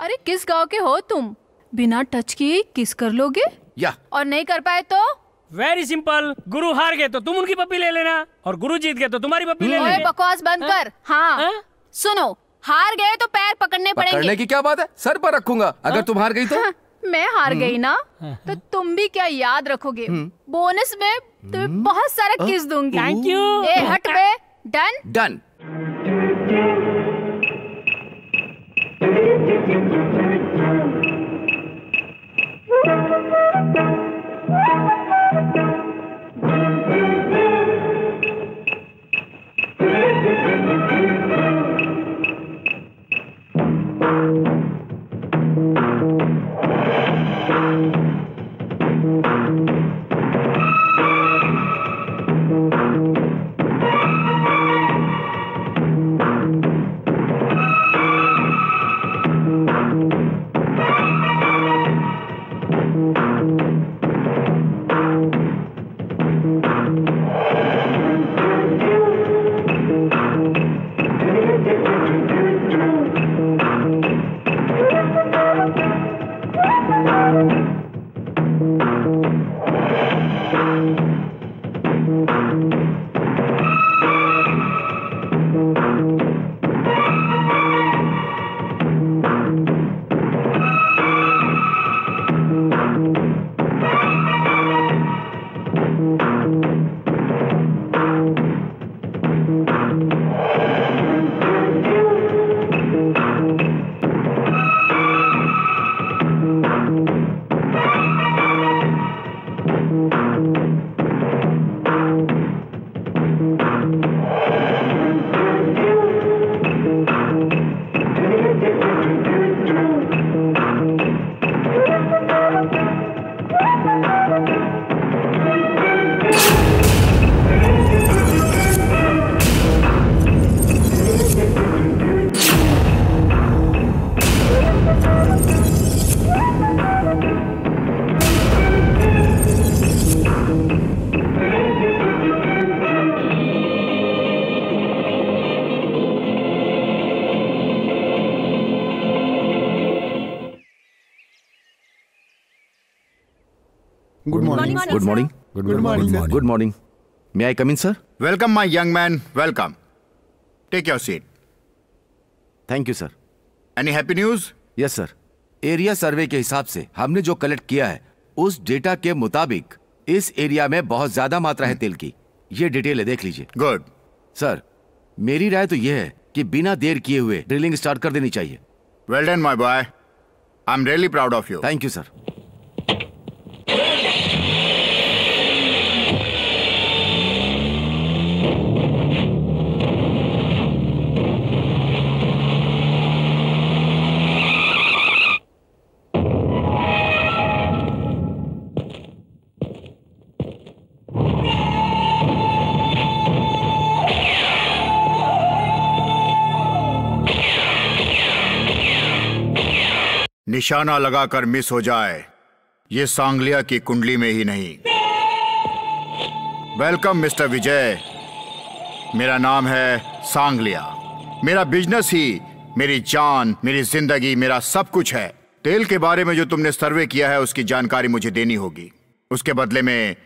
अरे किस गांव के हो तुम? बिना टच किए किस कर लोगे? या और नहीं कर पाए तो? वेरी सिंपल, गुरु हार गए तो तुम उनकी पप्पी ले लेना और गुरु जीत गए तो तुम्हारी पप्पी ले ओए लेंगे। बकवास बंद कर। हाँ सुनो, हार गए तो पैर पकड़ने पड़ेंगे। पकड़ने की क्या बात है, सर पर रखूंगा। अगर तुम हार गई तो? मैं हार गई ना तो तुम भी क्या याद रखोगे? बोनस में तुम्हें बहुत सारा किस दूंगी। Thank you. ए हट बे। Done done. Good morning. Good morning. Good morning. Good morning. May I come in sir? Welcome, my young man. Welcome. Take your seat. Thank you sir. Any happy news? Yes sir. Area survey के हिसाब से हमने जो collect किया है उस data के मुताबिक इस एरिया में बहुत ज्यादा मात्रा है तेल की। ये डिटेल है, देख लीजिए। Good. सर मेरी राय तो यह है कि बिना देर किए हुए ड्रिलिंग स्टार्ट कर देनी चाहिए। Well done, my boy. I'm really proud of you. Thank you sir. निशाना लगाकर मिस हो जाए, ये सांगलिया की कुंडली में ही नहीं। वेलकम मिस्टर विजय। मेरा नाम है सांगलिया। मेरा बिजनेस ही मेरी जान, मेरी जिंदगी, मेरा सब कुछ है। तेल के बारे में जो तुमने सर्वे किया है उसकी जानकारी मुझे देनी होगी। उसके बदले में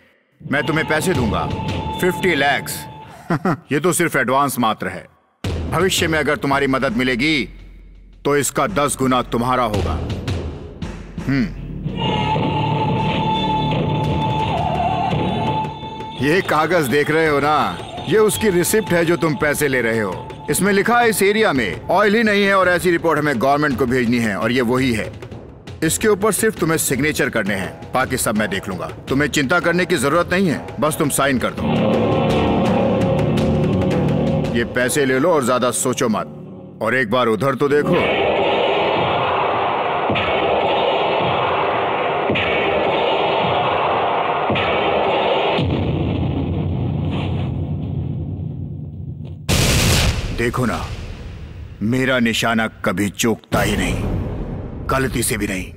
मैं तुम्हें पैसे दूंगा 50 लाख। ये तो सिर्फ एडवांस मात्र है। भविष्य में अगर तुम्हारी मदद मिलेगी तो इसका 10 गुना तुम्हारा होगा। ये कागज देख रहे हो ना, ये उसकी रिसिप्ट है जो तुम पैसे ले रहे हो। इसमें लिखा है इस एरिया में ऑयल ही नहीं है और ऐसी रिपोर्ट हमें गवर्नमेंट को भेजनी है और ये वही है। इसके ऊपर सिर्फ तुम्हें सिग्नेचर करने हैं, बाकी सब मैं देख लूंगा। तुम्हें चिंता करने की जरूरत नहीं है, बस तुम साइन कर दो। ये पैसे ले लो और ज्यादा सोचो मत। और एक बार उधर तो देखो। देखो ना, मेरा निशाना कभी चूकता ही नहीं, गलती से भी नहीं।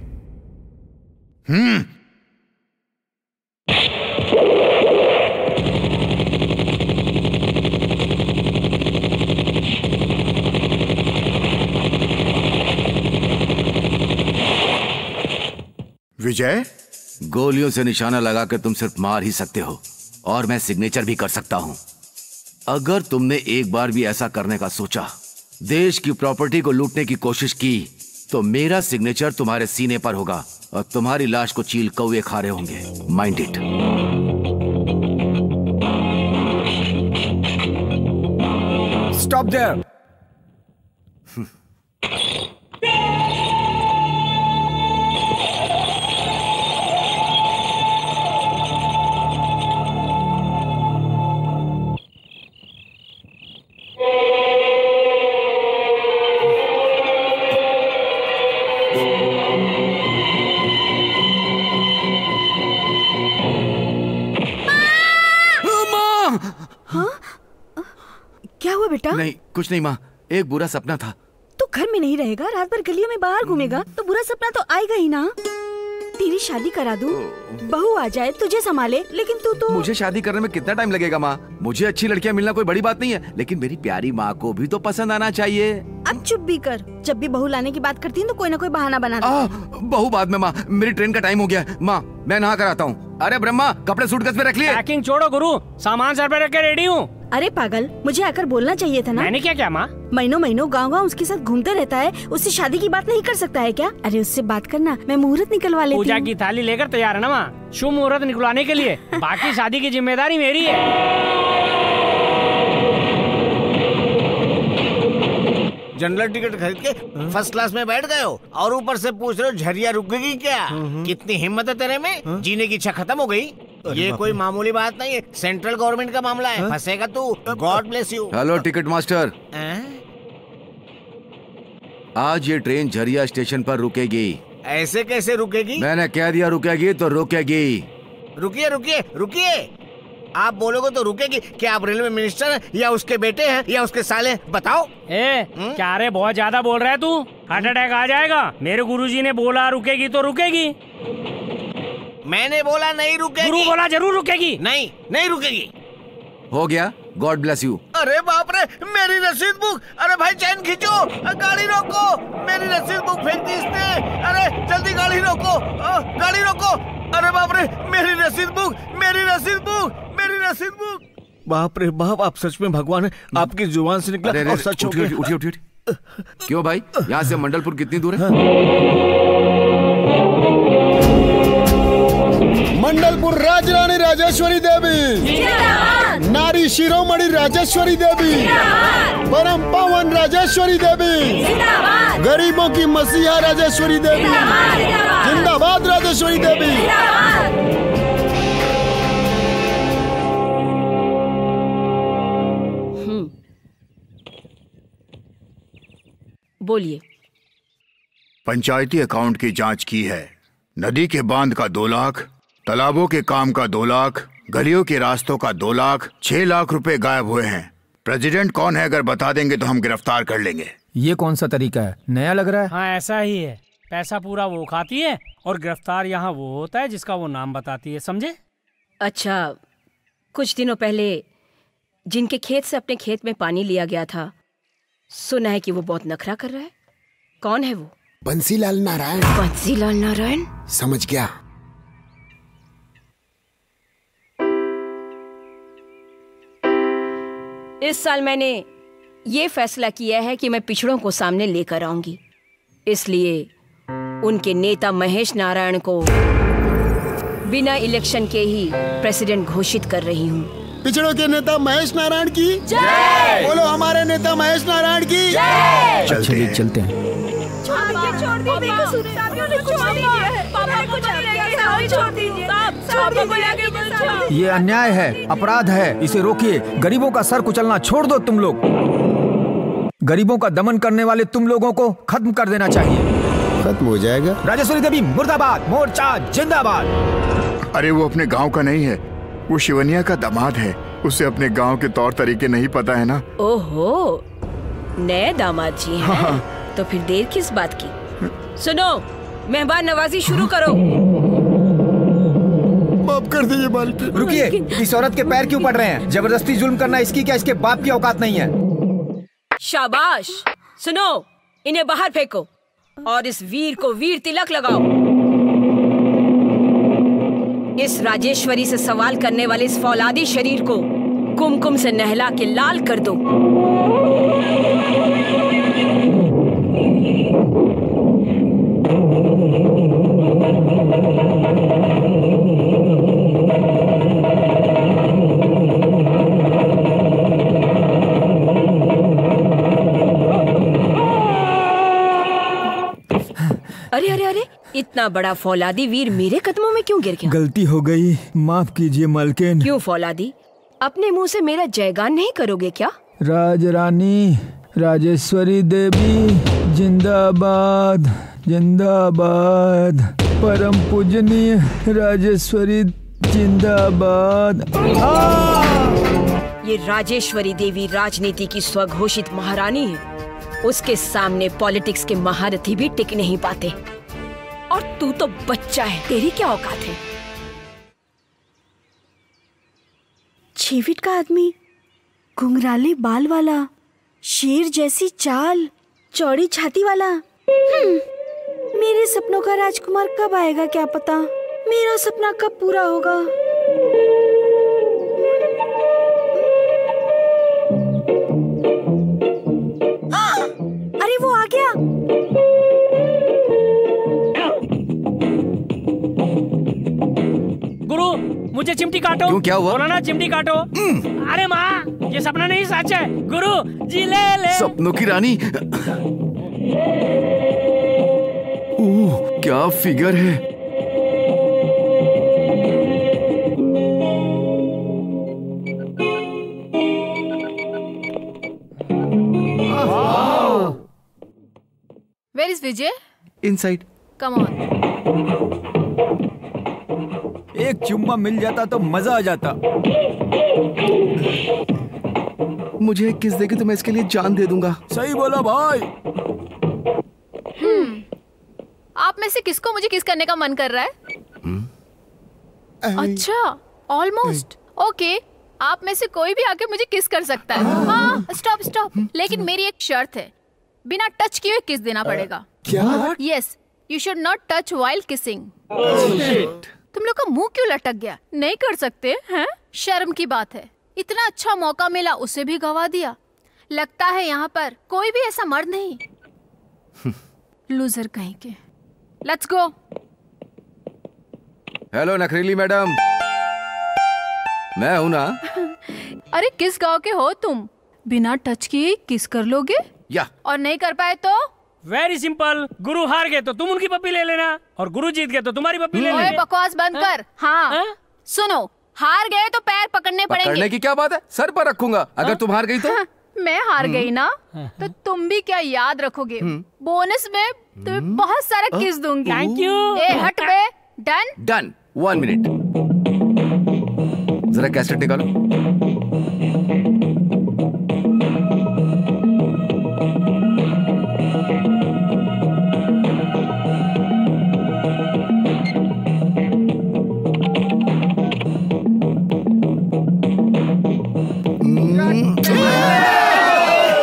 विजय, गोलियों से निशाना लगाकर तुम सिर्फ मार ही सकते हो और मैं सिग्नेचर भी कर सकता हूं। अगर तुमने एक बार भी ऐसा करने का सोचा, देश की प्रॉपर्टी को लूटने की कोशिश की, तो मेरा सिग्नेचर तुम्हारे सीने पर होगा और तुम्हारी लाश को चील कौवे खा रहे होंगे। Mind it. Stop there. क्या हुआ बेटा? नहीं, कुछ नहीं माँ, एक बुरा सपना था। तू घर में नहीं रहेगा, रात भर गलियों में बाहर घूमेगा तो बुरा सपना तो आएगा ही ना। तेरी शादी करा दूं, बहू आ जाए तुझे संभाले, लेकिन तू तो। मुझे शादी करने में कितना टाइम लगेगा माँ? मुझे अच्छी लड़कियाँ मिलना कोई बड़ी बात नहीं है, लेकिन मेरी प्यारी माँ को भी तो पसंद आना चाहिए। अब चुप भी कर, जब भी बहू लाने की बात करती है तो कोई ना कोई बहाना बना बहू बाद में माँ, मेरी ट्रेन का टाइम हो गया है। माँ मैं नहा कर आता हूँ। अरे ब्रह्मा, कपड़े सूटकेस में रख लिए? पैकिंग छोड़ो गुरु, सामान सर पे रख के रेडी हूँ। अरे पागल, मुझे आकर बोलना चाहिए था ना। मैंने क्या किया माँ? महीनों महीनों गाँव गाँव उसके साथ घूमते रहता है, उससे शादी की बात नहीं कर सकता है क्या? अरे उससे बात करना, मैं मुहूर्त निकलवा लेती हूँ। पूजा की थाली लेकर तैयार है ना माँ, शुभ मुहूर्त निकलवाने के लिए। बाकी शादी की जिम्मेदारी मेरी है। जनरल टिकट खरीद के फर्स्ट क्लास में बैठ गए हो और ऊपर से पूछ रहे हो झरिया रुकेगी क्या? कितनी हिम्मत है तेरे में? जीने की इच्छा खत्म हो गई? ये कोई मामूली बात नहीं है, सेंट्रल गवर्नमेंट का मामला है, फंसेगा तू। God bless you. Hello ticket master, आज ये ट्रेन झरिया स्टेशन पर रुकेगी। ऐसे कैसे रुकेगी? मैंने कह दिया रुकेगी तो रुकेगी। रुकिए रुकिए रुकिए, आप बोलोगे तो रुकेगी। क्या आप रेलवे मिनिस्टर हैं या उसके बेटे हैं या उसके साले? बताओ। क्या रे, बहुत ज्यादा बोल रहा है तू, हार्ट अटैक आ जाएगा। मेरे गुरुजी ने बोला रुकेगी तो रुकेगी। मैंने बोला नहीं रुकेगी। गुरु बोला जरूर रुकेगी। नहीं नहीं रुकेगी। हो गया, गॉड ब्लेस यू। अरे बाप रे, मेरी रसीद बुक। अरे भाई चैन खींचो, गाड़ी रोको, मेरी रसीद बुक फेंक दी इसने। अरे जल्दी गाड़ी रोको, गाड़ी रोको। अरे बाप रे, मेरी रसीद बुक, मेरी रसीद बुक, मेरी रसीद बुक। बाप रे बाप, आप सच में भगवान है, आपकी जुबान से निकला और सच हो गया। उठिए उठिए। क्यों भाई, यहाँ से मंडलपुर कितनी दूर है? मंडलपुर राजरानी राजेश्वरी देवी, नारी शिरोमणि राजेश्वरी देवी, परम पावन राजेश्वरी देवी, गरीबों की मसीहा राजेश्वरी देवी, जिंदाबाद राजेश्वरी देवी। बोलिए। पंचायती अकाउंट की जांच की है। नदी के बांध का 2 लाख, तालाबों के काम का 2 लाख, गलियों के रास्तों का 2 लाख, 6 लाख रुपए गायब हुए हैं। प्रेसिडेंट कौन है अगर बता देंगे तो हम गिरफ्तार कर लेंगे। ये कौन सा तरीका है, नया लग रहा है। हाँ ऐसा ही है, पैसा पूरा वो खाती है और गिरफ्तार यहाँ वो होता है जिसका वो नाम बताती है, समझे? अच्छा, कुछ दिनों पहले जिनके खेत से अपने खेत में पानी लिया गया था, सुना है कि वो बहुत नखरा कर रहा है। कौन है वो? बंसीलाल नारायण। बंसीलाल नारायण? समझ गया। इस साल मैंने ये फैसला किया है कि मैं पिछड़ों को सामने लेकर आऊंगी, इसलिए उनके नेता महेश नारायण को बिना इलेक्शन के ही प्रेसिडेंट घोषित कर रही हूँ। पिछड़ों के नेता महेश नारायण की जय। बोलो हमारे नेता महेश नारायण की जय। चलिए चलते हैं। ये अन्याय है, अपराध है, इसे रोकिए। गरीबों का सर कुचलना छोड़ दो तुम लोग। गरीबों का दमन करने वाले तुम लोगों को खत्म कर देना चाहिए। खत्म हो जाएगा। राजेश्वरी देवी मुर्दाबाद, मोर्चा जिंदाबाद। अरे वो अपने गांव का नहीं है, वो शिवनिया का दामाद है। उसे अपने गांव के तौर तरीके नहीं पता है ना। ओहो, नए दामाद जी हैं। हाँ। तो फिर देर किस बात की? सुनो, मेहमान नवाजी शुरू करो। माफ कर दीजिए मालिक। रुकिए, इस औरत के पैर क्यों पड़ रहे हैं? जबरदस्ती जुल्म करना इसकी क्या इसके बाप की औकात नहीं है। शाबाश। सुनो, इन्हें बाहर फेंको और इस वीर को वीर तिलक लगाओ। इस राजेश्वरी से सवाल करने वाले इस फौलादी शरीर को कुमकुम से नहला के लाल कर दो। अरे अरे अरे, इतना बड़ा फौलादी वीर मेरे कदमों में क्यों गिर गया? गलती हो गई, माफ कीजिए मालकिन। क्यों फौलादी, अपने मुंह से मेरा जयगान नहीं करोगे क्या? राज रानी राजेश्वरी देवी जिंदाबाद जिंदाबाद, परम पूजनीय राजेश्वरी जिंदाबाद। ये राजेश्वरी देवी राजनीति की स्वघोषित महारानी है। उसके सामने पॉलिटिक्स के महारथी भी टिक नहीं पाते, और तू तो बच्चा है, तेरी क्या औकात है? 6 फीट का आदमी, घुंघराले बाल वाला, शेर जैसी चाल, चौड़ी छाती वाला। मेरे सपनों का राजकुमार कब आएगा क्या पता, मेरा सपना कब पूरा होगा। अरे वो आ गया। गुरु, मुझे चिमटी काटो। क्यों, क्या हुआ? बोला ना चिमटी काटो। अरे माँ, ये सपना नहीं सच है। गुरु जी ले। सपनों की रानी। ओह, क्या फिगर है। Where is Vijay? Inside. Come on. एक चुम्मा मिल जाता तो मजा आ जाता। मुझे एक किस देगी तो मैं इसके लिए जान दे दूंगा। सही बोला भाई। आप में से किसको मुझे किस करने का मन कर रहा है? अच्छा, ऑलमोस्ट ओके। आप में से कोई भी आके मुझे किस कर सकता है। हाँ, स्टॉप। लेकिन मेरी एक शर्त है, बिना टच किए किस देना पड़ेगा। क्या? Yes, you should not touch while kissing. तुम लोग का मुंह क्यों लटक गया? नहीं कर सकते हैं? शर्म की बात है। इतना अच्छा मौका मिला, उसे भी गवा दिया। लगता है यहाँ पर कोई भी ऐसा मर्द नहीं। लूजर कहीं के। Let's go. हेलो नखरीली मैडम, मैं हूं ना। अरे किस गांव के हो तुम? बिना टच किए किस कर लोगे? या और नहीं कर पाए तो? वेरी सिंपल, गुरु हार गए तो तुम उनकी पप्पी ले लेना, और गुरु जीत गए तो तुम्हारी पप्पी ले ओए लेंगे। बकवास बंद कर। हाँ, सुनो, हार गए तो पैर पकड़ने पड़ेंगे। पकड़ने की क्या बात है, सर पर रखूंगा। अगर तुम हार गई तो? मैं हार गई ना तो तुम भी क्या याद रखोगे? बोनस में तुम्हें बहुत सारा किस दूंगी। Thank you. ए हट बे। डन। 1 मिनट, जरा कैसेट निकालो।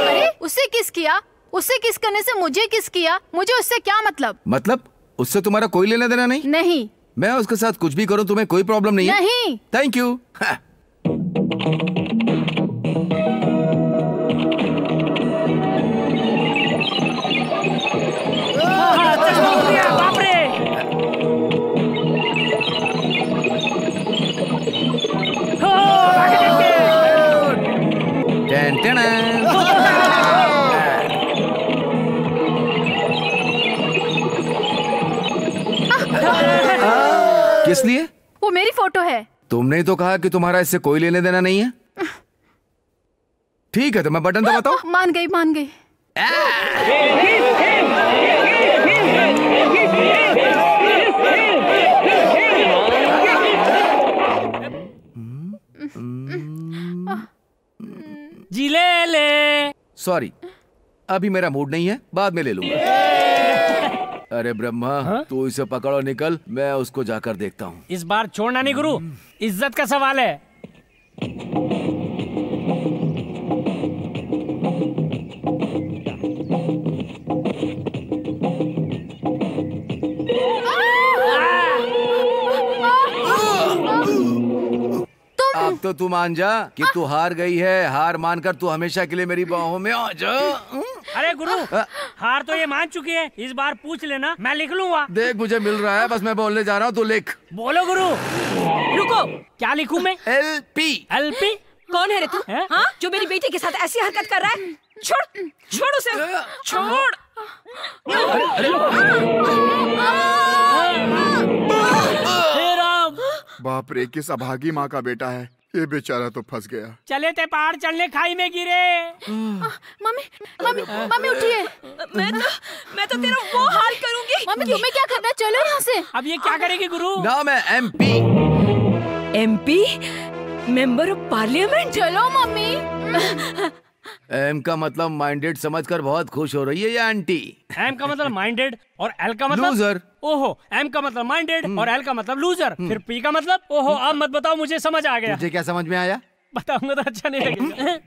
अरे उससे किस किया? उससे किस करने से मुझे किस किया? मुझे उससे क्या मतलब? मतलब उससे तुम्हारा कोई लेना देना नहीं? नहीं। मैं उसके साथ कुछ भी करूं तुम्हें कोई प्रॉब्लम नहीं है? नहीं। Thank you. बाप रे। किस लिए? वो मेरी फोटो है। तुमने तो कहा कि तुम्हारा इससे कोई लेने देना नहीं है। ठीक है, तो मैं बटन दबाता हूँ। मान गई। जी ले। सॉरी, अभी मेरा मूड नहीं है, बाद में ले लूंगा। अरे ब्रह्मा, तू इसे पकड़ो, निकल, मैं उसको जाकर देखता हूँ। इस बार छोड़ना नहीं गुरु, इज्जत का सवाल है। अब तो तू मान जा कि तू हार गई है। हार मानकर तू हमेशा के लिए मेरी बाहों में आ जा। अरे गुरु, हार तो ये मान चुकी है, इस बार पूछ लेना, मैं लिख लूंगा। देख मुझे मिल रहा है, बस मैं बोलने जा रहा हूँ, तू लिख। बोलो गुरु। रुको, क्या लिखूं मैं? LP। LP? कौन है रे तू? हाँ, जो मेरी बेटी के साथ ऐसी हरकत कर रहा है? छोड़, छोड़ उसे, छोड़। बाप रे, किस अभागी माँ का बेटा है ये, बेचारा तो फंस गया। चले थे पहाड़ चढ़ने, खाई में गिरे। मम्मी मम्मी मम्मी उठिए। मैं तो तेरा वो हाल करूंगी। मम्मी तुम्हें क्या करना है, चलो यहाँ से। अब ये क्या करेगी गुरु? नाम है MP। MP? Member of parliament? चलो मम्मी। M का मतलब माइंडेड समझकर बहुत खुश हो रही है ये आंटी। M का मतलब माइंडेड और L का मतलब लूजर। ओहो, M का मतलब माइंडेड और L का मतलब लूजर। फिर P का मतलब? ओहो, अब मत बताओ, मुझे समझ आ गया। मुझे क्या समझ में आया? बताऊंगा तो अच्छा नहीं लगेगा।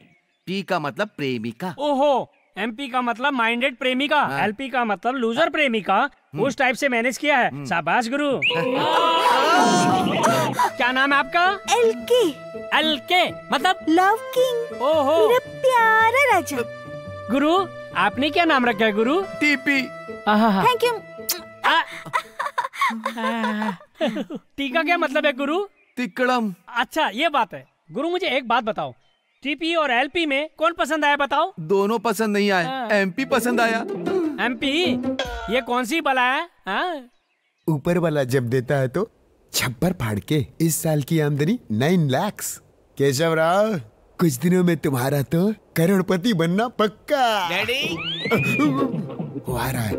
P का मतलब प्रेमिका। ओहो, MP का मतलब माइंडेड प्रेमिका, LP का मतलब लूजर प्रेमिका। उस टाइप से मैनेज किया है, शाबाश गुरु। क्या नाम है आपका? LK। LK मतलब लव किंग। ओहो, मेरा प्यारा राजा। गुरु आपने क्या नाम रखा है गुरु? TP। Thank you. टी का क्या मतलब है गुरु? तिकड़म। अच्छा ये बात है गुरु, मुझे एक बात बताओ, TP और LP में कौन पसंद आया बताओ? दोनों पसंद नहीं आए, MP पसंद आया। MP? ये कौन सी बला है? ऊपर वाला जब देता है तो छप्पर फाड़ के। इस साल की आमदनी 9 लाख। केशव राव, कुछ दिनों में तुम्हारा तो करोड़पति बनना पक्का। डैडी। वो आ रहा है,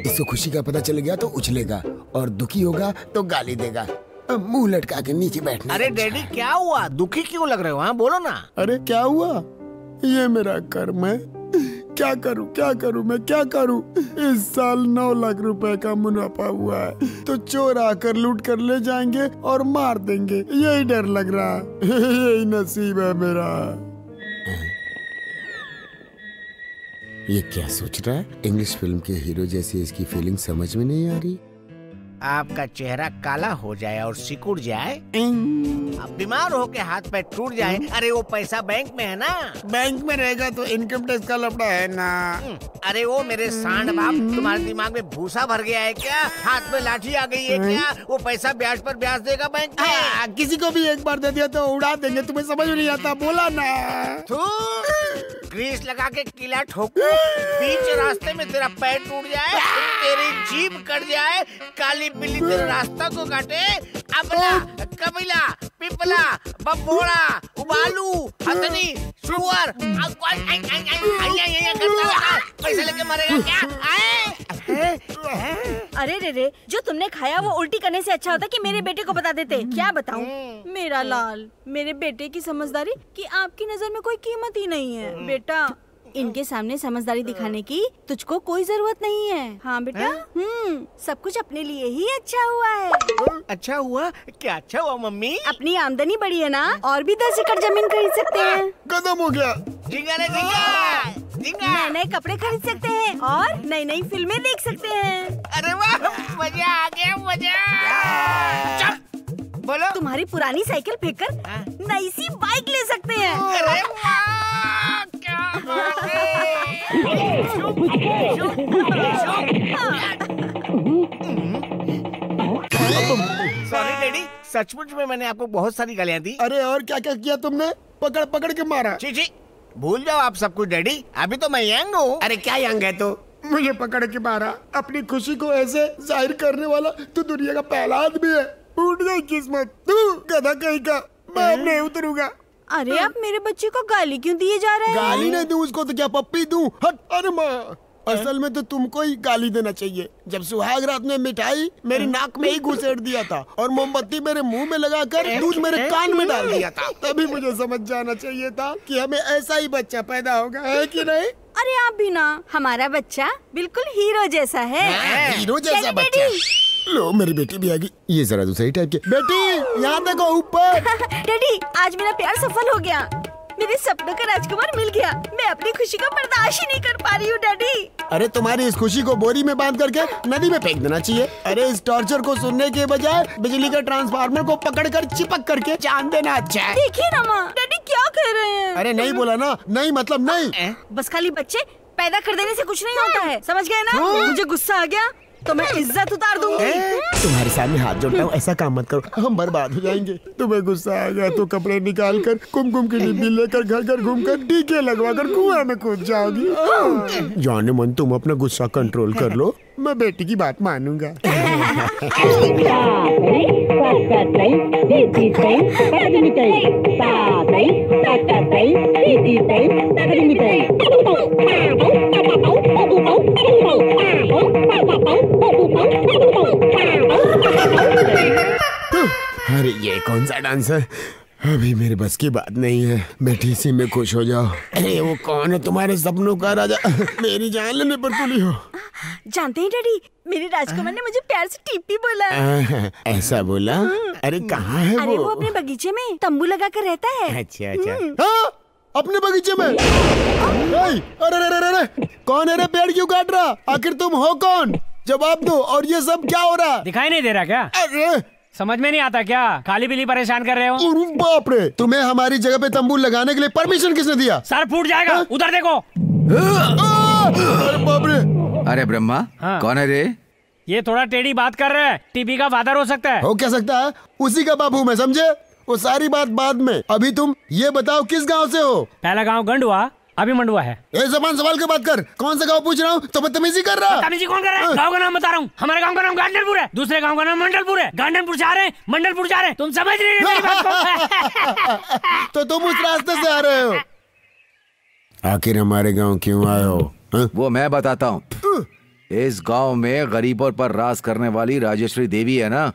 इसको खुशी का पता चल गया तो उछलेगा और दुखी होगा तो गाली देगा। मुंह लटका के नीचे बैठना। अरे डैडी क्या हुआ, दुखी क्यों लग रहे हो? हाँ बोलो ना। अरे क्या हुआ, ये मेरा कर्म है। क्या करूं क्या करूं मैं क्या करूं? इस साल 9 लाख रुपए का मुनाफा हुआ है तो चोर आकर लूट कर ले जाएंगे और मार देंगे, यही डर लग रहा है। यही नसीब है मेरा। ये क्या सोच रहा है? इंग्लिश फिल्म के हीरो जैसी इसकी फीलिंग समझ में नहीं आ रही। आपका चेहरा काला हो जाए और सिकुड़ जाए, आप बीमार हो के हाथ पैर टूट जाए, अरे वो पैसा बैंक में है ना। बैंक में रहेगा तो इनकम टैक्स का लफड़ा है ना। अरे वो मेरे सांड बाप, तुम्हारे दिमाग में भूसा भर गया है क्या? हाथ में लाठी आ गई है क्या? वो पैसा ब्याज पर ब्याज देगा बैंक में। किसी को भी एक बार दे दिया तो उड़ा देंगे, तुम्हें समझ में नहीं आता, बोला ना। ग्रीस लगा के किला ठोकू, बीच रास्ते में तेरा पैर टूट जाए, तेरी जीभ कट जाए, काली बिल्ली तेरे रास्ता को काटे, अबला, कबीला, पिपला, बबोड़ा, उबालू, हथनी, सुअर, पैसे लेके मरेगा क्या? अरे रे, जो तुमने खाया वो उल्टी करने से अच्छा होता कि मेरे बेटे को बता देते। क्या बताऊं? मेरा लाल, मेरे बेटे की समझदारी की आपकी नजर में कोई कीमत ही नहीं है। बेटा, इनके सामने समझदारी दिखाने की तुझको कोई जरूरत नहीं है। हाँ बेटा, सब कुछ अपने लिए ही अच्छा हुआ है। अच्छा हुआ? क्या अच्छा हुआ मम्मी? अपनी आमदनी बढ़ी है ना, और भी 10 एकड़ जमीन खरीद सकते हैं। खत्म हो गया। झिंगा रे झिंगा, झिंगा। नए नए कपड़े खरीद सकते हैं और नई नई फिल्में देख सकते हैं। अरे वाह, मजा आ गया, मजा। बोलो। तुम्हारी पुरानी साइकिल फेंककर नई सी बाइक ले सकते हैं। अरे वाह, क्या बात है। सॉरी डैडी, सचमुच में मैंने आपको बहुत सारी गालियाँ दी। अरे और क्या क्या किया तुमने? पकड़ पकड़ के मारा। जी भूल जाओ आप सब कुछ डैडी, अभी तो मैं यंग हूँ। अरे क्या यंग है तो? मुझे पकड़ के मारा। अपनी खुशी को ऐसे जाहिर करने वाला तो दुनिया का पहला आदमी है। टूट गई किस्मत। तू गधा कहीं का, मैं अब नहीं उतरूंगा। अरे आप मेरे बच्चे को गाली क्यों दिए जा रहे हैं? गाली नहीं दूं उसको तो क्या पप्पी दूं? हट। अरे माँ, असल में तो तुमको ही गाली देना चाहिए। जब सुहाग रात में मिठाई मेरी नाक में ही घुसेड़ दिया था और मोमबत्ती मेरे मुंह में लगाकर दूध मेरे कान में डाल दिया था, तभी मुझे समझ जाना चाहिए था कि हमें ऐसा ही बच्चा पैदा होगा, है कि नहीं? अरे आप भी ना, हमारा बच्चा बिल्कुल हीरो जैसा है। हीरो जैसा बच्चा। लो मेरी बेटी भी आ गई। ये जरा दूसरी टाइप की। बेटी यहाँ देखो ऊपर। डैडी, आज मेरा प्यार सफल हो गया। मेरे सपनों का राजकुमार मिल गया। मैं अपनी खुशी को बर्दाश्त ही नहीं कर पा रही हूँ डैडी। अरे तुम्हारी इस खुशी को बोरी में बांध करके नदी में फेंक देना चाहिए। अरे इस टॉर्चर को सुनने के बजाय बिजली के ट्रांसफार्मर को पकड़कर चिपक करके जान देना अच्छा है। देखिए ना माँ, डैडी क्या कह रहे हैं। अरे नहीं बोला ना, नहीं मतलब नहीं। बस खाली बच्चे पैदा कर देने से कुछ नहीं होता है, समझ गए ना। मुझे गुस्सा आ गया तो मैं इज्जत उतार दूंगी। तुम्हारे सामने हाथ जोड़ता हूँ, ऐसा काम मत करो, हम बर्बाद हो जाएंगे। तुम्हें गुस्सा आ गया तो कपड़े निकाल कर कुमकुम की डिब्बी लेकर घर घर घूमकर टीके लगवा कर कुएं में कूद जाओगी। जाने मन तुम अपना गुस्सा कंट्रोल कर लो, मैं बेटी की बात मानूंगा। अरे ये कौन सा डांस है? अभी मेरे बस की बात नहीं है, बेटी इसी में खुश हो जाओ। अरे वो कौन है तुम्हारे सपनों का राजा? मेरी जान लेने पर तुली हो। जानते हैं डैडी, मेरे राजकुमार ने मुझे प्यार से टीपी बोला। ऐसा बोला? अरे कहाँ है वो? अरे वो अपने बगीचे में तंबू लगा कर रहता है। अच्छा अच्छा। हाँ, अपने बगीचे में? अरे अरे अरे अरे, कौन है रे पेड़ क्यों काट रहा? आखिर तुम हो कौन? जवाब दो। और ये सब क्या हो रहा? दिखाई नहीं दे रहा क्या? अरे समझ में नहीं आता क्या? काली बिल्ली परेशान कर रहे हो। बाप रे, तुम्हें हमारी जगह पे तंबू लगाने के लिए परमिशन किसने दिया? सर फूट जाएगा। उधर देखो। अरे बाप रे। अरे ब्रह्मा, कौन है रे? ये थोड़ा टेढ़ी बात कर रहा है, टीबी का फादर हो सकता है। हो क्या सकता है, उसी का बाप हूँ मैं, समझे? वो सारी बात बाद में, अभी तुम ये बताओ किस गांव से हो? पहला गांव गंडुआ, अभी मंडुआ है। ए ज़बान संभाल के बात कर, कौन सा गांव पूछ रहा हूँ तो बदतमीजी कर रहा? बदतमीजी कौन कर रहा है? गांव का नाम बता रहा हूँ। हमारे गांव का नाम गांडनपुर है, दूसरे गांव का नाम मंडलपुर है। गांडनपुर जा रहे हैं, मंडलपुर जा रहे हैं, तुम समझ रहे हो मेरी बात को? तो तुम उस रास्ते से आ रहे हो। आखिर हमारे गांव क्यों आए हो? वो मैं बताता हूँ। इस गांव में गरीबों पर राज करने वाली राजेश्वरी देवी है ना,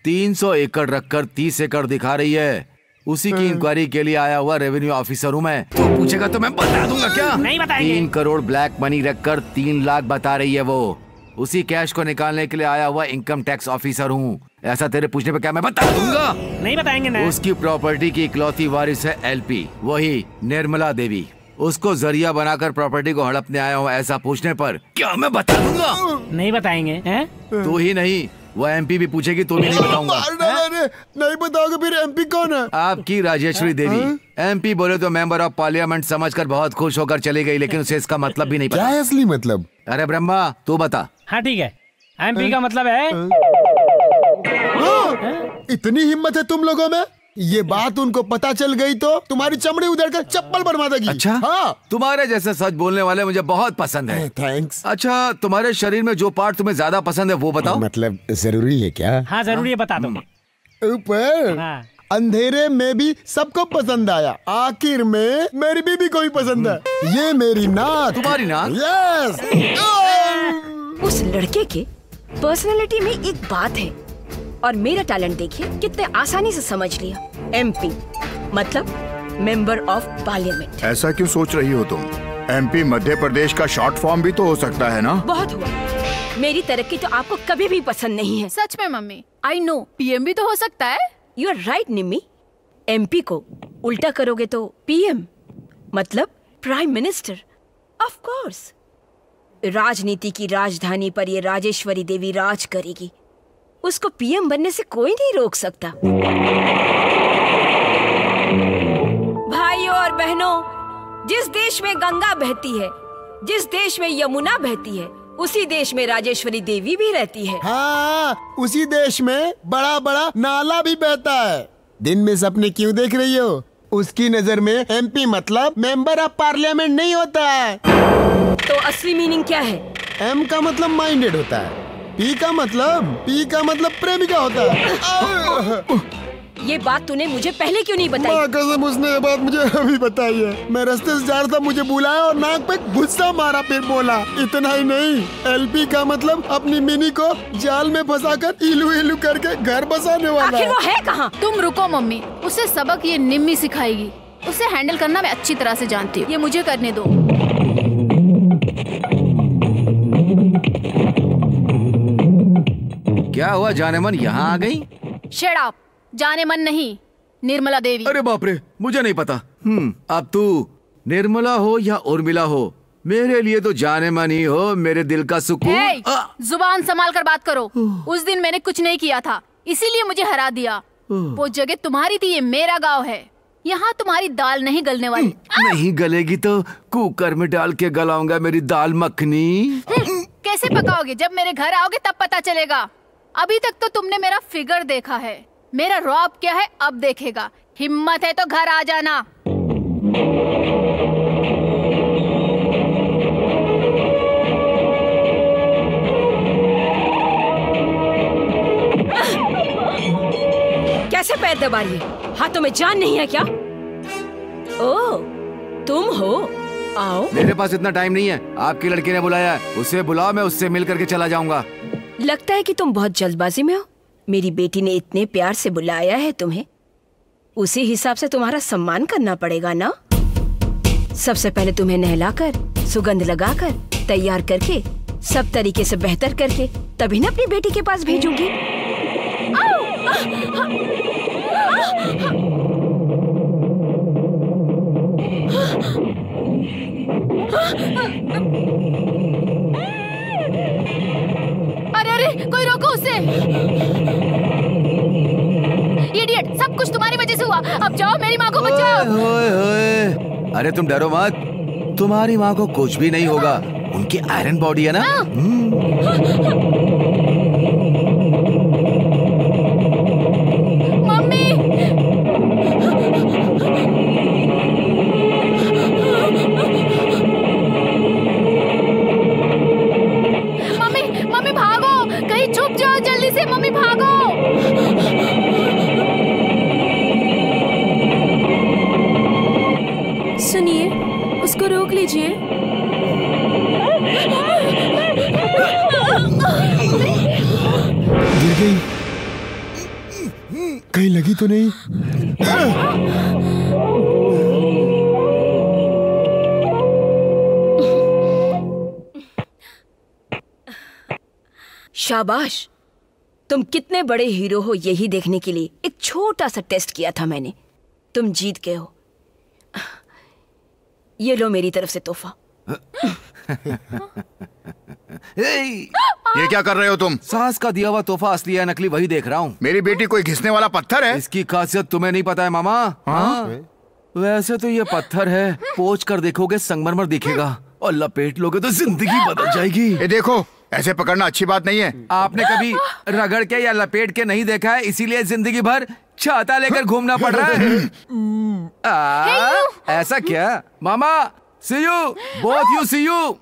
300 एकड़ रखकर 30 एकड़ दिखा रही है। उसी की इंक्वायरी के लिए आया हुआ रेवेन्यू ऑफिसर हूँ मैं। तो पूछेगा तो मैं बता दूंगा क्या? नहीं बताएंगे। 3 करोड़ ब्लैक मनी रखकर 3 लाख बता रही है वो। उसी कैश को निकालने के लिए आया हुआ इनकम टैक्स ऑफिसर हूँ। ऐसा तेरे पूछने पे क्या मैं बता दूंगा? नहीं बताएंगे ना। उसकी प्रॉपर्टी की इकलौती वारिस है एलपी, वही निर्मला देवी। उसको जरिया बनाकर प्रॉपर्टी को हड़पने आया हूँ, ऐसा पूछने पर क्या मैं बता दूंगा? नहीं बताएंगे। तू ही नहीं, वो एमपी भी पूछेगी तो भी नहीं बताऊंगा। नहीं बताओगे फिर एमपी कौन है? आपकी राजेश्वरी देवी। एमपी बोले तो मेंबर ऑफ पार्लियामेंट समझकर बहुत खुश होकर चली गई, लेकिन उसे इसका मतलब भी नहीं पता। क्या है असली मतलब? अरे ब्रह्मा तू बता। हाँ ठीक है, एमपी का मतलब है। इतनी हिम्मत है तुम लोगों में? ये बात उनको पता चल गई तो तुम्हारी चमड़ी उधेड़कर चप्पल बनवा देगी। अच्छा? हाँ। तुम्हारे जैसे सच बोलने वाले मुझे बहुत पसंद है। थैंक्स। अच्छा, तुम्हारे शरीर में जो पार्ट तुम्हें ज्यादा पसंद है वो बताओ। मतलब जरूरी है क्या? हाँ जरूरी है, बता दो। ऊपर अंधेरे में भी सबको पसंद आया, आखिर में मेरी बीबी को भी पसंद है। ये मेरी नाक। तुम्हारी नाक? यस। उस लड़के के पर्सनालिटी में एक बात है, और मेरा टैलेंट देखिए कितने आसानी से समझ लिया। एमपी मतलब मेंबर ऑफ पार्लियामेंट। ऐसा क्यों सोच रही हो तुम? एमपी मध्य प्रदेश का शॉर्ट फॉर्म भी तो हो सकता है ना? बहुत हुआ, मेरी तरक्की तो आपको कभी भी पसंद नहीं है। सच में मम्मी, आई नो पीएम भी तो हो सकता है। You are right Nimmi. MP को उल्टा करोगे तो पीएम मतलब प्राइम मिनिस्टर। ऑफ कोर्स, राजनीति की राजधानी पर ये राजेश्वरी देवी राज करेगी। उसको पीएम बनने से कोई नहीं रोक सकता। भाइयों और बहनों, जिस देश में गंगा बहती है, जिस देश में यमुना बहती है, उसी देश में राजेश्वरी देवी भी रहती है। हाँ, उसी देश में बड़ा बड़ा नाला भी बहता है। दिन में सपने क्यों देख रही हो? उसकी नजर में एमपी मतलब मेंबर ऑफ पार्लियामेंट नहीं होता है। तो असली मीनिंग क्या है? एम का मतलब माइंडेड होता है, पी का मतलब प्रेमिका होता है। ये बात तूने मुझे पहले क्यों नहीं बताई? माँ कसम, उसने ये बात मुझे अभी बताई है। मैं रास्ते से जा रहा था, मुझे बुलाया और नाक पे गुस्सा मारा, फिर बोला। इतना ही नहीं, एलपी का मतलब अपनी मिनी को जाल में फंसाकर इलू इलू करके घर बसाने वाला। आखिर वो है कहाँ? तुम रुको मम्मी, उसे सबक ये निम्मी सिखाएगी। उसे हैंडल करना मैं अच्छी तरह से जानती हूँ, ये मुझे करने दो। क्या हुआ, जाने मन यहाँ आ गई? शट अप, जाने मन नहीं, निर्मला देवी। अरे बाप रे, मुझे नहीं पता। अब तू निर्मला हो या उर्मिला हो, मेरे लिए तो जाने मानी हो, मेरे दिल का सुकून। जुबान संभाल कर बात करो। उस दिन मैंने कुछ नहीं किया था, इसीलिए मुझे हरा दिया। वो जगह तुम्हारी थी, ये मेरा गांव है। यहाँ तुम्हारी दाल नहीं गलने वाली। नहीं गलेगी तो कुकर में डाल के गलाऊंगा मेरी दाल मखनी। कैसे पकाओगे? जब मेरे घर आओगे तब पता चलेगा। अभी तक तो तुमने मेरा फिगर देखा है, मेरा रौब क्या है अब देखेगा। हिम्मत है तो घर आ जाना। कैसे पैर दबा रही है? हाथों में जान नहीं है क्या? ओह, तुम हो? आओ। मेरे पास इतना टाइम नहीं है। आपकी लड़की ने बुलाया है, उसे बुलाओ, मैं उससे मिल करके चला जाऊंगा। लगता है कि तुम बहुत जल्दबाजी में हो। मेरी बेटी ने इतने प्यार से बुलाया है तुम्हें, उसी हिसाब से तुम्हारा सम्मान करना पड़ेगा ना। सबसे पहले तुम्हें नहलाकर, सुगंध लगाकर, तैयार करके, सब तरीके से बेहतर करके तभी ना अपनी बेटी के पास भेजूंगी। अरे अरे, कोई रोको उसे। इडियट, सब कुछ तुम्हारी वजह से हुआ। अब जाओ, मेरी माँ को बचाओ। ओए, अरे तुम डरो मत, तुम्हारी माँ को कुछ भी नहीं होगा। उनकी आयरन बॉडी है ना। मम्मी, मम्मी, मम्मी भागो, कहीं छुप जाओ जल्दी से। मम्मी भागो। सुनिए, उसको रोक लीजिए। गिर गई, कहीं लगी तो नहीं? शाबाश, तुम कितने बड़े हीरो हो यही देखने के लिए एक छोटा सा टेस्ट किया था मैंने। तुम जीत गए हो। ये लो मेरी तरफ से तोहफा। ये क्या कर रहे हो तुम? सास का दिया हुआ तोहफा असली है नकली वही देख रहा हूँ। मेरी बेटी कोई घिसने वाला पत्थर है? इसकी खासियत तुम्हें नहीं पता है मामा। हाँ? वैसे तो ये पत्थर है, पोंछ कर देखोगे संगमरमर दिखेगा, और लपेट लोगे तो जिंदगी बदल जाएगी। ये देखो, ऐसे पकड़ना अच्छी बात नहीं है। आपने कभी रगड़ के या लपेट के नहीं देखा है, इसीलिए जिंदगी भर छाता लेकर घूमना पड़ रहा है। ऐसा क्या मामा? See you both, you see you.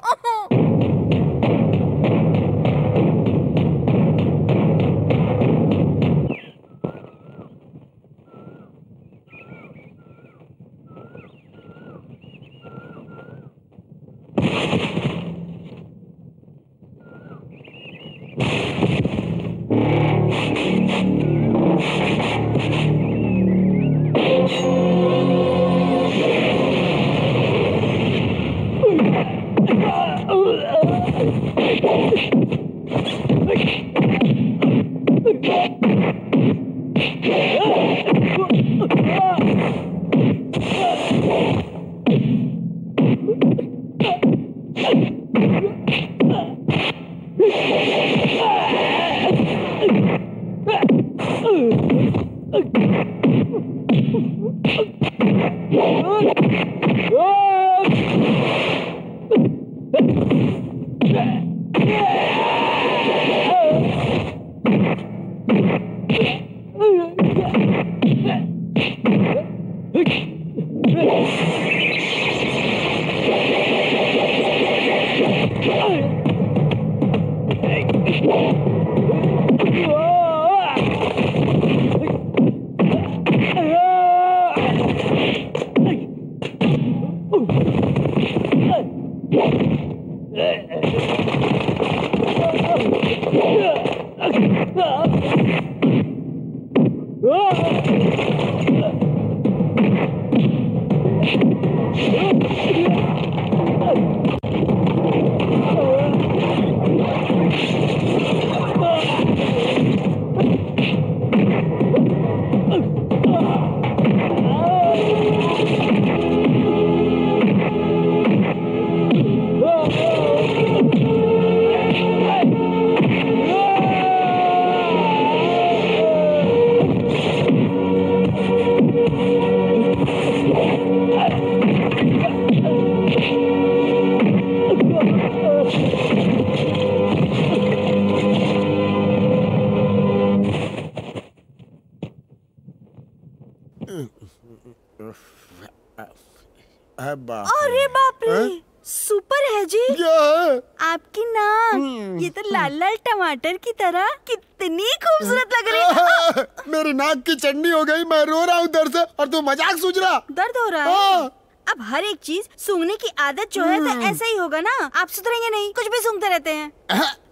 अरे बाप रे, सुपर है जी। क्या है? आपकी नाक, ये तो लाल लाल टमाटर की तरह कितनी खूबसूरत लग रही है। मेरी नाक की चटनी हो गई, मैं रो रहा हूँ दर्द से और तू मजाक सूझ रहा। दर्द हो रहा है? अब हर एक चीज सूंघने की आदत जो है तो ऐसा ही होगा ना, आप सुधरेंगे नहीं, कुछ भी सूंघते रहते हैं।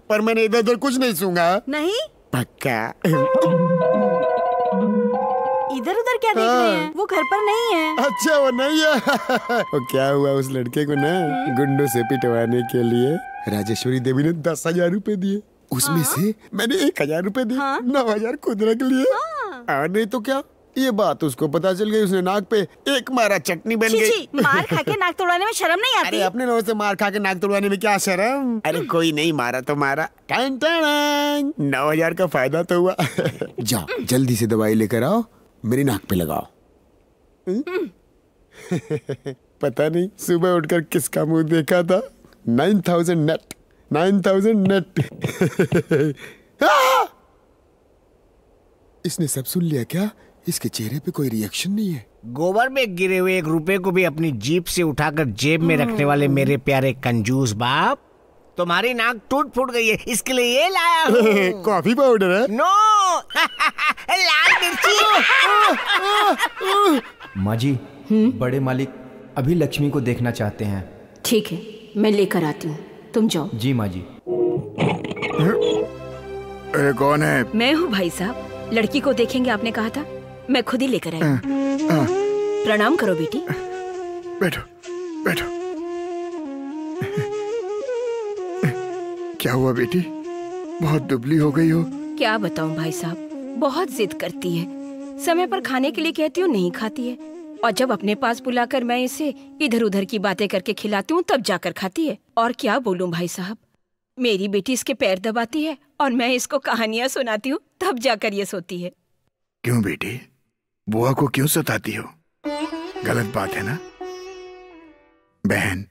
पर मैंने इधर उधर कुछ नहीं सूंघा। नहीं? पक्का? इधर उधर क्या देख रहे हैं? वो घर पर नहीं है। अच्छा वो नहीं है। वो क्या हुआ, उस लड़के को ना गुंडों से पिटवाने के लिए राजेश्वरी देवी ने 10,000 रुपए दिए, उसमें से मैंने 1,000 रुपए दिए, 9,000 खुद रख लिए। और नहीं तो क्या, ये बात उसको पता चल गई, उसने नाक पे एक मारा, चटनी बन गई। मार खा के नाक तोड़वाने में शर्म नहीं आती? अरे अपने लोगों से मार खा के नाक तोड़वाने में क्या शर्म? अरे कोई नहीं मारा तो मारा, 9,000 का फायदा तो हुआ। जाओ जल्दी से दवाई लेकर आओ, मेरी नाक पे लगाओ। पता नहीं सुबह उठकर किसका मुंह देखा था। 9,000 नेट, 9,000 नेट। इसने सब सुन लिया क्या? इसके चेहरे पे कोई रिएक्शन नहीं है। गोबर में गिरे हुए 1 रुपए को भी अपनी जीप से उठाकर जेब में रखने वाले मेरे प्यारे कंजूस बाप, तुम्हारी नाक टूट फूट गई है, इसके लिए ये लाया हूँ। कॉफी पाउडर है? नो। लाल मिर्ची। माँ जी, बड़े मालिक अभी लक्ष्मी को देखना चाहते हैं। ठीक है, मैं लेकर आती हूँ, तुम जाओ। जी माँ जी। अरे कौन है? मैं हूँ भाई साहब, लड़की को देखेंगे आपने कहा था, मैं खुद ही लेकर आई। प्रणाम करो बेटी। बैठो बैठो। क्या हुआ बेटी, बहुत दुबली हो गई हो? क्या बताऊं भाई साहब, बहुत जिद करती है, समय पर खाने के लिए कहती हूँ नहीं खाती है, और जब अपने पास बुलाकर मैं इसे इधर उधर की बातें करके खिलाती हूँ तब जाकर खाती है। और क्या बोलूं भाई साहब, मेरी बेटी इसके पैर दबाती है और मैं इसको कहानियां सुनाती हूँ तब जाकर ये सोती है। क्यों बेटी, बुआ को क्यों सताती हो? गलत बात है ना बहन,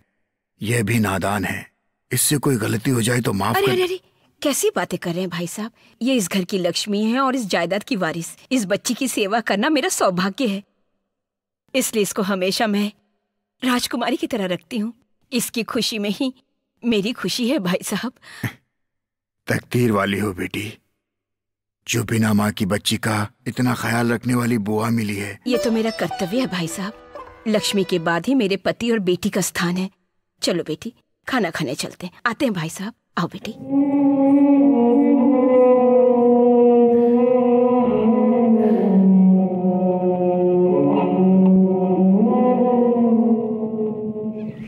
यह भी नादान है, इससे कोई गलती हो जाए तो माफ कर। अरे कैसी बातें कर रहे हैं भाई साहब, ये इस घर की लक्ष्मी है और इस जायदाद की वारिस। इस बच्ची की सेवा करना मेरा सौभाग्य है, इसलिए इसको हमेशा मैं राजकुमारी की तरह रखती हूँ। इसकी खुशी में ही मेरी खुशी है भाई साहब। तकदीर वाली हो बेटी, जो बिना माँ की बच्ची का इतना ख्याल रखने वाली बुआ मिली है। ये तो मेरा कर्तव्य है भाई साहब, लक्ष्मी के बाद ही मेरे पति और बेटी का स्थान है। चलो बेटी, खाना खाने चलते हैं। आते हैं भाई साहब, आओ बेटी।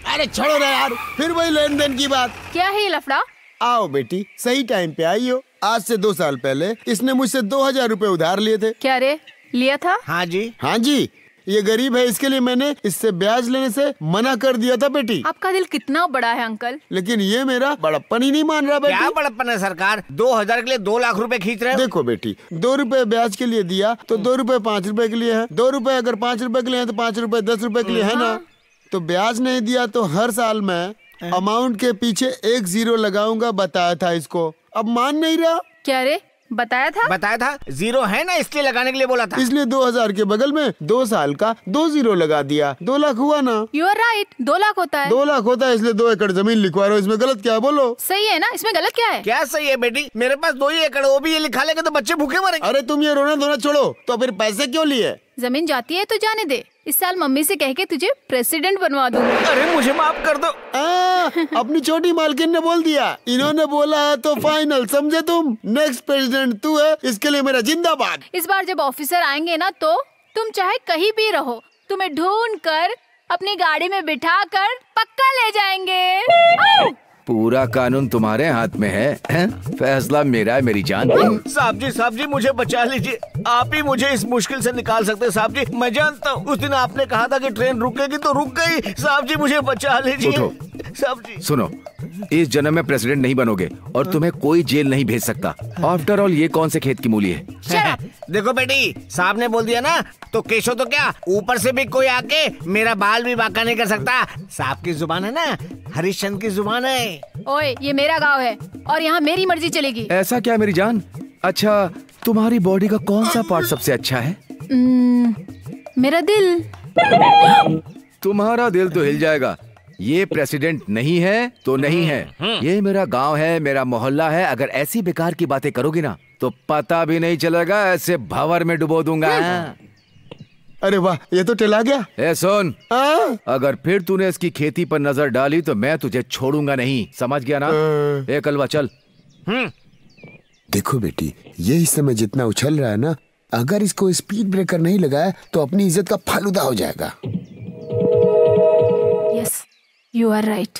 अरे छोड़ो ना यार, फिर वही लेन देन की बात। क्या है ये लफड़ा? आओ बेटी, सही टाइम पे आई हो। आज से 2 साल पहले इसने मुझसे 2,000 रुपए उधार लिए थे। क्या रे, लिया था? हाँ जी। हाँ जी, ये गरीब है, इसके लिए मैंने इससे ब्याज लेने से मना कर दिया था बेटी। आपका दिल कितना बड़ा है अंकल। लेकिन ये मेरा बड़प्पन ही नहीं मान रहा बेटी। क्या बड़प्पन है सरकार, 2,000 के लिए 2 लाख रुपए खींच रहे हो? देखो बेटी, 2 रुपए ब्याज के लिए दिया तो 2 रुपए 5 रुपए के लिए है। 2 रुपए अगर 5 रुपए के लिए है तो 5 रुपए 10 रुपए के लिए है ना। तो ब्याज नहीं दिया तो हर साल मैं अमाउंट के पीछे 1 0 लगाऊंगा, बताया था इसको। अब मान नहीं रहा। क्या रे, बताया था? बताया था, 0 है ना इसलिए लगाने के लिए बोला था। इसलिए 2,000 के बगल में 2 साल का 2 0 लगा दिया, 2 लाख हुआ ना। यू आर राइट, 2 लाख होता है। 2 लाख होता है, इसलिए 2 एकड़ जमीन लिखवा रहा हूँ। इसमें गलत क्या है बोलो? सही है ना, इसमें गलत क्या है? क्या सही है बेटी, मेरे पास 2 ही एकड़, वो भी ये लिखा लेंगे तो बच्चे भूखे मरेंगे। अरे तुम ये रोना धोना छोड़ो, तो फिर पैसे क्यों लिए? जमीन जाती है तो जाने दे, इस साल मम्मी से कह के तुझे प्रेसिडेंट बनवा दूंगी। अरे मुझे माफ कर दो। अपनी छोटी मालकिन ने बोल दिया, इन्होंने बोला है तो फाइनल, समझे तुम? नेक्स्ट प्रेसिडेंट तू है, इसके लिए मेरा जिंदाबाद। इस बार जब ऑफिसर आएंगे ना तो तुम चाहे कहीं भी रहो, तुम्हें ढूंढ कर अपनी गाड़ी में बिठा कर पक्का ले जाएंगे। पूरा कानून तुम्हारे हाथ में है? फैसला मेरा है मेरी जान। साहब जी मुझे बचा लीजिए, आप ही मुझे इस मुश्किल से निकाल सकते हैं। साहब जी मैं जानता हूँ, उस दिन आपने कहा था कि ट्रेन रुकेगी तो रुक गई। साहब जी मुझे बचा लीजिए। साहब जी सुनो, इस जन्म में प्रेसिडेंट नहीं बनोगे और तुम्हें कोई जेल नहीं भेज सकता। आफ्टर ऑल ये कौन से खेत की मूली है? देखो बेटी, साहब ने बोल दिया ना तो केशो तो क्या, ऊपर से भी कोई आके मेरा बाल भी बांका नहीं कर सकता। साहब की जुबान है ना, हरिश्चंद्र की जुबान है। ओए, ये मेरा गांव है और यहाँ मेरी मर्जी चलेगी। ऐसा क्या मेरी जान? अच्छा, तुम्हारी बॉडी का कौन सा पार्ट सबसे अच्छा है? मेरा दिल। तुम्हारा दिल तो हिल जाएगा। ये प्रेसिडेंट नहीं है तो नहीं है, ये मेरा गांव है, मेरा मोहल्ला है। अगर ऐसी बेकार की बातें करोगी ना तो पता भी नहीं चलेगा, ऐसे भंवर में डुबो दूंगा। अरे वाह, ये तो टला गया। ए सुन, अगर फिर तूने इसकी खेती पर नजर डाली तो मैं तुझे छोड़ूंगा नहीं, समझ गया ना? ए कलवा चल। देखो बेटी, ये इस समय जितना उछल रहा है ना, अगर इसको स्पीड ब्रेकर नहीं लगाया तो अपनी इज्जत का फालूदा हो जाएगा। Yes, you are right.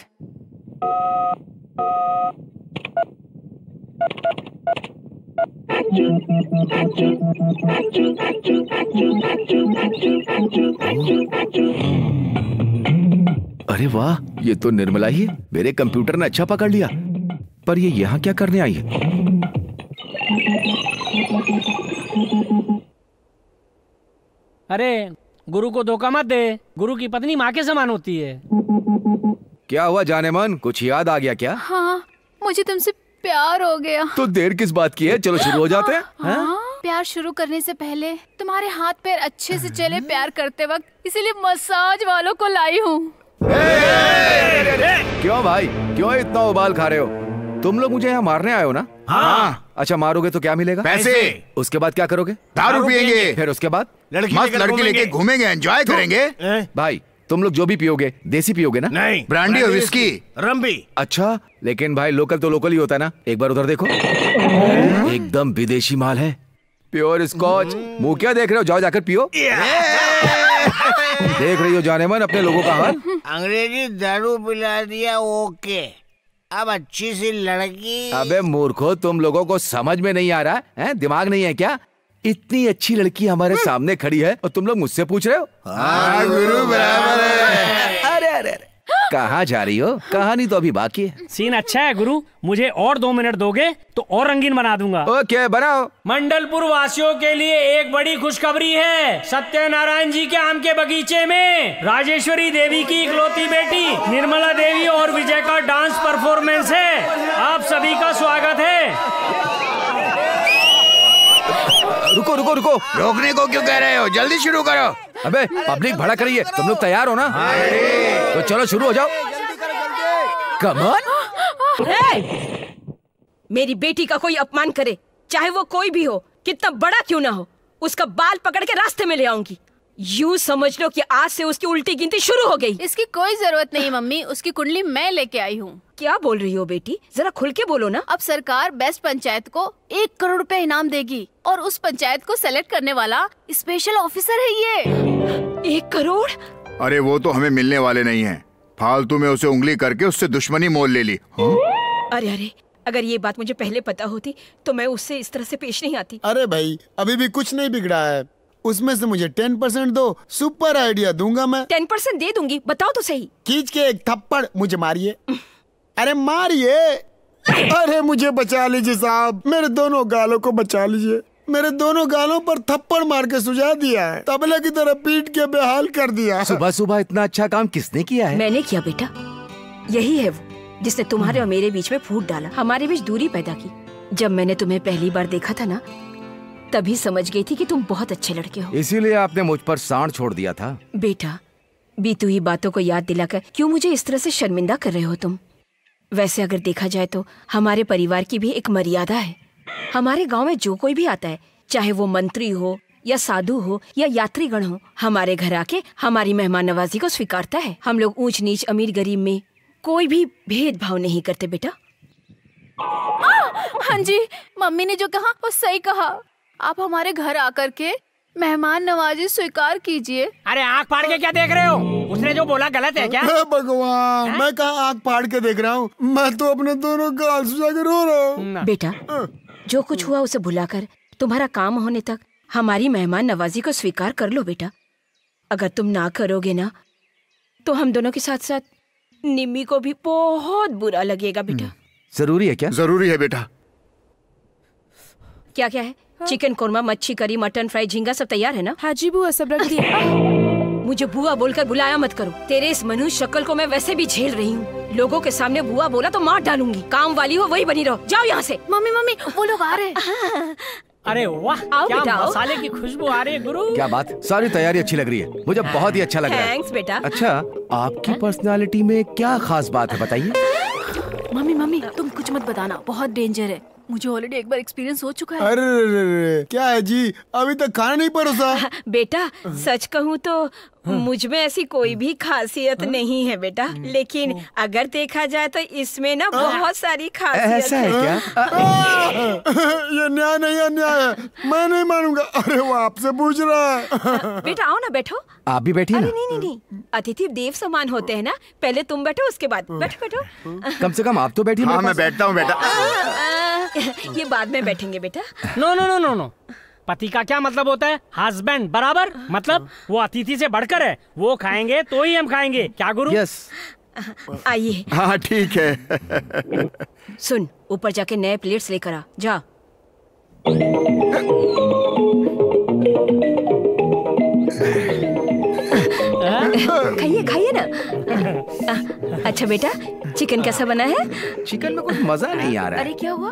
अरे वाह, ये तो निर्मला ही है। मेरे कंप्यूटर ने अच्छा पकड़ लिया। पर ये यहाँ क्या करने आई है? अरे गुरु को धोखा मत दे, गुरु की पत्नी माँ के समान होती है। क्या हुआ जाने मन, कुछ याद आ गया क्या? हाँ, मुझे तुमसे प्यार हो गया। तो देर किस बात की है, चलो शुरू हो जाते हैं। हाँ? प्यार शुरू करने से पहले तुम्हारे हाथ पैर अच्छे से चले प्यार करते वक्त, इसीलिए मसाज वालों को लाई हूँ। क्यों भाई, क्यों इतना उबाल खा रहे हो? तुम लोग मुझे यहाँ मारने आए हो ना? हाँ। अच्छा, मारोगे तो क्या मिलेगा? पैसे। उसके बाद क्या करोगे? दारू पियेंगे। फिर उसके बाद मस्त लड़की लेके घूमेंगे, एंजॉय करेंगे। भाई तुम लोग जो भी पियोगे, देसी पियोगे ना? नहीं, ब्रांडी और विस्की, रम भी। अच्छा, लेकिन भाई लोकल तो लोकल ही होता है ना। एक बार उधर देखो, एकदम विदेशी माल है, प्योर स्कॉच। मुंह क्या देख रहे हो, जाओ जाकर पियो। देख रही हो जाने मन अपने लोगों का हाल। अंग्रेजी दारू पिला दिया, ओके। अब अच्छी सी लड़की। अबे मूर्खो, तुम लोगों को समझ में नहीं आ रहा है? दिमाग नहीं है क्या? इतनी अच्छी लड़की हमारे सामने खड़ी है और तुम लोग मुझसे पूछ रहे हो? हाँ गुरु, बराबर है। अरे अरे अरे, कहाँ जा रही हो? कहानी तो अभी बाकी है। सीन अच्छा है गुरु, मुझे और 2 मिनट दोगे तो और रंगीन बना दूंगा। ओके, बनाओ। मंडलपुर वासियों के लिए एक बड़ी खुशखबरी है। सत्यनारायण जी के आम के बगीचे में राजेश्वरी देवी की इकलौती बेटी निर्मला देवी और विजय का डांस परफॉर्मेंस है। आप सभी का स्वागत है। रुको रुको रुको, रोकने को क्यों कह रहे हो? जल्दी शुरू करो। अबे पब्लिक भड़ा करिए। तुम लोग तैयार हो ना? तो चलो शुरू हो जाओ। Come on. मेरी बेटी का कोई अपमान करे, चाहे वो कोई भी हो, कितना बड़ा क्यों ना हो, उसका बाल पकड़ के रास्ते में ले आऊंगी। यूं समझ लो कि आज से उसकी उल्टी गिनती शुरू हो गई। इसकी कोई जरूरत नहीं मम्मी, उसकी कुंडली मैं लेके आई हूँ। क्या बोल रही हो बेटी, जरा खुल के बोलो ना। अब सरकार बेस्ट पंचायत को 1 करोड़ रुपए इनाम देगी और उस पंचायत को सेलेक्ट करने वाला स्पेशल ऑफिसर है ये। 1 करोड़? अरे वो तो हमें मिलने वाले नहीं हैं। फालतू में उसे उंगली करके उससे दुश्मनी मोल ले ली। अरे अरे, अगर ये बात मुझे पहले पता होती तो मैं उससे इस तरह से पेश नहीं आती। अरे भाई, अभी भी कुछ नहीं बिगड़ा है। उसमें से मुझे 10% दो, सुपर आइडिया दूंगा मैं। 10% दे दूंगी, बताओ तो सही। खींच के एक थप्पड़ मुझे मारिए। अरे मारिए। अरे मुझे बचा लीजिए साहब, मेरे दोनों गालों को बचा लीजिए। मेरे दोनों गालों पर थप्पड़ मार के सुझा दिया है, तबले की तरह पीट के बेहाल कर दिया। सुबह सुबह इतना अच्छा काम किसने किया है? मैंने किया बेटा। यही है वो जिसने तुम्हारे और मेरे बीच में फूट डाला, हमारे बीच दूरी पैदा की। जब मैंने तुम्हें पहली बार देखा था ना, तभी समझ गई थी कि तुम बहुत अच्छे लड़के हो। इसीलिए आपने मुझ पर सांड छोड़ दिया था। बेटा, बीती हुई बातों को याद दिलाकर क्यों मुझे इस तरह से शर्मिंदा कर रहे हो तुम? वैसे अगर देखा जाए तो हमारे परिवार की भी एक मर्यादा है। हमारे गांव में जो कोई भी आता है, चाहे वो मंत्री हो या साधु हो या यात्रीगण हो, हमारे घर आके हमारी मेहमान नवाजी को स्वीकारता है। हम लोग ऊंच नीच अमीर गरीब में कोई भी भेदभाव नहीं करते बेटा। हाँ जी, मम्मी ने जो कहा वो सही कहा। आप हमारे घर आकर के मेहमान नवाजी स्वीकार कीजिए। अरे आँख फाड़ के क्या देख रहे हो? उसने जो बोला गलत है क्या? भगवान, मैं कहाँ आँख फाड़ के देख रहा हूँ, मैं तो अपने दोनों गाल सुझा के रो रहा हूँ। बेटा, जो कुछ हुआ उसे भुलाकर तुम्हारा काम होने तक हमारी मेहमान नवाजी को स्वीकार कर लो बेटा। अगर तुम ना करोगे ना तो हम दोनों के साथ साथ निम्मी को भी बहुत बुरा लगेगा बेटा। जरूरी है क्या? जरूरी है बेटा। क्या क्या है? चिकन कोरमा, मच्छी करी, मटन फ्राई, झींगा सब तैयार है ना? हाँ जी बुआ, सब रख दिया। मुझे बुआ बोलकर बुलाया मत करो। तेरे इस मनुष्य शक्ल को मैं वैसे भी झेल रही हूँ। लोगों के सामने बुआ बोला तो मार डालूंगी। काम वाली हो वही बनी रहो। जाओ यहाँ से। मम्मी मम्मी, वो लोग आ रहे हैं। अरे वाह, आओ क्या बेटा, आओ। मसाले की खुशबू आ रही है गुरु। क्या बात, सारी तैयारी अच्छी लग रही है, मुझे बहुत ही अच्छा लग रहा है। थैंक्स बेटा। अच्छा, आपकी पर्सनालिटी में क्या खास बात है, बताइए। मम्मी मम्मी तुम कुछ मत बताना, बहुत डेंजर है। मुझे ऑलरेडी एक बार एक्सपीरियंस हो चुका है। अरे क्या है जी, अभी तक खाना नहीं परोसा। बेटा सच कहूँ तो मुझ में ऐसी कोई भी खासियत नहीं है बेटा, लेकिन अगर देखा जाए तो इसमें ना बहुत सारी खासियत ऐसा है क्या? ये न्याय नहीं, अन्याय है, मैं नहीं मानूंगा। अरे वो आपसे पूछ रहा है। बेटा आओ ना, बैठो। आप भी बैठिए अरे ना। नहीं, अतिथि देव समान होते हैं ना, पहले तुम बैठो उसके बाद बैठो। कम से कम आप तो बैठिए। हाँ मैं बैठता हूँ बेटा। ये बाद में बैठेंगे बेटा। No no no no no, पति का क्या मतलब होता है? हस्बैंड बराबर, मतलब वो अतिथि से बढ़कर है। वो खाएंगे तो ही हम खाएंगे, क्या गुरु? यस। आइए। हाँ ठीक है। सुन, ऊपर जाके नए प्लेट्स लेकर आ जा। खाइए ना। अच्छा बेटा, चिकन कैसा बना है? चिकन में कुछ मजा नहीं आ रहा अरे है। क्या हुआ?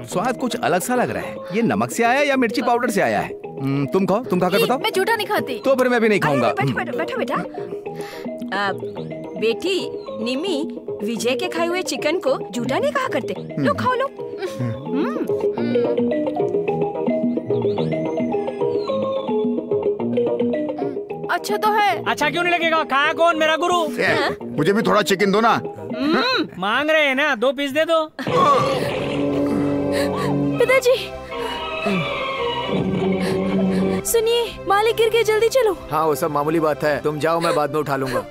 स्वाद कुछ अलग सा लग रहा है। ये नमक से आया है या मिर्ची पाउडर से आया है? तुम खाओ, तुम खाकर बताओ। मैं जूठा नहीं खाती। तो फिर मैं भी नहीं खाऊंगा। बैठो बेटा। बेटी निमी, विजय के खाए हुए चिकन को जूठा नहीं कहा करते। लो खाओ लो। अच्छा तो है। अच्छा क्यों नहीं लगेगा? खाया कौन? मेरा गुरु। मुझे भी थोड़ा चिकन दो ना। मांग रहे हैं ना, 2 पीस दे दो। पिताजी सुनिए, मालिक गिर गए, जल्दी चलो। हाँ वो सब मामूली बात है, तुम जाओ, मैं बाद में उठा लूंगा।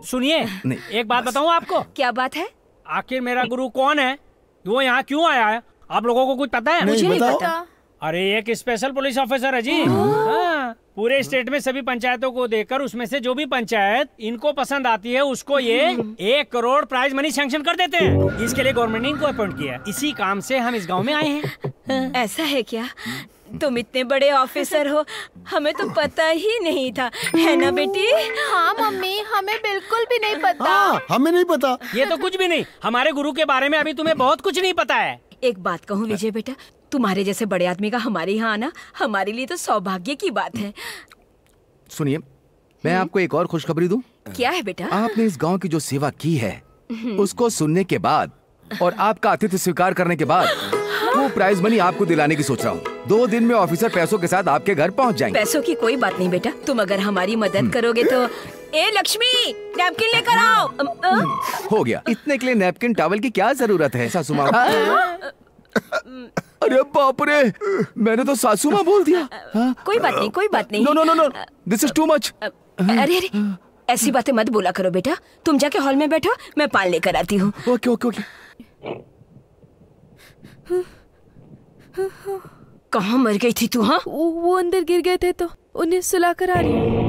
सुनिए, एक बात बताऊं आपको। क्या बात है? आखिर मेरा गुरु कौन है? वो यहाँ क्यों आया है? आप लोगों को कुछ पता है? मुझे नहीं पता। अरे एक स्पेशल पुलिस ऑफिसर है जी। हाँ, पूरे स्टेट में सभी पंचायतों को देखकर उसमें से जो भी पंचायत इनको पसंद आती है उसको ये 1 करोड़ प्राइज मनी सैंक्शन कर देते हैं। इसके लिए गवर्नमेंट ने इनको अपॉइंट किया है। इसी काम से हम इस गांव में आए हैं। ऐसा है क्या? तुम इतने बड़े ऑफिसर हो, हमें तो पता ही नहीं था, है ना बेटी? हाँ मम्मी, हमें बिल्कुल भी नहीं पता। हाँ, हमें नहीं पता। ये तो कुछ भी नहीं, हमारे गुरु के बारे में अभी तुम्हें बहुत कुछ नहीं पता है। एक बात कहूँ विजय बेटा, तुम्हारे जैसे बड़े आदमी का हमारे यहाँ आना हमारे लिए तो सौभाग्य की बात है। सुनिए, मैं आपको एक और खुशखबरी दूं। क्या है बेटा? आपने इस गांव की जो सेवा की है उसको सुनने के बाद और आपका आतिथ्य स्वीकार करने के बाद वो प्राइज मनी आपको दिलाने की सोच रहा हूँ। 2 दिन में ऑफिसर पैसों के साथ आपके घर पहुँच जाएंगे। पैसों की कोई बात नहीं बेटा, तुम अगर हमारी मदद करोगे तो। ए लक्ष्मी, नैपकिन लेकर आओ। हो गया, इतने के लिए नैपकिन टॉवल की क्या जरूरत है सासू माँ? अरे बाप रे, मैंने तो सासू माँ बोल दिया। कोई बात नहीं, कोई बात नहीं। No no no no, this is too much. अरे ऐसी बातें मत बोला करो बेटा। तुम जाके हॉल में बैठो, मैं पान लेकर आती हूँ। Okay okay okay. कहाँ मर गई थी तू? हाँ, वो अंदर गिर गए थे तो उन्हें सुलाकर आ रही हूँ।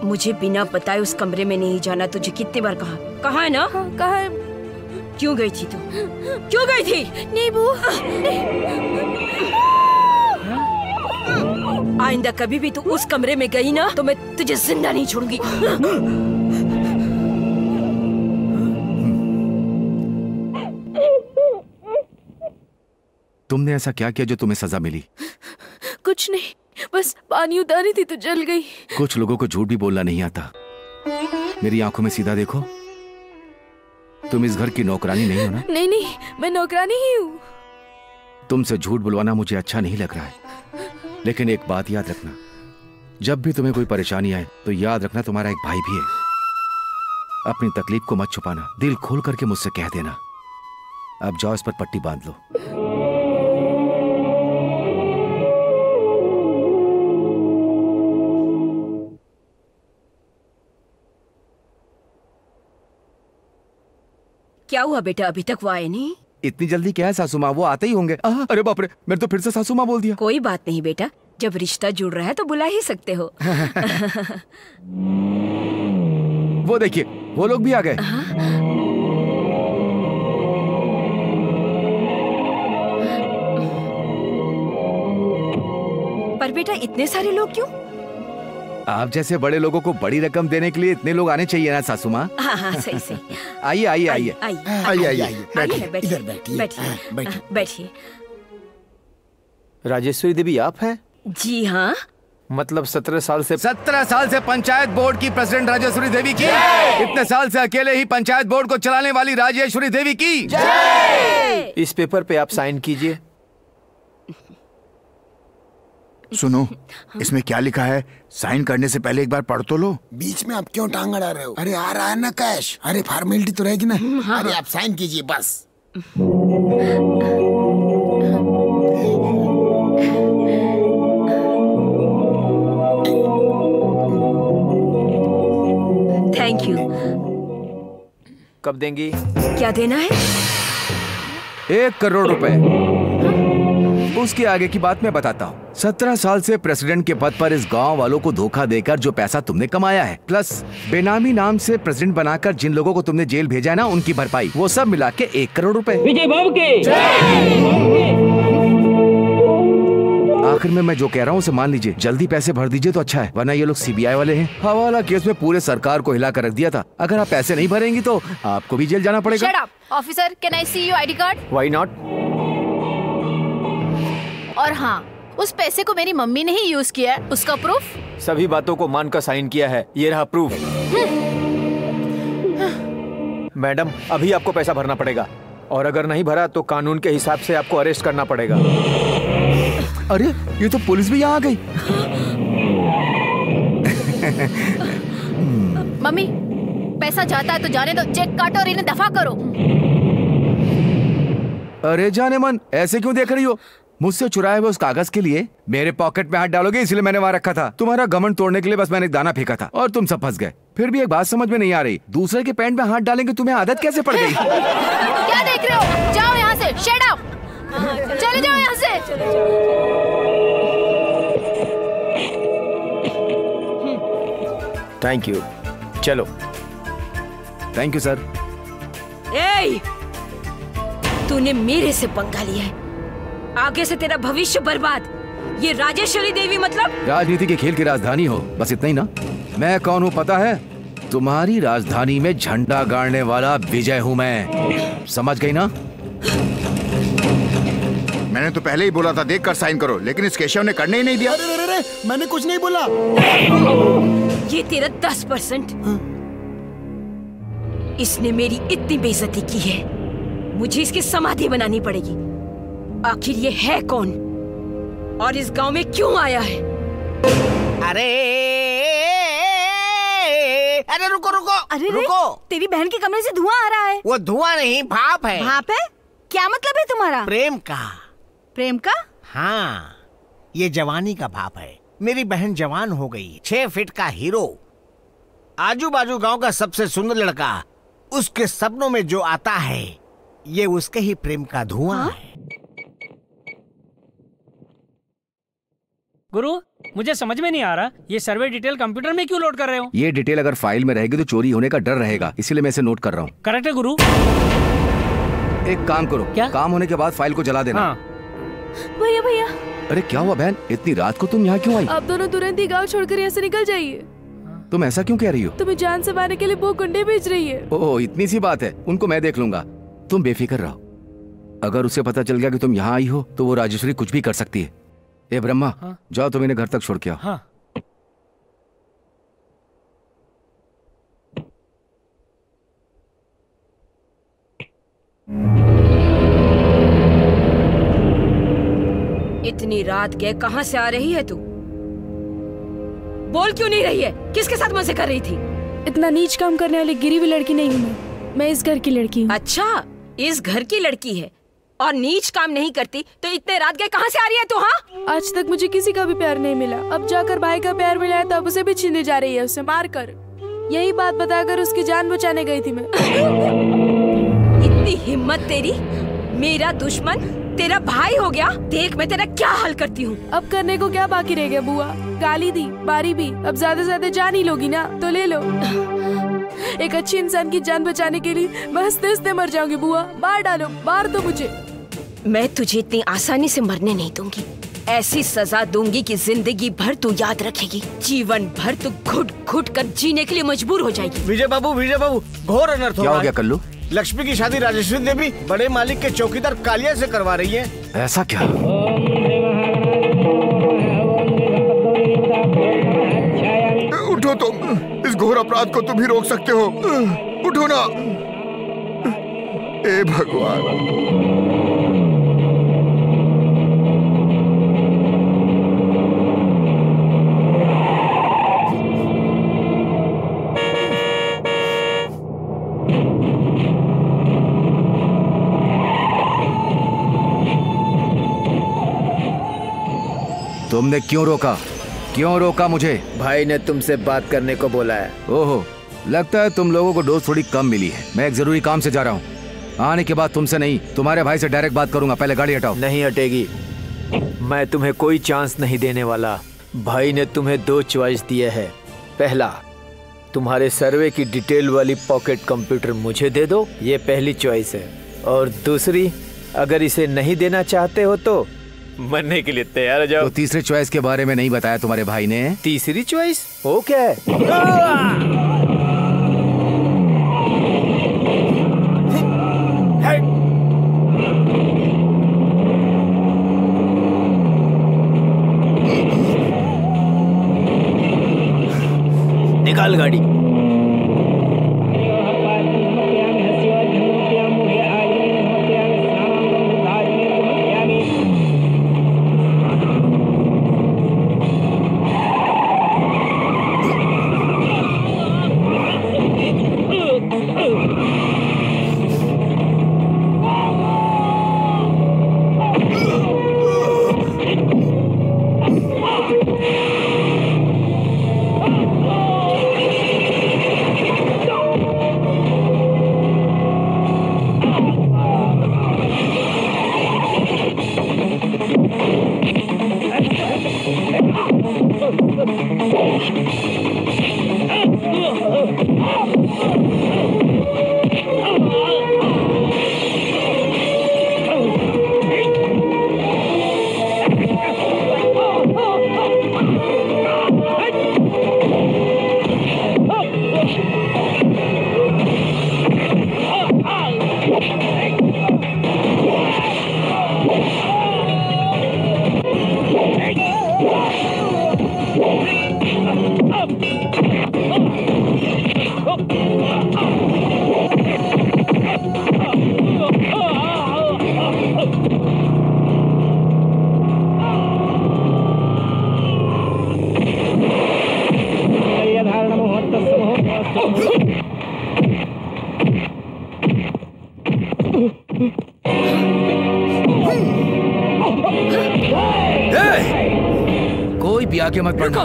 मुझे बिना बताए उस कमरे में नहीं जाना। तुझे कितनी बार कहा? कहाँ है ना? हाँ, कहाँ है? क्यों गई थी तू? क्यों गई थी? नहीं बू, आइंदा कभी भी तू उस कमरे में गई ना तो मैं तुझे जिंदा नहीं छोड़ूंगी। तुमने ऐसा क्या किया जो तुम्हें सजा मिली? कुछ नहीं, बस पानी उतारी थी तो जल गई। कुछ लोगों को झूठ भी बोलना नहीं आता। मेरी आंखों में सीधा देखो, तुम इस घर की नौकरानी नहीं हो ना? नहीं नहीं, मैं नौकरानी ही हूँ। तुमसे झूठ बुलवाना मुझे अच्छा नहीं लग रहा है, लेकिन एक बात याद रखना, जब भी तुम्हें कोई परेशानी आए तो याद रखना तुम्हारा एक भाई भी है। अपनी तकलीफ को मत छुपाना, दिल खोल करके मुझसे कह देना। अब जाओ, इस पर पट्टी बांध लो। क्या हुआ बेटा, अभी तक वो आए नहीं? इतनी जल्दी क्या है सासू माँ, वो आते ही होंगे। अरे बाप रे, मैंने तो फिर से सासू माँ बोल दिया। कोई बात नहीं बेटा, जब रिश्ता जुड़ रहा है तो बुला ही सकते हो। वो देखिए, वो लोग भी आ गए। पर बेटा इतने सारे लोग क्यों? आप जैसे बड़े लोगों को बड़ी रकम देने के लिए इतने लोग आने चाहिए ना सासू माँ। हाँ हाँ सही सही। आइए आइए आइए आइए बैठिए बैठिए। बैठिए बैठिए। राजेश्वरी देवी आप हैं? जी हाँ। मतलब 17 साल से पंचायत बोर्ड की प्रेसिडेंट राजेश्वरी देवी की। इतने साल से अकेले ही पंचायत बोर्ड को चलाने वाली राजेश्वरी देवी की। इस पेपर पे आप साइन कीजिए। सुनो, इसमें क्या लिखा है? साइन करने से पहले एक बार पढ़ तो लो। बीच में आप क्यों टांग अड़ा रहे हो? अरे आ रहा है ना कैश। अरे फॉर्मेलिटी तो रहेगी ना। अरे आप साइन कीजिए बस। Thank you. कब देंगी? क्या देना है? 1 करोड़ रुपए। उसके आगे की बात मैं बताता हूँ। 17 साल से प्रेसिडेंट के पद पर इस गांव वालों को धोखा देकर जो पैसा तुमने कमाया है, प्लस बेनामी नाम से प्रेसिडेंट बनाकर जिन लोगों को तुमने जेल भेजा है ना, उनकी भरपाई, वो सब मिला के 1 करोड़ रुपए। विजय बाबू के आखिर में मैं जो कह रहा हूँ उसे मान लीजिए। जल्दी पैसे भर दीजिए तो अच्छा है, वरना ये लोग सीबीआई वाले हैं। हवाला केस में पूरे सरकार को हिला कर रख दिया था। अगर आप पैसे नहीं भरेंगी तो आपको भी जेल जाना पड़ेगा। Shut up, officer, can I see your ID card? Why not? और हाँ, उस पैसे को मेरी मम्मी ने ही यूज किया है, उसका प्रूफ? सभी बातों को मानकर साइन किया है, ये रहा प्रूफ। मैडम, अभी आपको पैसा भरना पड़ेगा, और अगर नहीं भरा तो कानून के हिसाब से आपको अरेस्ट करना पड़ेगा। अरे ये तो पुलिस भी यहाँ आ गई। मम्मी, पैसा जाता है तो जाने दो, चेक काटो और इन्हें दफा करो। अरे जाने मन, ऐसे क्यों देख रही हो? मुझसे चुराए हुए उस कागज के लिए मेरे पॉकेट में हाथ डालोगे, इसलिए मैंने वहां रखा था। तुम्हारा घमंड तोड़ने के लिए बस मैंने एक दाना फेंका था और तुम सब फंस गए। फिर भी एक बात समझ में नहीं आ रही, दूसरे के पैंट में हाथ डालेंगे तुम्हें आदत कैसे पड़ गई? क्या देख रहे हो? जाओ यहाँ से, शट अप, चले जाओ यहाँ से। थैंक यू, चलो। Thank you sir. ए, तूने मेरे से पंगा लिया है, आगे से तेरा भविष्य बर्बाद। ये राजेश्वरी देवी मतलब? राजनीति के खेल की राजधानी हो, बस इतना ही ना। मैं कौन हूँ पता है? तुम्हारी राजधानी में झंडा गाड़ने वाला विजय हूँ मैं, समझ गई ना? मैंने तो पहले ही बोला था देख कर साइन करो, लेकिन इस केशव ने करने ही नहीं दिया। अरे मैंने कुछ नहीं बोला। ये तेरा 10%। इसने मेरी इतनी बेइज्जती की है, मुझे इसकी समाधि बनानी पड़ेगी। आखिर ये है कौन और इस गांव में क्यों आया है? अरे रुको रुको। अरे रुको, तेरी बहन के कमरे से धुआं आ रहा है। वो धुआं नहीं, भाप है। भाप है? क्या मतलब है तुम्हारा? प्रेम का। प्रेम का? हाँ, ये जवानी का भाप है। मेरी बहन जवान हो गई, 6 फीट का हीरो, आजू बाजू गांव का सबसे सुंदर लड़का, उसके सपनों में जो आता है ये उसके ही प्रेम का धुआं है। गुरु, मुझे समझ में नहीं आ रहा, ये सर्वे डिटेल कंप्यूटर में क्यों लोड कर रहे हो? ये डिटेल अगर फाइल में रहेगी तो चोरी होने का डर रहेगा, इसीलिए मैं इसे नोट कर रहा हूँ। करेक्ट है गुरु। एक काम करो, क्या? काम होने के बाद फाइल को जला देना। हाँ। भैया भैया, अरे क्या हुआ बहन, इतनी रात को तुम यहाँ क्यों आई? आप दोनों तुरंत ही गांव छोड़कर यहाँ से निकल जाइए। तुम ऐसा क्यों कह रही हो? तुम्हें जान से मारने के लिए वो गुंडे भेज रही है। ओह, इतनी सी बात है, उनको मैं देख लूंगा, तुम बेफिक्र रहो। अगर उसे पता चल गया कि तुम यहाँ आई हो तो वो राजेश्वरी कुछ भी कर सकती है। ए ब्रह्मा, हाँ? जाओ तुम इन्हें घर तक छोड़ के आओ। हाँ। इतनी रात के कहाँ से आ रही है तू? बोल क्यों नहीं रही है? किसके साथ मजे कर रही थी? इतना नीच काम करने वाली गिरी हुई लड़की नहीं हूँ मैं इस घर की लड़की हूँ। अच्छा, इस घर की लड़की है और नीच काम नहीं करती तो इतने रात गए कहाँ से आ रही है तू? हाँ, आज तक मुझे किसी का भी प्यार नहीं मिला, अब जाकर भाई का प्यार मिला है तब उसे भी छीनने जा रही है, उसे मार कर। यही बात बताकर उसकी जान बचाने गई थी मैं। इतनी हिम्मत तेरी? मेरा दुश्मन तेरा भाई हो गया? देख मैं तेरा क्या हाल करती हूँ। अब करने को क्या बाकी रह गया बुआ? गाली दी, बारी भी, अब ज्यादा से ज्यादा जान ही लोगी ना, तो ले लो। एक अच्छी इंसान की जान बचाने के लिए मैं हंसते हंसते मर जाऊंगी बुआ, मार डालो, मार दो मुझे। मैं तुझे इतनी आसानी से मरने नहीं दूंगी। ऐसी सजा दूंगी कि जिंदगी भर तू याद रखेगी। जीवन भर तू घुट घुट कर जीने के लिए मजबूर हो जाएगी। विजय बाबू घोर अनर्थ क्या हो गया कल्लू? लक्ष्मी की शादी राजेश्वरी देवी बड़े मालिक के चौकीदार कालिया से करवा रही है। ऐसा क्या? उठो तुम, इस घोर अपराध को तुम ही रोक सकते हो। उठो ना। ए भगवान। तुमने क्यों रोका मुझे? भाई ने तुमसे बात करने को बोला है। ओहो, लगता है तुम लोगों को डोज थोड़ी कम मिली है। मैं एक जरूरी काम से जा रहा हूँ, आने के बाद तुमसे नहीं, तुम्हारे भाई से डायरेक्ट बात करूंगा। पहले गाड़ी हटाओ। नहीं हटेगी, मैं तुम्हें कोई चांस नहीं देने वाला। भाई ने तुम्हें 2 चॉइस दिए हैं। पहला, तुम्हारे सर्वे की डिटेल वाली पॉकेट कंप्यूटर मुझे दे दो, ये पहली चॉइस है। और दूसरी, अगर इसे नहीं देना चाहते हो तो मरने के लिए तैयार हो जाओ। तो तीसरे चॉइस के बारे में नहीं बताया तुम्हारे भाई ने? तीसरी चॉइस वो क्या है? निकाल गाड़ी। कोई भी आगे मत बढ़ना।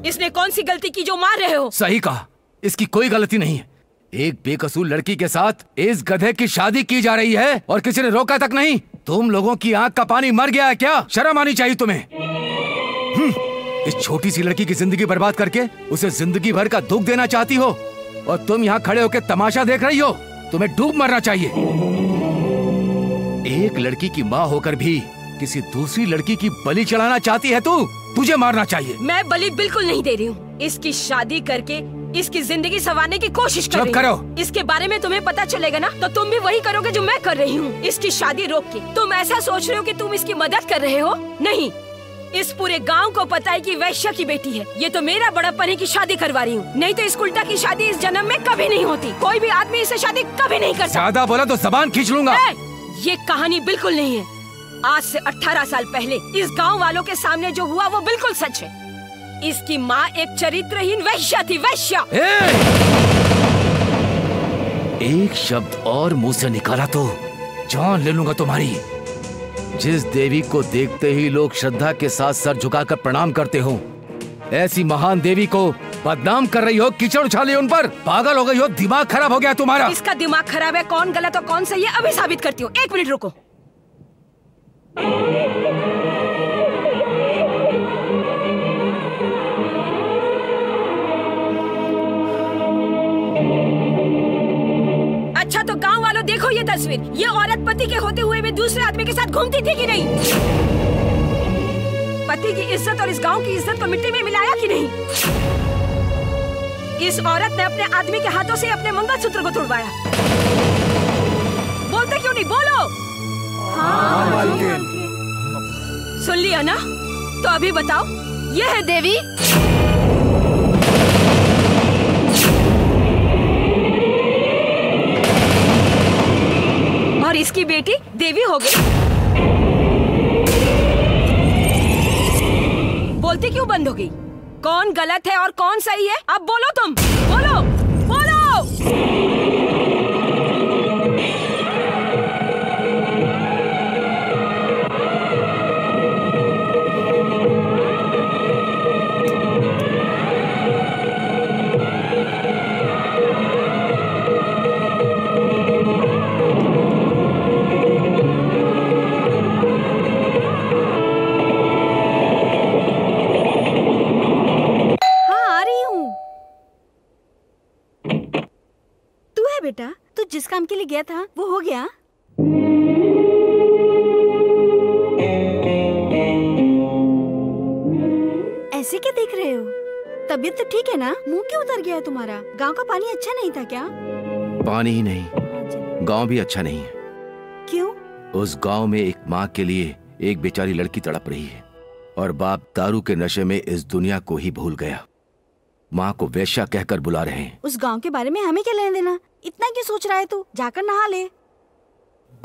इसने कौन सी गलती की जो मार रहे हो? सही कहा, इसकी कोई गलती नहीं है। एक बेकसूर लड़की के साथ इस गधे की शादी की जा रही है और किसी ने रोका तक नहीं। तुम लोगों की आंख का पानी मर गया है क्या? शर्म आनी चाहिए तुम्हें। इस छोटी सी लड़की की जिंदगी बर्बाद करके उसे जिंदगी भर का दुख देना चाहती हो और तुम यहाँ खड़े होकर तमाशा देख रही हो। तुम्हें डूब मरना चाहिए। एक लड़की की माँ होकर भी किसी दूसरी लड़की की बलि चढ़ाना चाहती है तू? तुझे मारना चाहिए। मैं बलि बिल्कुल नहीं दे रही हूँ। इसकी शादी करके इसकी जिंदगी संवारने की कोशिश कर रही हूँ। इसके बारे में तुम्हें पता चलेगा ना तो तुम भी वही करोगे जो मैं कर रही हूँ। इसकी शादी रोक के तुम ऐसा सोच रहे हो कि तुम इसकी मदद कर रहे हो? नहीं, इस पूरे गांव को पता है कि वैश्य की बेटी है। ये तो मेरा बड़प्पन है कि शादी करवा रही हूँ, नहीं तो इस उल्टा की शादी इस जन्म में कभी नहीं होती। कोई भी आदमी इससे शादी कभी नहीं कर सकता। ज्यादा बोला तो जबान खींच लूंगा। ये कहानी बिल्कुल नहीं है। आज से 18 साल पहले इस गांव वालों के सामने जो हुआ वो बिल्कुल सच है। इसकी माँ एक चरित्रहीन वैश्या थी। वैश्या। एक शब्द और मुंह से निकाला तो जान ले लूंगा तुम्हारी। जिस देवी को देखते ही लोग श्रद्धा के साथ सर झुकाकर प्रणाम करते हो, ऐसी महान देवी को बदनाम कर रही हो, कीचड़ उछाली उन पर। पागल हो गई हो? दिमाग खराब हो गया तुम्हारा? इसका दिमाग खराब है। कौन गलत और कौन सही है अभी साबित करती हूँ। 1 मिनट रुको। अच्छा तो गांव वालों देखो ये तस्वीर। ये औरत पति के होते हुए भी दूसरे आदमी के साथ घूमती थी कि नहीं? पति की इज्जत और इस गांव की इज्जत को मिट्टी में मिलाया कि नहीं? इस औरत ने अपने आदमी के हाथों से अपने मंगलसूत्र को तोड़वाया। बोलते क्यों नहीं? बोलो। हाँ मालकिन। सुन लिया ना? तो अभी बताओ, ये है देवी। और इसकी बेटी देवी हो गई। बोलती क्यों बंद हो गई? कौन गलत है और कौन सही है? अब बोलो, तुम बोलो, बोलो। बेटा, तू जिस काम के लिए गया था वो हो गया? ऐसे क्या देख रहे हो? तबीयत तो ठीक है ना? मुंह क्यों उतर गया है तुम्हारा? गांव का पानी अच्छा नहीं था क्या? पानी ही नहीं, गांव भी अच्छा नहीं है। क्यों? उस गांव में एक माँ के लिए एक बेचारी लड़की तड़प रही है और बाप दारू के नशे में इस दुनिया को ही भूल गया। माँ को वेश्या कहकर बुला रहे हैं। उस गांव के बारे में हमें क्या लेना देना? इतना क्यों सोच रहा है तू? जाकर नहा ले।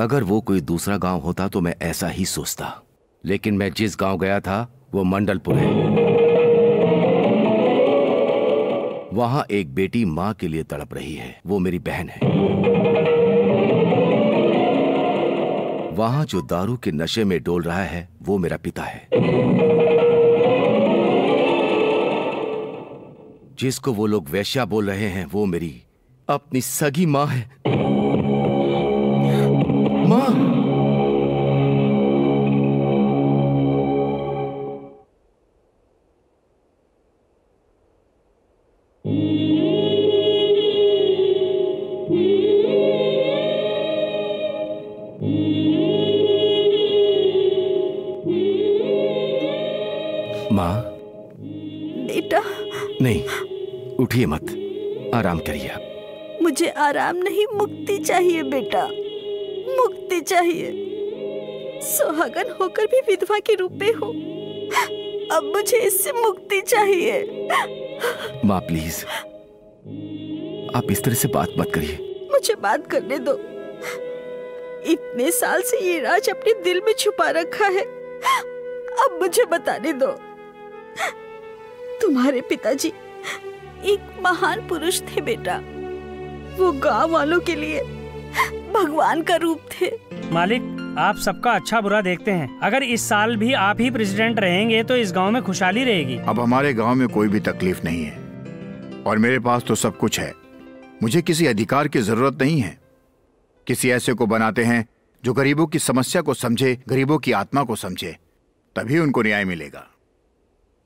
अगर वो कोई दूसरा गांव होता तो मैं ऐसा ही सोचता, लेकिन मैं जिस गांव गया था वो मंडलपुर है। वहां एक बेटी माँ के लिए तड़प रही है, वो मेरी बहन है। वहां जो दारू के नशे में डोल रहा है वो मेरा पिता है। जिसको वो लोग वेश्या बोल रहे हैं वो मेरी अपनी सगी माँ है। माँ, माँ। बेटा। नहीं, उठिए मत, आराम करिए आप। मुझे आराम नहीं, मुक्ति चाहिए बेटा, मुक्ति चाहिए। सुहागन होकर भी विधवा के रूप में हो, अब मुझे इससे मुक्ति चाहिए। माँ प्लीज, आप इस तरह से बात मत करिए। मुझे बात करने दो। इतने साल से ये राज अपने दिल में छुपा रखा है, अब मुझे बताने दो। तुम्हारे पिताजी एक महान पुरुष थे बेटा, वो गांव वालों के लिए भगवान का रूप थे। मालिक, आप सबका अच्छा बुरा देखते हैं। अगर इस साल भी आप ही प्रेसिडेंट रहेंगे तो इस गांव में खुशहाली रहेगी। अब हमारे गांव में कोई भी तकलीफ नहीं है और मेरे पास तो सब कुछ है। मुझे किसी अधिकार की जरूरत नहीं है। किसी ऐसे को बनाते हैं जो गरीबों की समस्या को समझे, गरीबों की आत्मा को समझे, तभी उनको न्याय मिलेगा।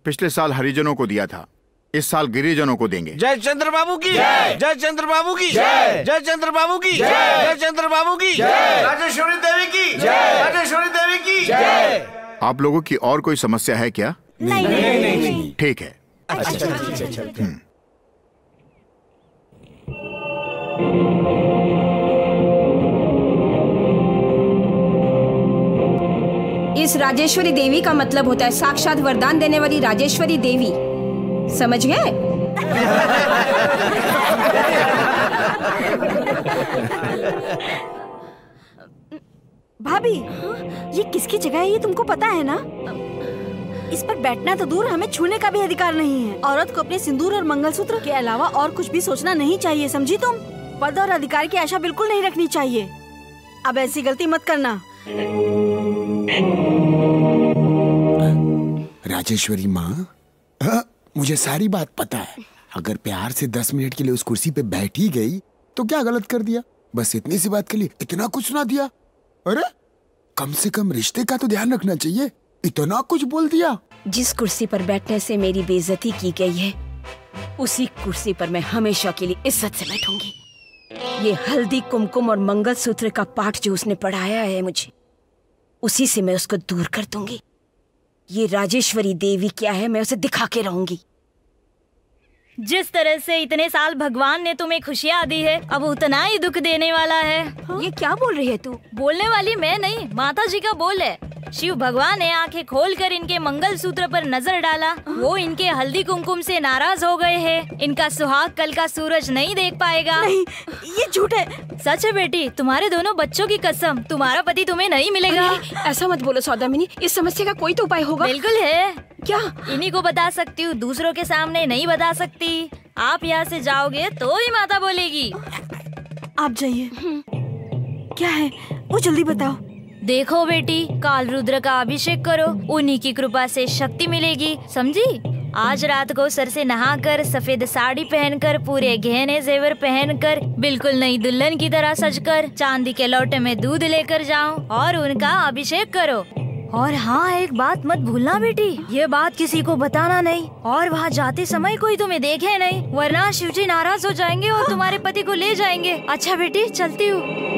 पिछले साल हरिजनों को दिया था, इस साल गिरिजनों को देंगे। जय चंद्र बाबू की जय, जय चंद्र बाबू की जय, जय चंद्र बाबू की जय, जय चंद्र बाबू की जय, राजेश्वरी देवी की जय, राजेश्वरी देवी की जय। आप लोगों की और कोई समस्या है क्या? नहीं। ठीक है। इस राजेश्वरी देवी का मतलब होता है साक्षात वरदान देने वाली राजेश्वरी देवी, समझ गए? भाभी, ये किसकी जगह है ये तुमको पता है ना? इस पर बैठना तो दूर, हमें छूने का भी अधिकार नहीं है। औरत को अपने सिंदूर और मंगलसूत्र के अलावा और कुछ भी सोचना नहीं चाहिए, समझी तुम? पद और अधिकार की आशा बिल्कुल नहीं रखनी चाहिए। अब ऐसी गलती मत करना। राजेश्वरी माँ, मुझे सारी बात पता है। अगर प्यार से 10 मिनट के लिए उस कुर्सी पे बैठी गई तो क्या गलत कर दिया? बस इतनी सी बात के लिए इतना कुछ ना दिया। अरे कम से कम रिश्ते का तो ध्यान रखना चाहिए, इतना कुछ बोल दिया। जिस कुर्सी पर बैठने से मेरी बेइज्जती की गई है, उसी कुर्सी पर मैं हमेशा के लिए इज्जत से बैठूंगी। ये हल्दी, कुमकुम और मंगलसूत्र का पाठ जो उसने पढ़ाया है मुझे, उसी से मैं उसको दूर कर दूंगी। ये राजेश्वरी देवी क्या है मैं उसे दिखा के रहूंगी। जिस तरह से इतने साल भगवान ने तुम्हें खुशियाँ दी है, अब उतना ही दुख देने वाला है। ये क्या बोल रही है तू? बोलने वाली मैं नहीं, माता जी का बोल है। शिव भगवान ने आंखें खोलकर इनके मंगल सूत्र पर नजर डाला। वो इनके हल्दी कुमकुम से नाराज हो गए हैं। इनका सुहाग कल का सूरज नहीं देख पाएगा। नहीं, ये झूठ है। सच है बेटी, तुम्हारे दोनों बच्चों की कसम, तुम्हारा पति तुम्हें नहीं मिलेगा। ऐसा मत बोलो सौदामिनी, इस समस्या का कोई तो उपाय होगा। बिल्कुल है। क्या? इन्हीं को बता सकती हूँ, दूसरों के सामने नहीं बता सकती। आप यहाँ से जाओगे तो ही माता बोलेगी। आप जाइए। क्या है वो, जल्दी बताओ। देखो बेटी, काल रुद्र का अभिषेक करो, उन्हीं की कृपा से शक्ति मिलेगी, समझी? आज रात को सर से नहाकर, सफेद साड़ी पहनकर, पूरे गहने जेवर पहनकर, बिल्कुल नई दुल्हन की तरह सजकर, चांदी के लोटे में दूध लेकर जाओ और उनका अभिषेक करो। और हाँ, एक बात मत भूलना बेटी, ये बात किसी को बताना नहीं, और वहाँ जाते समय कोई तुम्हें देखे नहीं, वरना शिवजी नाराज हो जाएंगे और तुम्हारे पति को ले जाएंगे। अच्छा बेटी, चलती हूँ।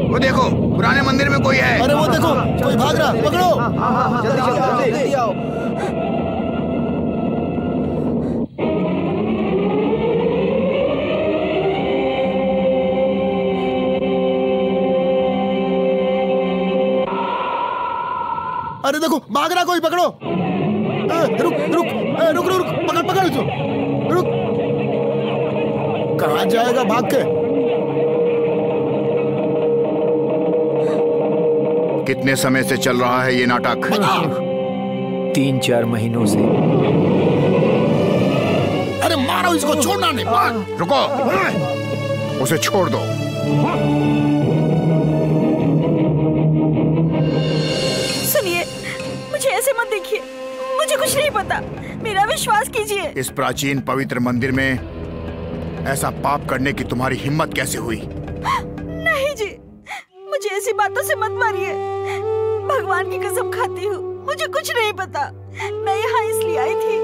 वो देखो, पुराने मंदिर में कोई है। अरे वो देखो, कोई भाग रहा, पकड़ो। जल्दी आओ। अरे देखो, भाग रहा कोई, पकड़ो। रुक रुक रुक रुक, पकड़ पकड़ इसको, रुक। कहाँ जाएगा भाग के? कितने समय से चल रहा है ये नाटक? 3-4 महीनों से। अरे मारो इसको, छोड़ना नहीं, मार। रुको, उसे छोड़ दो। सुनिए, मुझे ऐसे मत देखिए, मुझे कुछ नहीं पता, मेरा विश्वास कीजिए। इस प्राचीन पवित्र मंदिर में ऐसा पाप करने की तुम्हारी हिम्मत कैसे हुई? नहीं जी, मुझे ऐसी बातों से मत मारिए, भगवान की कसम खाती हूँ, मुझे कुछ नहीं पता। मैं यहाँ इसलिए आई थी।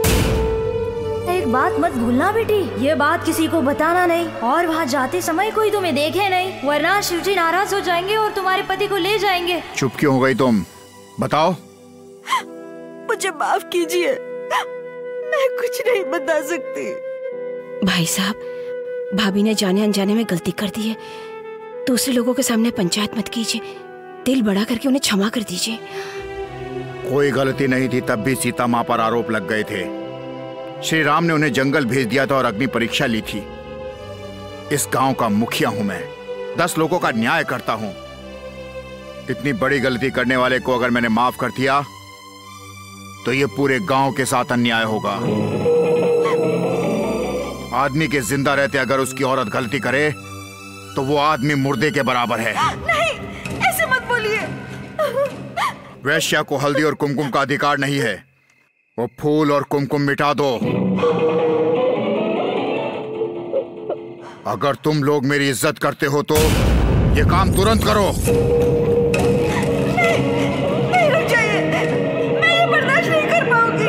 एक बात मत भूलना बेटी, ये बात किसी को बताना नहीं, और वहाँ जाते समय कोई तुम्हें देखे नहीं, वरना शिवजी नाराज हो जाएंगे और तुम्हारे पति को ले जाएंगे। चुप क्यों हो गई तुम? बताओ। मुझे माफ कीजिए, मैं कुछ नहीं बता सकती। भाई साहब, भाभी ने जाने अनजाने में गलती कर दी है, दूसरे लोगों के सामने पंचायत मत कीजिए, दिल बड़ा करके उन्हें क्षमा कर दीजिए। कोई गलती नहीं थी, तब भी सीता माँ पर आरोप लग गए थे। श्री राम ने उन्हें जंगल भेज दिया था और अग्नि परीक्षा ली थी। इस गांव का मुखिया हूं मैं, 10 लोगों का न्याय करता हूं। इतनी बड़ी गलती करने वाले को अगर मैंने माफ कर दिया तो ये पूरे गांव के साथ अन्याय होगा। आदमी के जिंदा रहते अगर उसकी औरत गलती करे तो वो आदमी मुर्दे के बराबर है। नहीं, ऐसे मत बोलिए। वैश्या को हल्दी और कुमकुम का अधिकार नहीं है, वो फूल और कुमकुम मिटा दो। अगर तुम लोग मेरी इज्जत करते हो तो ये काम तुरंत करो। नहीं, रुक जाइए, मैं ये बर्दाश्त नहीं कर पाऊंगी।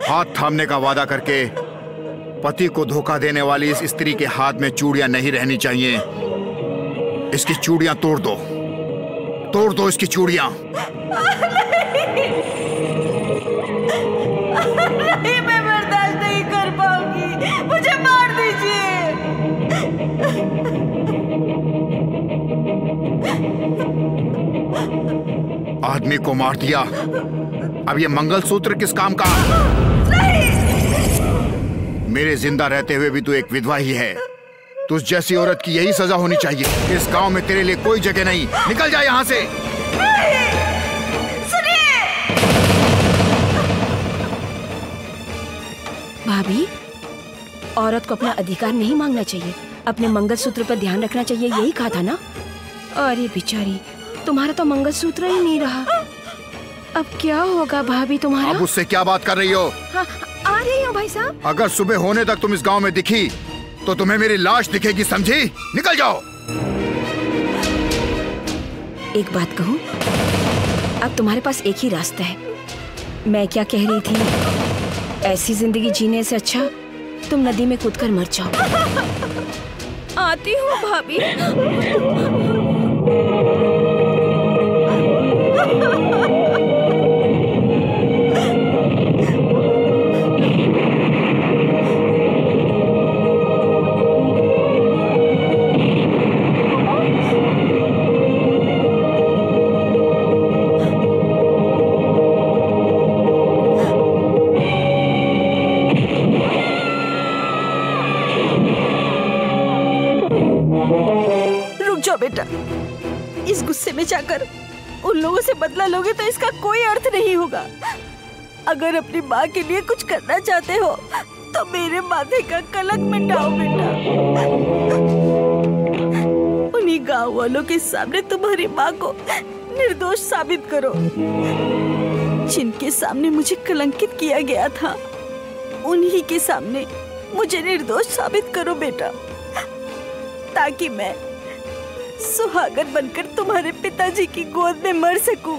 हाथ थामने का वादा करके पति को धोखा देने वाली इस स्त्री के हाथ में चूड़ियां नहीं रहनी चाहिए। इसकी चूड़ियां तोड़ दो, तोड़ दो इसकी चूड़ियां। नहीं, मैं बर्दाश्त नहीं कर पाऊंगी, मुझे मार दीजिए। आदमी को मार दिया, अब ये मंगलसूत्र किस काम का? मेरे जिंदा रहते हुए भी तू एक विधवा ही है। तुझ जैसी औरत की यही सजा होनी चाहिए। इस गांव में तेरे लिए कोई जगह नहीं, निकल जा यहाँ से। भाभी, औरत को अपना अधिकार नहीं मांगना चाहिए, अपने मंगलसूत्र पर ध्यान रखना चाहिए, यही कहा था ना? अरे बेचारी, तुम्हारा तो मंगलसूत्र ही नहीं रहा। अब क्या होगा भाभी तुम्हारा? अब उससे क्या बात कर रही हो? हाँ, आ रही हूँ भाई साहब। अगर सुबह होने तक तुम इस गांव में दिखी तो तुम्हें मेरी लाश दिखेगी, समझी? निकल जाओ। एक बात कहूँ, अब तुम्हारे पास एक ही रास्ता है। मैं क्या कह रही थी, ऐसी जिंदगी जीने से अच्छा तुम नदी में कूदकर मर जाओ। आती हूँ भाभी। बेटा, इस गुस्से में जाकर उन लोगों से बदला लोगे तो इसका कोई अर्थ नहीं होगा। अगर अपनी माँ के लिए कुछ करना चाहते हो तो मेरे माथे का कलंक मिटाओ बेटा। उन्हीं गाँव वालों के सामने तुम्हारी माँ को निर्दोष साबित करो। जिनके सामने मुझे कलंकित किया गया था, उन्हीं के सामने मुझे निर्दोष साबित करो बेटा, ताकि मैं सुहागन बनकर तुम्हारे पिताजी की गोद में मर सकूं।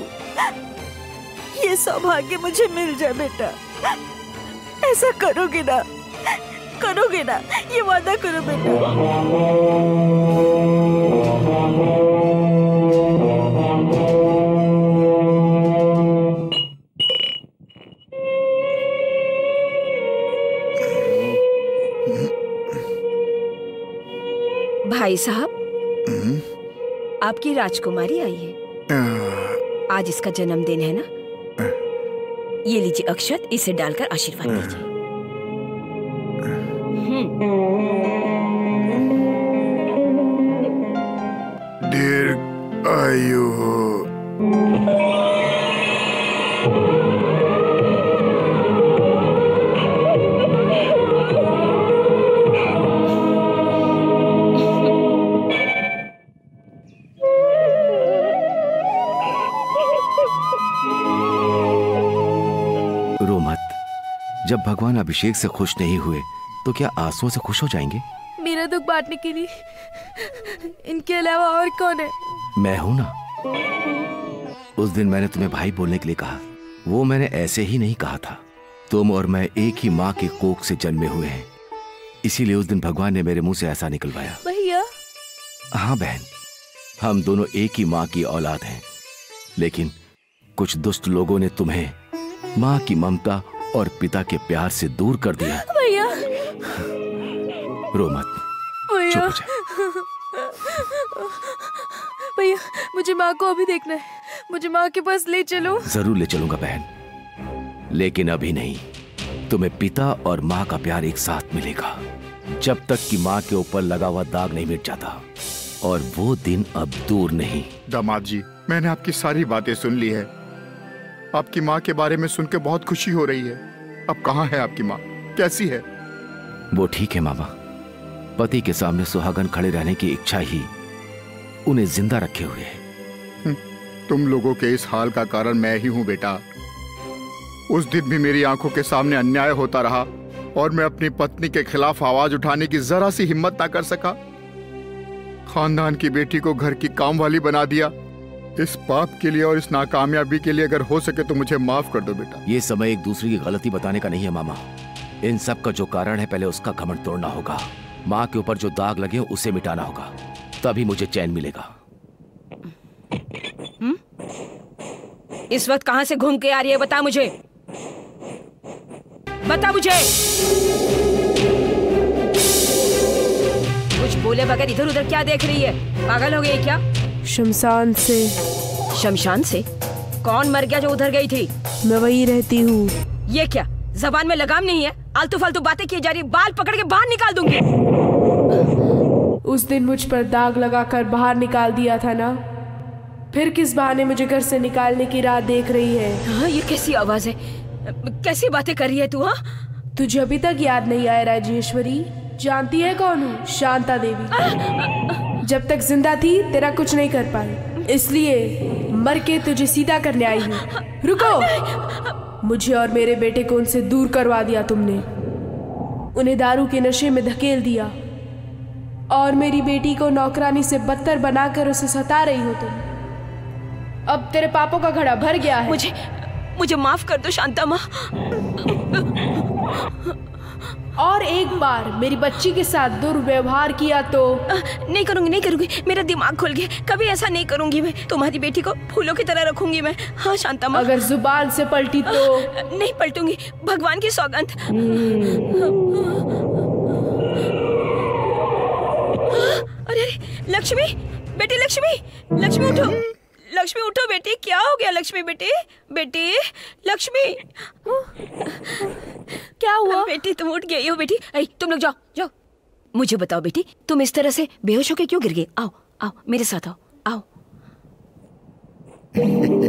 ये सौभाग्य मुझे मिल जाए बेटा। ऐसा करोगे ना? करोगे ना? ये वादा करो बेटा। भाई साहब, आपकी राजकुमारी आई है। आज इसका जन्मदिन है ना? ये लीजिए अक्षत, इसे डालकर आशीर्वाद दीजिए। दीर्घ आयु हो। जब भगवान अभिषेक से खुश नहीं हुए तो क्या आंसुओं से खुश हो जाएंगे? मेरा दुख बांटने के लिए इनके अलावा और कौन है? मैं हूं ना। उस दिन मैंने तुम्हें भाई बोलने के लिए कहा, वो मैंने ऐसे ही नहीं कहा था। तुम और मैं एक ही माँ के कोख से जन्मे हुए हैं, इसीलिए उस दिन भगवान ने मेरे मुंह से ऐसा निकलवाया। भैया? हाँ बहन, हम दोनों एक ही माँ की औलाद हैं, लेकिन कुछ दुष्ट लोगों ने तुम्हें माँ की ममता और पिता के प्यार से दूर कर दिया। भैया, रो मत, चुप हो जा। भैया, मुझे माँ को अभी देखना है, मुझे माँ के पास ले चलो। जरूर ले चलूंगा बहन, लेकिन अभी नहीं। तुम्हें पिता और माँ का प्यार एक साथ मिलेगा, जब तक कि माँ के ऊपर लगा हुआ दाग नहीं मिट जाता, और वो दिन अब दूर नहीं। दामाद जी, मैंने आपकी सारी बातें सुन ली है। आपकी माँ के बारे में सुन के बहुत खुशी हो रही है। अब कहाँ है आपकी माँ, कैसी है? वो ठीक है मामा, पति के सामने सुहागन खड़े रहने की इच्छा ही उन्हें जिंदा रखे हुए है। तुम लोगों के इस हाल का कारण मैं ही हूँ बेटा। उस दिन भी मेरी आंखों के सामने अन्याय होता रहा और मैं अपनी पत्नी के खिलाफ आवाज उठाने की जरा सी हिम्मत ना कर सका। खानदान की बेटी को घर की काम वाली बना दिया। इस पाप के लिए और इस नाकामयाबी के लिए अगर हो सके तो मुझे माफ कर दो बेटा। ये समय एक दूसरे की गलती बताने का नहीं है मामा। इन सब का जो कारण है, पहले उसका घमंड तोड़ना होगा। माँ के ऊपर जो दाग लगे हो उसे मिटाना होगा, तभी मुझे चैन मिलेगा। इस वक्त कहां से घूम के आ रही है? बता मुझे, बता मुझे। कुछ बोले बगैर इधर उधर क्या देख रही है? पागल हो गई क्या? शमशान से। शमशान से? कौन मर गया जो उधर गई थी? मैं वही रहती हूँ। ये क्या जबान में लगाम नहीं है? आलतू फालतू बातें की जा रही, बाल पकड़ के बाहर निकाल दूंगी। उस दिन मुझ पर दाग लगाकर बाहर निकाल दिया था ना, फिर किस बहाने मुझे घर से निकालने की राह देख रही है? हाँ, ये कैसी आवाज है? कैसी बातें कर रही है तू? हाँ, तुझे अभी तक याद नहीं आया राजेश्वरी? जानती है कौन हूँ? शांता देवी। जब तक जिंदा थी तेरा कुछ नहीं कर पाई, इसलिए मर के तुझे सीधा करने आई हूँ। रुको, मुझे और मेरे बेटे को उनसे दूर करवा दिया तुमने, उन्हें दारू के नशे में धकेल दिया और मेरी बेटी को नौकरानी से बदतर बनाकर उसे सता रही हो तुम। अब तेरे पापों का घड़ा भर गया है। मुझे माफ कर दो शांता माँ। और एक बार मेरी बच्ची के साथ दुर्व्यवहार किया तो नहीं करूंगी, नहीं करूंगी। मेरा दिमाग खुल गया, कभी ऐसा नहीं करूंगी मैं। तुम्हारी बेटी को फूलों की तरह रखूंगी मैं। हाँ शांता माँ। अगर जुबान से पलटी तो? नहीं पलटूंगी, भगवान की सौगंध। अरे लक्ष्मी, बेटी लक्ष्मी, लक्ष्मी उठो, लक्ष्मी उठो बेटी। क्या हो गया लक्ष्मी? बेटी, बेटी लक्ष्मी, क्या हुआ? बेटी तुम उठ गई हो बेटी। ऐ, तुम लोग जाओ जाओ। मुझे बताओ बेटी, तुम इस तरह से बेहोश होकर क्यों गिर गई? आओ आओ मेरे साथ आओ, आओ।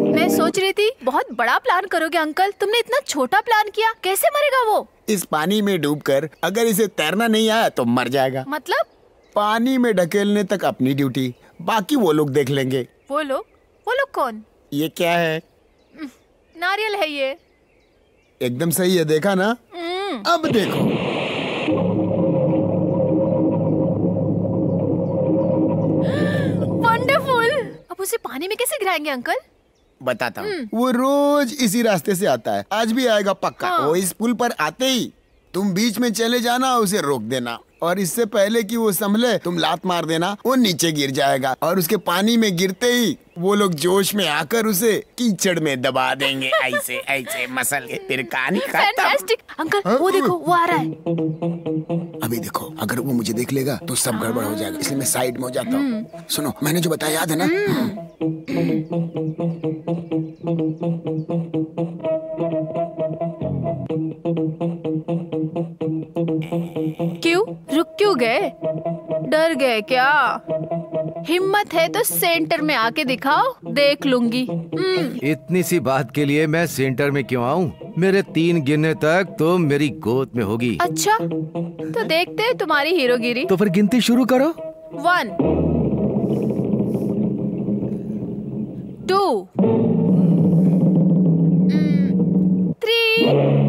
मैं सोच रही थी बहुत बड़ा प्लान करोगे अंकल, तुमने इतना छोटा प्लान किया। कैसे मरेगा वो? इस पानी में डूबकर अगर इसे तैरना नहीं आया तो मर जाएगा। मतलब? पानी में ढकेलने तक अपनी ड्यूटी, बाकी वो लोग देख लेंगे। वो लोग कौन? ये क्या है? नारियल है ये। एकदम सही है, देखा ना? अब देखो। वंडरफुल। अब उसे पानी में कैसे गिराएंगे अंकल? बताता हूँ। वो रोज इसी रास्ते से आता है, आज भी आएगा पक्का। हाँ। वो इस पुल पर आते ही तुम बीच में चले जाना, उसे रोक देना और इससे पहले कि वो संभले तुम लात मार देना, वो नीचे गिर जाएगा और उसके पानी में गिरते ही वो लोग जोश में आकर उसे कीचड़ में दबा देंगे। ऐसे ऐसे मसल के फिर कहानी खत्म। फैंटास्टिक अंकल, वो देखो वो आ रहा है। अभी देखो, अगर वो मुझे देख लेगा तो सब गड़बड़ हो जाएगा, इसलिए मैं साइड में हो जाता हूँ। सुनो, मैंने जो बताया याद है ना? क्यों रुक क्यों गए? डर गए क्या? हिम्मत है तो सेंटर में आके दिखाओ, देख लूंगी। इतनी सी बात के लिए मैं सेंटर में क्यों आऊं? मेरे 3 गिनने तक तो मेरी गोद में होगी। अच्छा, तो देखते हैं तुम्हारी हीरोगिरी। तो फिर गिनती शुरू करो। 1 2 3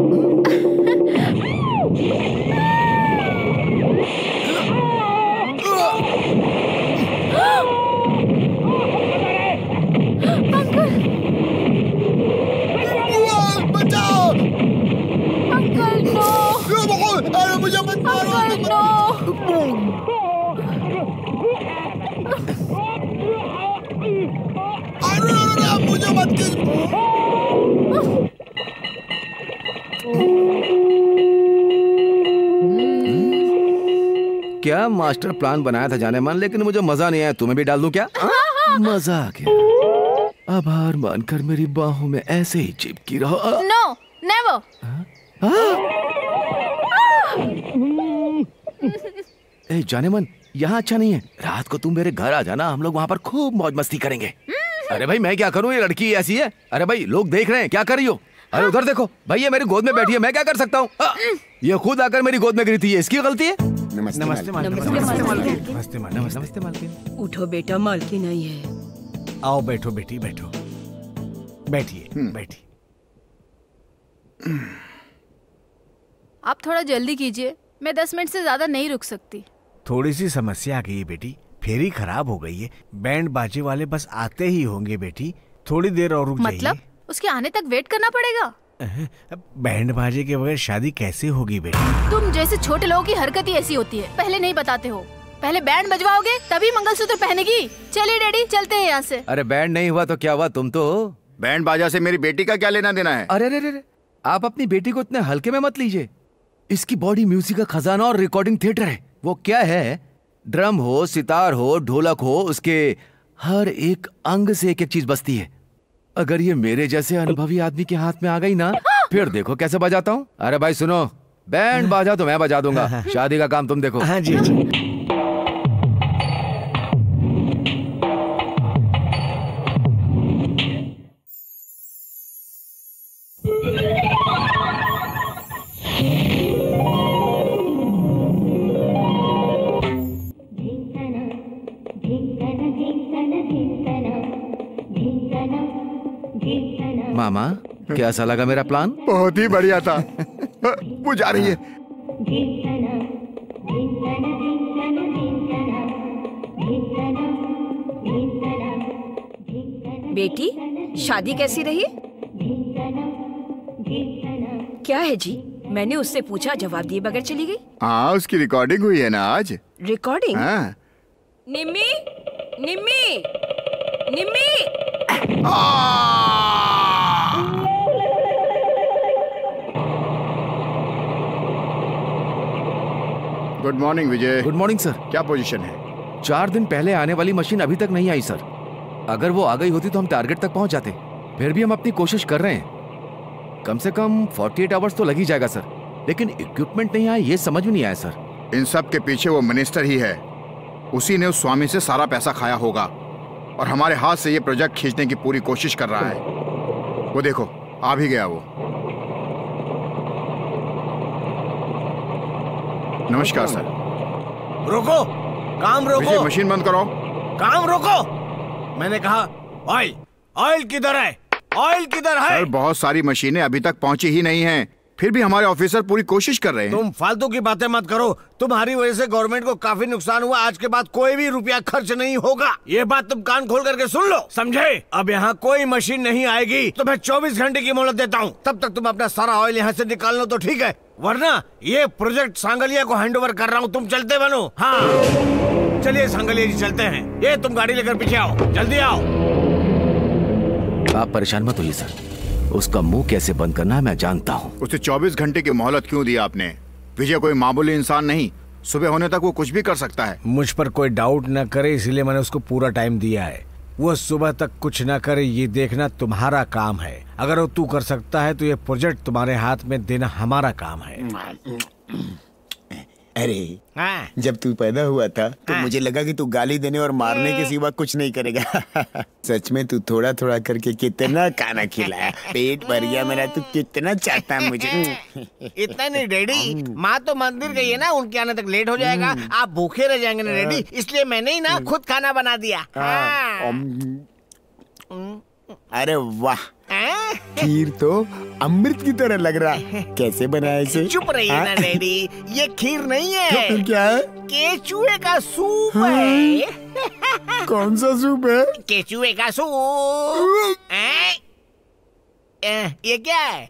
बचाओ अंकल, नो। अरे मुझे मत मारो। Uncle, no. अरे मुझे मत क्या मास्टर प्लान बनाया था जाने मन, लेकिन मुझे मजा नहीं आया। तुम्हें भी डाल दूं क्या? मजा आ गया। अब हार मानकर मेरी बाहों में ऐसे ही चिपकी रहो। No, never. ए जाने मन, यहाँ अच्छा नहीं है। रात को तुम मेरे घर आ जाना, हम लोग वहाँ पर खूब मौज मस्ती करेंगे। अरे भाई मैं क्या करूँ, ये लड़की ऐसी है। अरे भाई लोग देख रहे हैं, क्या कर रही हो? अरे उधर देखो भाई, ये मेरी गोद में बैठी है, मैं क्या कर सकता हूँ? ये खुद आकर मेरी गोद में गिरी थी, ये इसकी गलती है। नमस्ते नमस्ते मालकिन। उठो बेटा, मालकिन आई है। आओ बैठो बेटी, बैठो, बैठिए बैठिए। आप थोड़ा जल्दी कीजिए, मैं 10 मिनट से ज्यादा नहीं रुक सकती। थोड़ी सी समस्या आ गई है बेटी, फेरी खराब हो गई है। बैंड बाजे वाले बस आते ही होंगे बेटी, थोड़ी देर और रुक जाइए। मतलब उसके आने तक वेट करना पड़ेगा? बैंड बाजे के बगैर शादी कैसे होगी बेटी? तुम जैसे छोटे लोगों की हरकत ही ऐसी होती है, पहले नहीं बताते हो। पहले बैंड बजवाओगे तभी मंगलसूत्र पहनेगी। चलिए डैडी चलते हैं यहाँ से। अरे बैंड नहीं हुआ तो क्या हुआ, तुम तो बैंड बाजा से मेरी बेटी का क्या लेना देना है? अरे अरे अरे, आप अपनी बेटी को इतने हल्के में मत लीजिए। इसकी बॉडी म्यूजिक का खजाना और रिकॉर्डिंग थिएटर है। वो क्या है, ड्रम हो, सितार हो, ढोलक हो, उसके हर एक अंग से एक एक चीज बजती है। अगर ये मेरे जैसे अनुभवी आदमी के हाथ में आ गई ना, फिर देखो कैसे बजाता हूँ। अरे भाई सुनो, बैंड बाजा तो मैं बजा दूंगा, शादी का काम तुम देखो। हाँ जी जी। मामा कैसा लगा मेरा प्लान? बहुत ही बढ़िया था। वो जा रही है। बेटी शादी कैसी रही? क्या है जी? मैंने उससे पूछा, जवाब दिए बगैर चली गई। हाँ, उसकी रिकॉर्डिंग हुई है ना आज। रिकॉर्डिंग? हाँ। Nimmi, Nimmi, Nimmi. Good morning Vijay. Good morning sir. क्या पोजीशन है? 4 दिन पहले आने वाली मशीन अभी तक नहीं आई सर। अगर वो आ गई होती तो हम टारगेट तक पहुंच जाते। फिर भी हम अपनी कोशिश कर रहे हैं। कम से कम 48 आवर्स तो लग ही जाएगा सर, लेकिन इक्विपमेंट नहीं आया ये समझ में नहीं आया सर। इन सब के पीछे वो मिनिस्टर ही है। उसी ने उस स्वामी से सारा पैसा खाया होगा और हमारे हाथ से ये प्रोजेक्ट खींचने की पूरी कोशिश कर रहा है। वो देखो आ भी गया वो। नमस्कार सर। रोको, काम रोको। विजय मशीन बंद करो। काम रोको। मैंने कहा ऑयल, ऑयल किधर है? ऑयल किधर है? सर बहुत सारी मशीनें अभी तक पहुंची ही नहीं हैं। फिर भी हमारे ऑफिसर पूरी कोशिश कर रहे हैं। तुम फालतू की बातें मत करो। तुम्हारी वजह से गवर्नमेंट को काफी नुकसान हुआ। आज के बाद कोई भी रुपया खर्च नहीं होगा। ये बात तुम कान खोल करके सुन लो, समझे? अब यहाँ कोई मशीन नहीं आएगी तो मैं 24 घंटे की मोहलत देता हूँ। तब तक तुम अपना सारा ऑयल यहाँ से निकाल लो तो ठीक है, वरना ये प्रोजेक्ट सांगलिया को हैंड ओवर कर रहा हूँ। तुम चलते बनो। हाँ चलिए सांगलिया जी चलते हैं। ये तुम गाड़ी लेकर पीछे आओ, जल्दी आओ। आप परेशान मत होइए सर, उसका मुंह कैसे बंद करना है मैं जानता हूँ। उसे 24 घंटे की मोहलत क्यों दी आपने? विजय कोई मामूली इंसान नहीं, सुबह होने तक वो कुछ भी कर सकता है। मुझ पर कोई डाउट न करे इसलिए मैंने उसको पूरा टाइम दिया है। वो सुबह तक कुछ न करे ये देखना तुम्हारा काम है। अगर वो तू कर सकता है तो ये प्रोजेक्ट तुम्हारे हाथ में देना हमारा काम है। अरे जब तू पैदा हुआ था तो मुझे लगा कि तू गाली देने और मारने के सिवा कुछ नहीं करेगा। सच में तू थोड़ा थोड़ा करके कितना खाना खिलाया, पेट भर गया मेरा। तू कितना चाहता है मुझे? इतना नहीं डैडी, माँ तो मंदिर गई है ना, उनके आने तक लेट हो जाएगा। आप भूखे रह जाएंगे ना डैडी, इसलिए मैंने ही ना खुद खाना बना दिया। अरे वाह, खीर तो अमृत की तरह लग रहा है। कैसे बनाया इसे? चुप रहिए ना डैडी, ये खीर नहीं है। तो क्या है? केचुए का सूप है। कौन सा सूप है? केचुए का सूप। ये क्या है?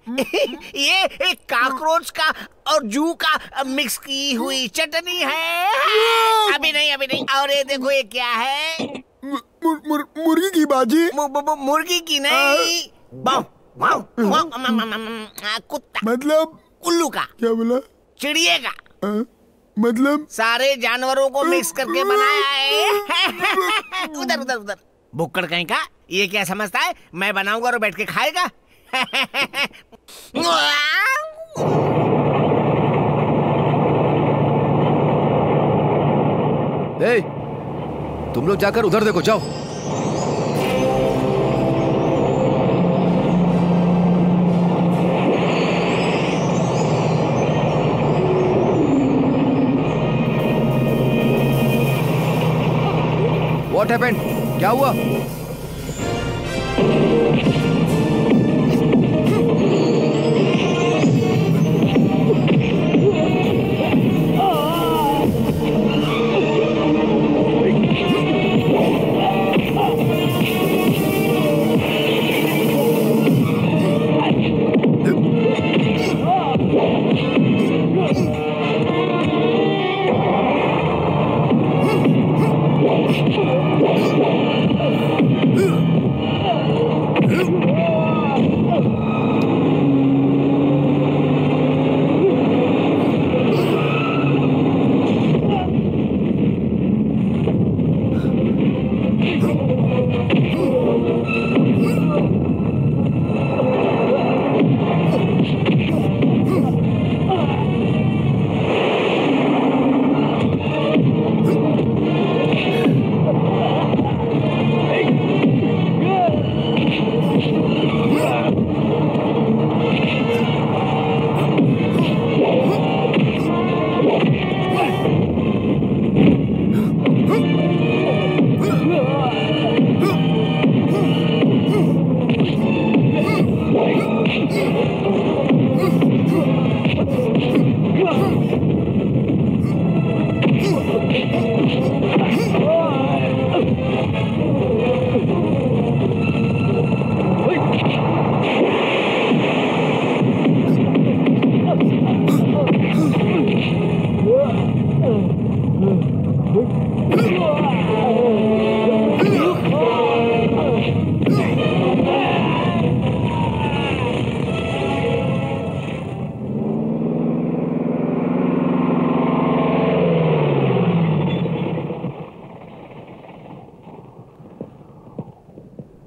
ये एक काकरोच का और जू का मिक्स की हुई चटनी है। अभी नहीं। और ये देखो ये क्या है? मुर्गी की बाजी। मुर्गी की नहीं, कुत्ता मतलब उल्लू का। क्या बोला? चिड़िया का। मतलब सारे जानवरों को मिक्स करके बनाया है। उधर बुक्कड़ कहीं का। ये क्या समझता है मैं बनाऊंगा और बैठ के खाएगा? तुम लोग जाकर उधर देखो, जाओ। What happened? क्या हुआ?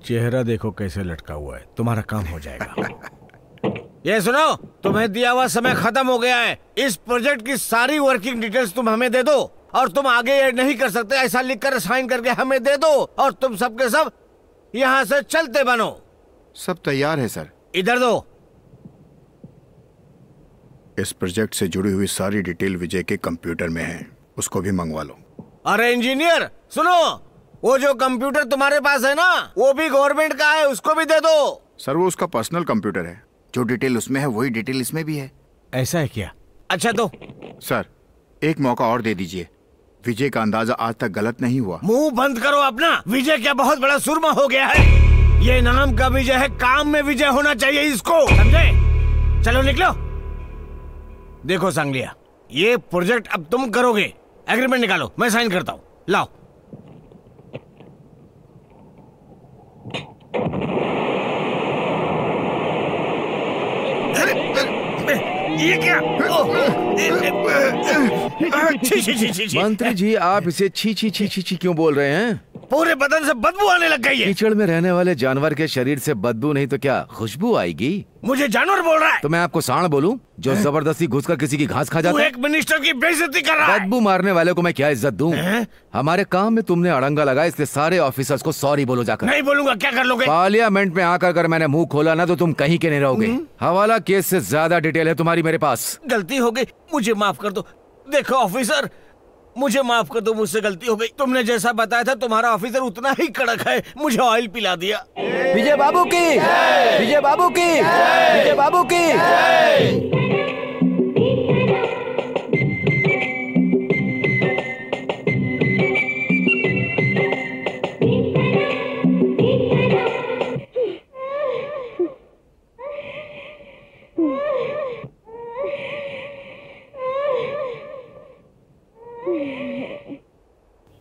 चेहरा देखो कैसे लटका हुआ है, तुम्हारा काम हो जाएगा। ये सुनो, तुम्हें दिया हुआ समय खत्म हो गया है। इस प्रोजेक्ट की सारी वर्किंग डिटेल्स तुम हमें दे दो, और तुम आगे ये नहीं कर सकते ऐसा लिखकर साइन करके हमें दे दो, और तुम सबके सब यहाँ से चलते बनो। सब तैयार है सर। इधर दो। इस प्रोजेक्ट से जुड़ी हुई सारी डिटेल विजय के कंप्यूटर में है, उसको भी मंगवा लो। अरे इंजीनियर सुनो, वो जो कंप्यूटर तुम्हारे पास है ना, वो भी गवर्नमेंट का है, उसको भी दे दो। सर वो उसका पर्सनल कंप्यूटर है, जो डिटेल उसमें है वही डिटेल इसमें भी है। ऐसा है क्या? अच्छा तो सर एक मौका और दे दीजिए, विजय का अंदाजा आज तक गलत नहीं हुआ। मुंह बंद करो अपना। विजय क्या बहुत बड़ा सुरमा हो गया है? ये नाम का विजय है, काम में विजय होना चाहिए इसको, समझे? चलो निकलो। देखो सांगलिया, ये प्रोजेक्ट अब तुम करोगे। एग्रीमेंट निकालो, मैं साइन करता हूँ। लाओ। ये क्या? मंत्री जी, आप इसे छी छी छी छी छी क्यों बोल रहे हैं? पूरे बदन से बदबू आने लग गई है। कीचड़ में रहने वाले जानवर के शरीर से बदबू नहीं तो क्या खुशबू आएगी? मुझे जानवर बोल रहा है? तो मैं आपको सांड बोलूं, जो जबरदस्ती घुसकर किसी की घास खा जाता है? एक मिनिस्टर की बेइज्जती कर रहा है। बदबू मारने वाले को मैं क्या इज्जत दूं? हमारे काम में तुमने अड़ंगा लगाया, इसलिए सारे ऑफिसर्स को सॉरी बोलो जाकर। नहीं बोलूंगा। क्या कर लोगे? पार्लियामेंट में आकर अगर मैंने मुंह खोला ना तो तुम कहीं के नहीं रहोगे। हवाला केस से ज्यादा डिटेल है तुम्हारी मेरे पास। गलती हो गई, मुझे माफ कर दो। देखो ऑफिसर, मुझे माफ कर दो, मुझसे गलती हो गई। तुमने जैसा बताया था तुम्हारा ऑफिसर उतना ही कड़क है, मुझे ऑयल पिला दिया। विजय बाबू की, विजय बाबू की, विजय बाबू की।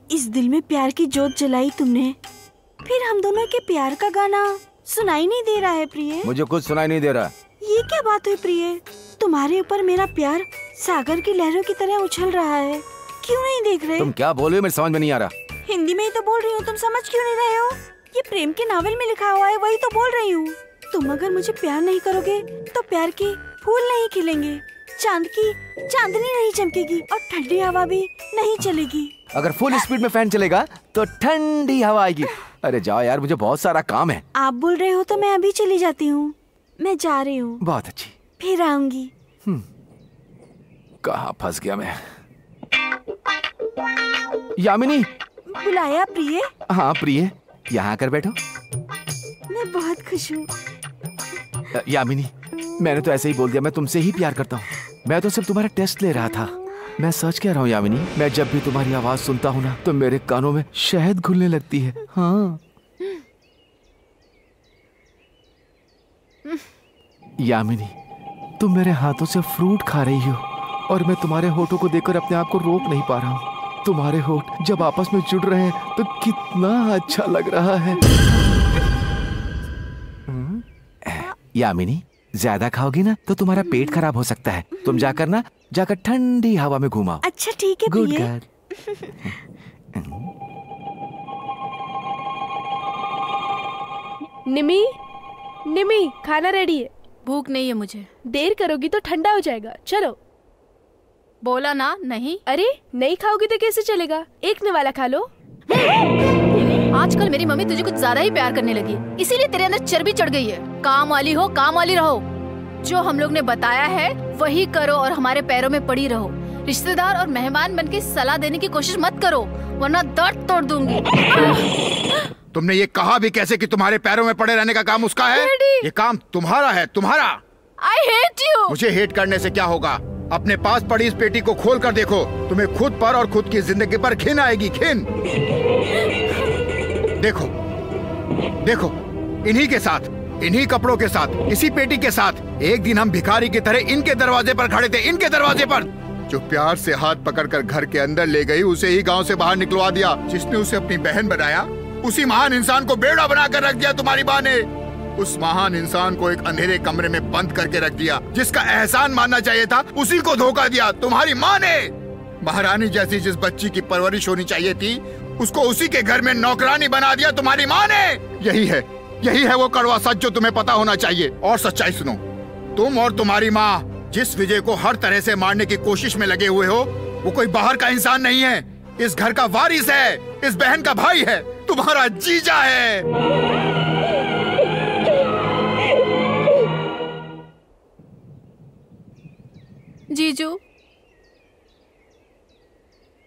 इस दिल में प्यार की जोत जलाई तुमने, फिर हम दोनों के प्यार का गाना सुनाई नहीं दे रहा है प्रिय। मुझे कुछ सुनाई नहीं दे रहा। ये क्या बात है प्रिय? तुम्हारे ऊपर मेरा प्यार सागर की लहरों की तरह उछल रहा है, क्यों नहीं देख रहे? तुम क्या बोल रहे हो, मेरे समझ में नहीं आ रहा। हिंदी में ही तो बोल रही हूँ, तुम समझ क्यों नहीं रहे हो? ये प्रेम के नावल में लिखा हुआ है, वही तो बोल रही हूँ। तुम अगर मुझे प्यार नहीं करोगे तो प्यार के फूल नहीं खिलेंगे, चांद की चांदनी नहीं चमकेगी, और ठंडी हवा भी नहीं चलेगी। अगर फुल स्पीड में फैन चलेगा तो ठंडी हवा आएगी। अरे जाओ यार, मुझे बहुत सारा काम है। आप बोल रहे हो तो मैं अभी चली जाती हूँ। मैं जा रही हूँ। बहुत अच्छी। फिर आऊंगी। कहाँ फंस गया मैं? यामिनी। बुलाया प्रिय? हाँ प्रिय, यहाँ आकर बैठो। मैं बहुत खुश हूँ। यामिनी, मैंने तो ऐसे ही बोल दिया, मैं तुमसे ही प्यार करता हूँ। मैं तो सिर्फ तुम्हारा टेस्ट ले रहा था। मैं सच कह रहा हूँ यामिनी, मैं जब भी तुम्हारी आवाज सुनता हूँ ना तो मेरे कानों में शहद घुलने लगती है। हाँ यामिनी, तुम मेरे हाथों से फ्रूट खा रही हो और मैं तुम्हारे होठों को देखकर अपने आप को रोक नहीं पा रहा हूँ। तुम्हारे होठ जब आपस में जुड़ रहे हैं तो कितना अच्छा लग रहा है। यामिनी, ज्यादा खाओगी ना तो तुम्हारा पेट खराब हो सकता है। तुम जाकर ठंडी हवा में घूमाओ। अच्छा ठीक है गुड प्रिय। गर्ल। निमी खाना रेडी है। भूख नहीं है मुझे। देर करोगी तो ठंडा हो जाएगा। चलो। बोला ना नहीं। अरे नहीं खाओगी तो कैसे चलेगा, एक निवाला खा लो। आजकल मेरी मम्मी तुझे कुछ ज्यादा ही प्यार करने लगी, इसीलिए तेरे अंदर चर्बी चढ़ गई है। काम वाली हो, काम वाली रहो। जो हम लोग ने बताया है वही करो और हमारे पैरों में पड़ी रहो। रिश्तेदार और मेहमान बनके सलाह देने की कोशिश मत करो, वरना दर्द तोड़ दूंगी। तुमने ये कहा भी कैसे कि तुम्हारे पैरों में पड़े रहने का काम उसका है? ये काम तुम्हारा है, तुम्हारा। I hate you। मुझे हेट करने से क्या होगा? अपने पास पड़ी इस पेटी को खोल कर देखो, तुम्हें खुद पर और खुद की जिंदगी पर घिन आएगी, घिन। देखो देखो, इन्हीं के साथ, इन्हीं कपड़ों के साथ, इसी पेटी के साथ एक दिन हम भिखारी की तरह इनके दरवाजे पर खड़े थे, इनके दरवाजे पर। जो प्यार से हाथ पकड़कर घर के अंदर ले गई, उसे ही गांव से बाहर निकलवा दिया। जिसने उसे अपनी बहन बनाया, उसी महान इंसान को बेड़ा बनाकर रख दिया तुम्हारी माँ ने। उस महान इंसान को एक अंधेरे कमरे में बंद करके रख दिया। जिसका एहसान मानना चाहिए था, उसी को धोखा दिया तुम्हारी माँ ने। महारानी जैसी जिस बच्ची की परवरिश होनी चाहिए थी, उसको उसी के घर में नौकरानी बना दिया तुम्हारी माँ ने। यही है वो कड़वा सच जो तुम्हें पता होना चाहिए। और सच्चाई सुनो, तुम और तुम्हारी माँ जिस विजय को हर तरह से मारने की कोशिश में लगे हुए हो, वो कोई बाहर का इंसान नहीं है, इस घर का वारिस है, इस बहन का भाई है, तुम्हारा जीजा है। जीजू,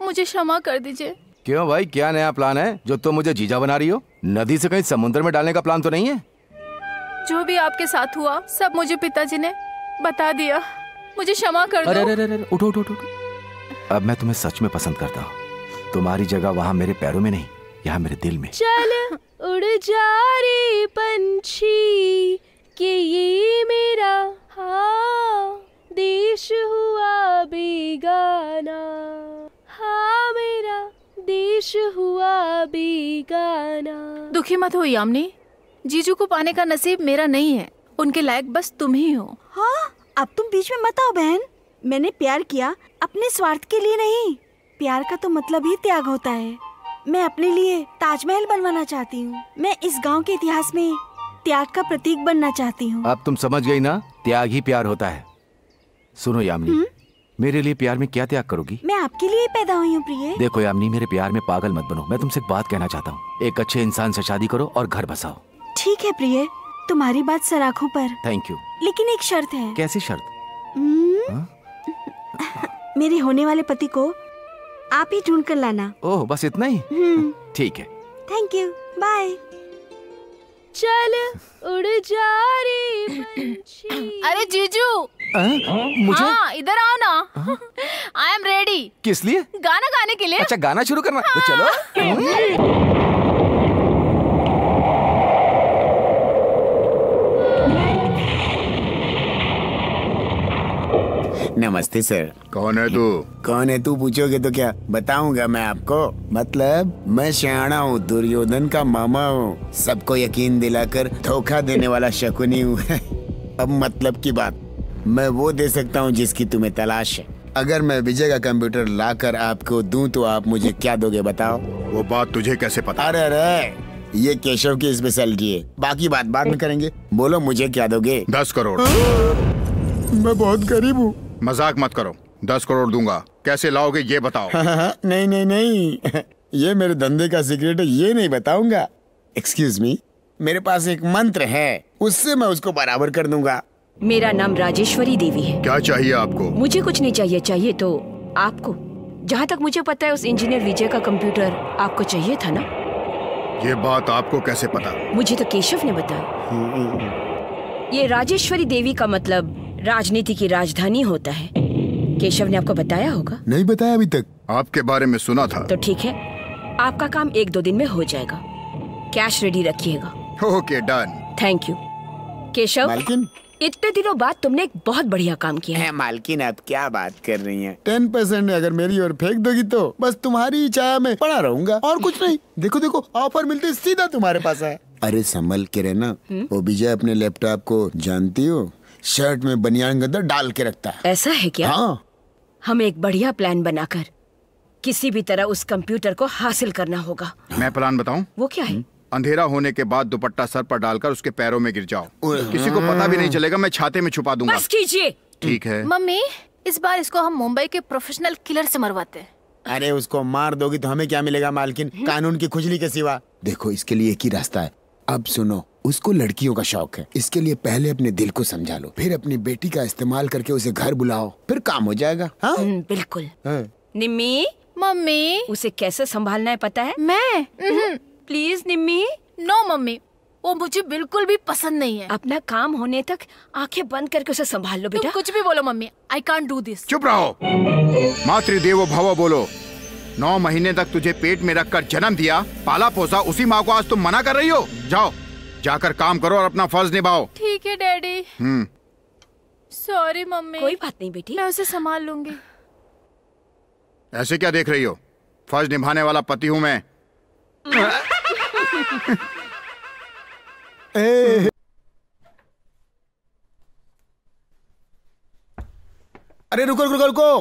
मुझे क्षमा कर दीजिए। क्यों भाई, क्या नया प्लान है जो तुम मुझे जीजा बना रही हो? नदी से कहीं समुद्र में डालने का प्लान तो नहीं है? जो भी आपके साथ हुआ सब मुझे पिताजी ने बता दिया। मुझे क्षमा कर दो। अरे उठो। अब मैं तुम्हें सच में पसंद करता हूँ। तुम्हारी जगह वहाँ मेरे पैरों में नहीं, यहाँ मेरे दिल में। चल उड़ जा रे पंछी के ये मेरा हाँ देश हुआ बेगाना, हाँ मेरा देश हुआ बेगाना। दुखी मत हो यामिनी, जीजू को पाने का नसीब मेरा नहीं है, उनके लायक बस तुम ही हो। हाँ, अब तुम बीच में मत आओ बहन। मैंने प्यार किया अपने स्वार्थ के लिए नहीं। प्यार का तो मतलब ही त्याग होता है। मैं अपने लिए ताजमहल बनवाना चाहती हूँ। मैं इस गांव के इतिहास में त्याग का प्रतीक बनना चाहती हूँ। अब तुम समझ गई ना, त्याग ही प्यार होता है। सुनो यामिनी, मेरे लिए प्यार में क्या त्याग करोगी? मैं आपके लिए पैदा हुई हूँ प्रिय। देखो यामिनी, मेरे प्यार में पागल मत बनो। मैं तुमसे एक बात कहना चाहता हूँ। एक अच्छे इंसान से शादी करो और घर बसाओ। ठीक है प्रिय, तुम्हारी बात सराखों पर। Thank you. लेकिन एक शर्त है। कैसी शर्त? मेरे होने वाले पति को आप ही ढूंढ कर लाना। ओह, बस इतना ही? ठीक है। Thank you, bye. चल उड़ जा रे पंछी। अरे जीजू, मुझे? हाँ, इधर आओ ना। I am ready. किस लिए? गाना गाने के लिए। अच्छा, गाना शुरू करना? तो चलो। नमस्ते सर। कौन है तू? कौन है तू पूछोगे तो क्या बताऊंगा मैं आपको? मतलब मैं शयाना हूँ, दुर्योधन का मामा हूँ, सबको यकीन दिलाकर धोखा देने वाला शकुनी हूँ। अब मतलब की बात, मैं वो दे सकता हूँ जिसकी तुम्हें तलाश है। अगर मैं विजय का कंप्यूटर लाकर आपको दूं तो आप मुझे क्या दोगे बताओ? वो बात तुझे कैसे पता? अरे ये केशव की स्पेशलिटी है, बाकी बात बाद में करेंगे। बोलो मुझे क्या दोगे? 10 करोड़। मैं बहुत गरीब हूँ। मजाक मत करो, 10 करोड़ दूंगा। कैसे लाओगे ये बताओ। नहीं ये मेरे धंधे का सीक्रेट है, ये नहीं बताऊंगा। एक्सक्यूज मी, मेरे पास एक मंत्र है, उससे मैं उसको बराबर कर दूंगा। मेरा नाम राजेश्वरी देवी है। क्या चाहिए आपको? मुझे कुछ नहीं चाहिए, चाहिए तो आपको। जहाँ तक मुझे पता है उस इंजीनियर विजय का कंप्यूटर आपको चाहिए था ना? ये बात आपको कैसे पता? मुझे तो केशव ने बताया। ये राजेश्वरी देवी का मतलब राजनीति की राजधानी होता है। केशव ने आपको बताया होगा। नहीं बताया अभी तक। आपके बारे में सुना था। तो ठीक है, आपका काम 1-2 दिन में हो जाएगा। कैश रेडी रखिएगा। Okay, done. Thank you. Keshav, मालकिन इतने दिनों बाद तुमने एक बहुत बढ़िया काम किया है। मालकिन आप क्या बात कर रही हैं? 10% अगर मेरी ओर फेंक दोगी तो बस तुम्हारी छाया में पड़ा रहूंगा और कुछ नहीं। देखो देखो, ऑफर मिलते सीधा तुम्हारे पास है। अरे संभल के रहना। वो विजय अपने लैपटॉप को जानती हो, शर्ट में बनियान के अंदर डाल के रखता है। ऐसा है क्या? हाँ। हमें एक बढ़िया प्लान बनाकर किसी भी तरह उस कंप्यूटर को हासिल करना होगा। मैं प्लान बताऊं? वो क्या है? अंधेरा होने के बाद दुपट्टा सर पर डालकर उसके पैरों में गिर जाओ। किसी को पता भी नहीं चलेगा, मैं छाते में छुपा दूंगा। बस कीजिए। ठीक है। मम्मी, इस बार इसको हम मुंबई के प्रोफेशनल किलर से मरवाते हैं। अरे उसको मार दोगी तो हमें क्या मिलेगा मालकिन, कानून की खुजली के सिवा। देखो इसके लिए एक ही रास्ता है। अब सुनो, उसको लड़कियों का शौक है, इसके लिए पहले अपने दिल को समझा लो, फिर अपनी बेटी का इस्तेमाल करके उसे घर बुलाओ, फिर काम हो जाएगा। हाँ? बिल्कुल। हाँ। निम्मी, मम्मी, उसे कैसे संभालना है पता है? मैं प्लीज निम्मी। नो मम्मी, वो मुझे बिल्कुल भी पसंद नहीं है। अपना काम होने तक आंखें बंद करके उसे संभाल लो बेटा। तुम कुछ भी बोलो mummy, I can't do this. चुप रहो। मातृदेवो भव बोलो। 9 महीने तक तुझे पेट में रखकर जन्म दिया, पाला पोसा, उसी माँ को आज तुम मना कर रही हो? जाओ, जाकर काम करो और अपना फर्ज निभाओ। ठीक है डैडी। Sorry mummy. कोई बात नहीं बेटी, मैं उसे संभाल लूंगी। ऐसे क्या देख रही हो? फर्ज निभाने वाला पति हूँ मैं। अरे रुको रुको रुको,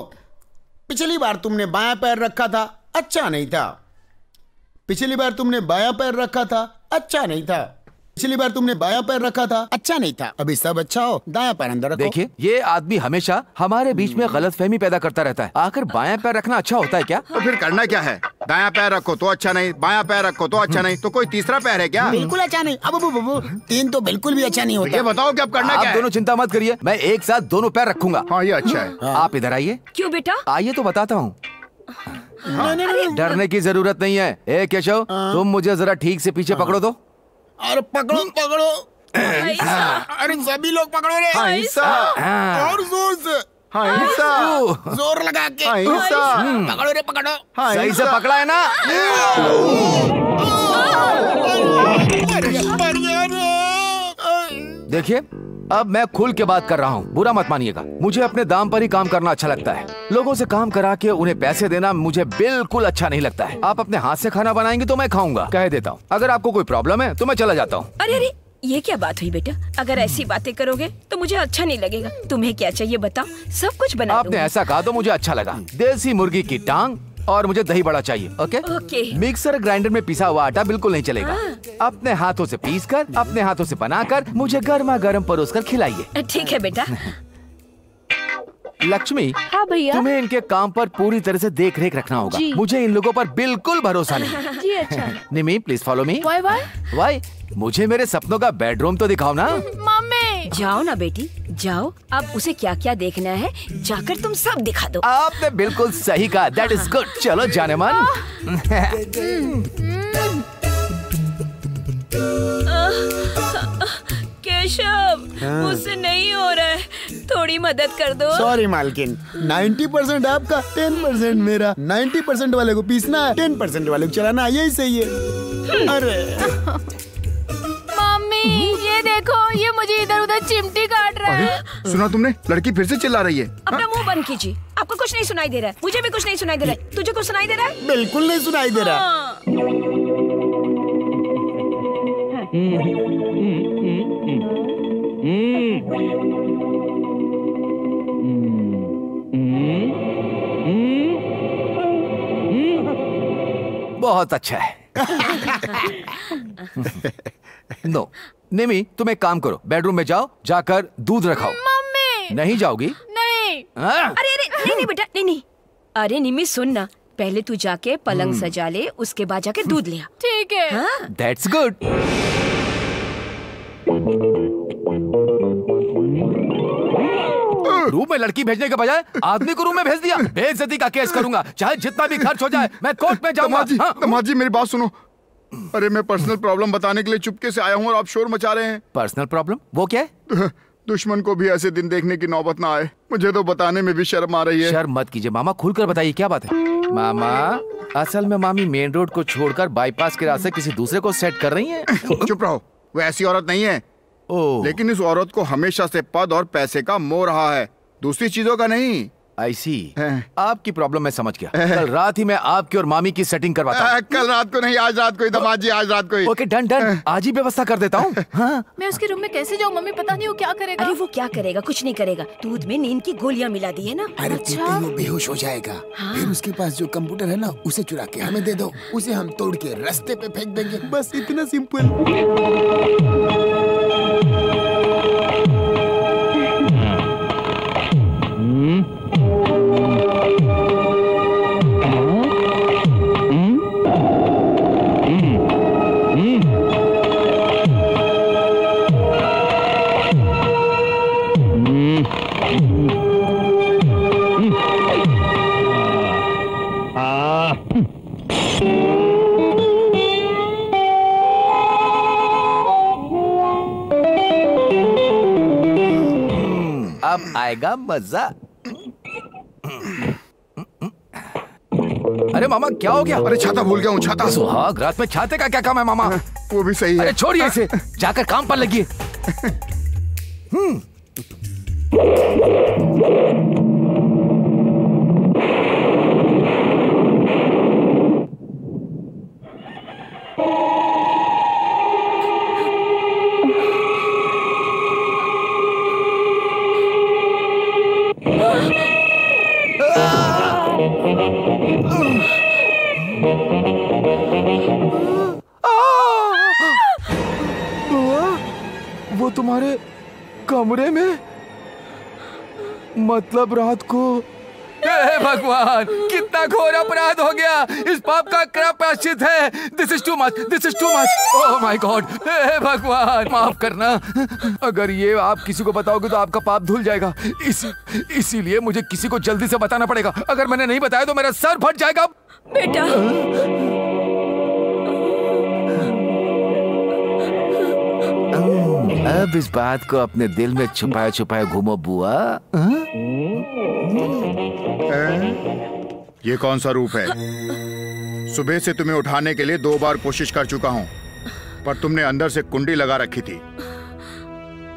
पिछली बार तुमने बायां पैर रखा था, अच्छा नहीं था। पिछली बार तुमने बायां पैर रखा था, अच्छा नहीं था। पिछली बार तुमने बायां पैर रखा था, अच्छा नहीं था। अभी सब अच्छा हो, दायां पैर अंदर रखो। देखिए, ये आदमी हमेशा हमारे बीच में गलतफहमी पैदा करता रहता है। आखिर बायां पैर रखना अच्छा होता है क्या? तो फिर करना क्या है? दायां पैर रखो तो अच्छा नहीं, बायां पैर रखो तो अच्छा नहीं, तो कोई तीसरा पैर है क्या? बिल्कुल अच्छा नहीं। अब 3 तो बिल्कुल भी अच्छा नहीं होता। ये बताओ कि अब करना क्या है? आप दोनों चिंता मत करिए, मैं एक साथ दोनों पैर रखूंगा। हाँ, ये अच्छा है। आप इधर आइए। क्यों बेटा? आइए तो बताता हूँ। डरने की जरूरत नहीं है। ए केशव, तुम मुझे जरा ठीक से पीछे पकड़ो तो। अरे पकड़ो पकड़ो। अरे सभी लोग पकड़ो रे। और जोर से। जोर लगा के। पकड़ो रे पकड़ो। सही से पकड़ा है ना? देखिए, अब मैं खुल के बात कर रहा हूँ, बुरा मत मानिएगा। मुझे अपने दाम पर ही काम करना अच्छा लगता है। लोगों से काम करा के उन्हें पैसे देना मुझे बिल्कुल अच्छा नहीं लगता है। आप अपने हाथ से खाना बनाएंगे तो मैं खाऊंगा, कह देता हूँ। अगर आपको कोई प्रॉब्लम है तो मैं चला जाता हूँ। अरे अरे, ये क्या बात हुई बेटा? अगर ऐसी बातें करोगे तो मुझे अच्छा नहीं लगेगा। तुम्हें क्या चाहिए बताओ, सब कुछ बना आपने ऐसा कहा तो मुझे अच्छा लगा। देसी मुर्गी की टांग और मुझे दही बड़ा चाहिए। ओके? मिक्सर ग्राइंडर में पिसा हुआ आटा बिल्कुल नहीं चलेगा। अपने हाथों से पीसकर, अपने हाथों से बनाकर मुझे गर्मा गर्म परोसकर खिलाइए। ठीक है बेटा। लक्ष्मी, हाँ भैया। तुम्हें इनके काम पर पूरी तरह से देख रेख रखना होगा। मुझे इन लोगों पर बिल्कुल भरोसा नहीं। जी अच्छा। निमी, प्लीज फॉलो मी। वाई? मुझे मेरे सपनों का बेडरूम तो दिखाओ ना। मम्मी, जाओ ना बेटी, जाओ। अब उसे क्या क्या देखना है जाकर तुम सब दिखा दो। आपने बिल्कुल सही कहा। That is good. चलो जाने मन। केशव, मुझसे नहीं हो रहा है, थोड़ी मदद कर दो। सॉरी मालकिन, 90% आपका, 10% मेरा। 90% वाले को पीसना है, 10% वाले को चलाना है, यही सही है। अरे मम्मी, ये देखो, ये मुझे इधर उधर चिमटी काट रहा है। सुना तुमने? लड़की फिर से चिल्ला रही है। अपना मुंह बंद कीजिए। आपको कुछ नहीं सुनाई दे रहा है, मुझे भी कुछ नहीं सुनाई दे रहा है। तुझे कुछ सुनाई दे रहा है? बिल्कुल नहीं सुनाई दे रहा। बहुत अच्छा है। नो, निमी, तुम एक काम करो, बेडरूम में जाओ, जाकर दूध रखाओ। मम्मी, नहीं जाओगी? नहीं। अरे अरे, नहीं बेटा, नहीं। अरे निमी, सुन ना, पहले तू जाके पलंग सजा ले, उसके बाद जाके दूध ले आ। ठीक है। That's good. रूम में लड़की भेजने के बजाय आदमी को रूम में भेज दिया। बेइज्जती का केस करूंगा, चाहे जितना भी खर्च हो जाए। मैं कोर्ट में जाऊंगा। दामाद जी, मेरी बात सुनो। अरे मैं पर्सनल प्रॉब्लम बताने के लिए चुपके से आया हूँ और आप शोर मचा रहे हैं। Personal problem? वो क्या है? दुश्मन को भी ऐसे दिन देखने की नौबत ना आए। मुझे तो बताने में भी शर्म आ रही है। शर्म मत कीजिए मामा, खुलकर बताइए क्या बात है। मामा, असल में मामी मेन रोड को छोड़कर बाईपास के रास्ते किसी दूसरे को सेट कर रही हैं। चुप रहो, वो ऐसी औरत नहीं है। लेकिन इस औरत को हमेशा से पद और पैसे का मोह रहा है, दूसरी चीजों का नहीं। ऐसी आपकी प्रॉब्लम मैं समझ गया। कल रात ही मैं आपकी और मामी की सेटिंग करवाता हूँ। कल रात को नहीं, आज रात को ही दामाद जी, आज रात को ही। ओके डन डन, आज ही व्यवस्था कर देता हूँ। हाँ? मैं उसके रूम में कैसे जाऊँ मम्मी, पता नहीं वो क्या करेगा। अरे वो क्या करेगा, कुछ नहीं करेगा। दूध में नींद की गोलियां मिला दी है ना। अरे अच्छा? वो बेहोश हो जाएगा। हाँ? फिर उसके पास जो कंप्यूटर है ना, उसे चुरा के हमें दे दो, उसे हम तोड़ के रास्ते पे फेंक देंगे, बस इतना सिंपल। अब आएगा मजा। अरे मामा क्या हो गया? अरे छाता भूल गया हूँ, छाता। सुहाग रात में छाते का क्या काम है मामा? वो भी सही है। अरे छोड़िए इसे, जाकर काम पर लगिए। वो तुम्हारे कमरे में? मतलब रात को? हे भगवान, कितना घोर अपराध हो गया। इस पाप का क्या प्रायश्चित है? This is too much, this is too much. Oh my God, हे भगवान माफ करना। अगर ये आप किसी को बताओगे तो आपका पाप धुल जाएगा। इसीलिए मुझे किसी को जल्दी से बताना पड़ेगा। अगर मैंने नहीं बताया तो मेरा सर फट जाएगा। बेटा अब इस बात को अपने दिल में छुपाए छुपाए घूमो बुआ। ये कौन सा रूप है? सुबह से तुम्हें उठाने के लिए 2 बार कोशिश कर चुका हूँ, पर तुमने अंदर से कुंडी लगा रखी थी।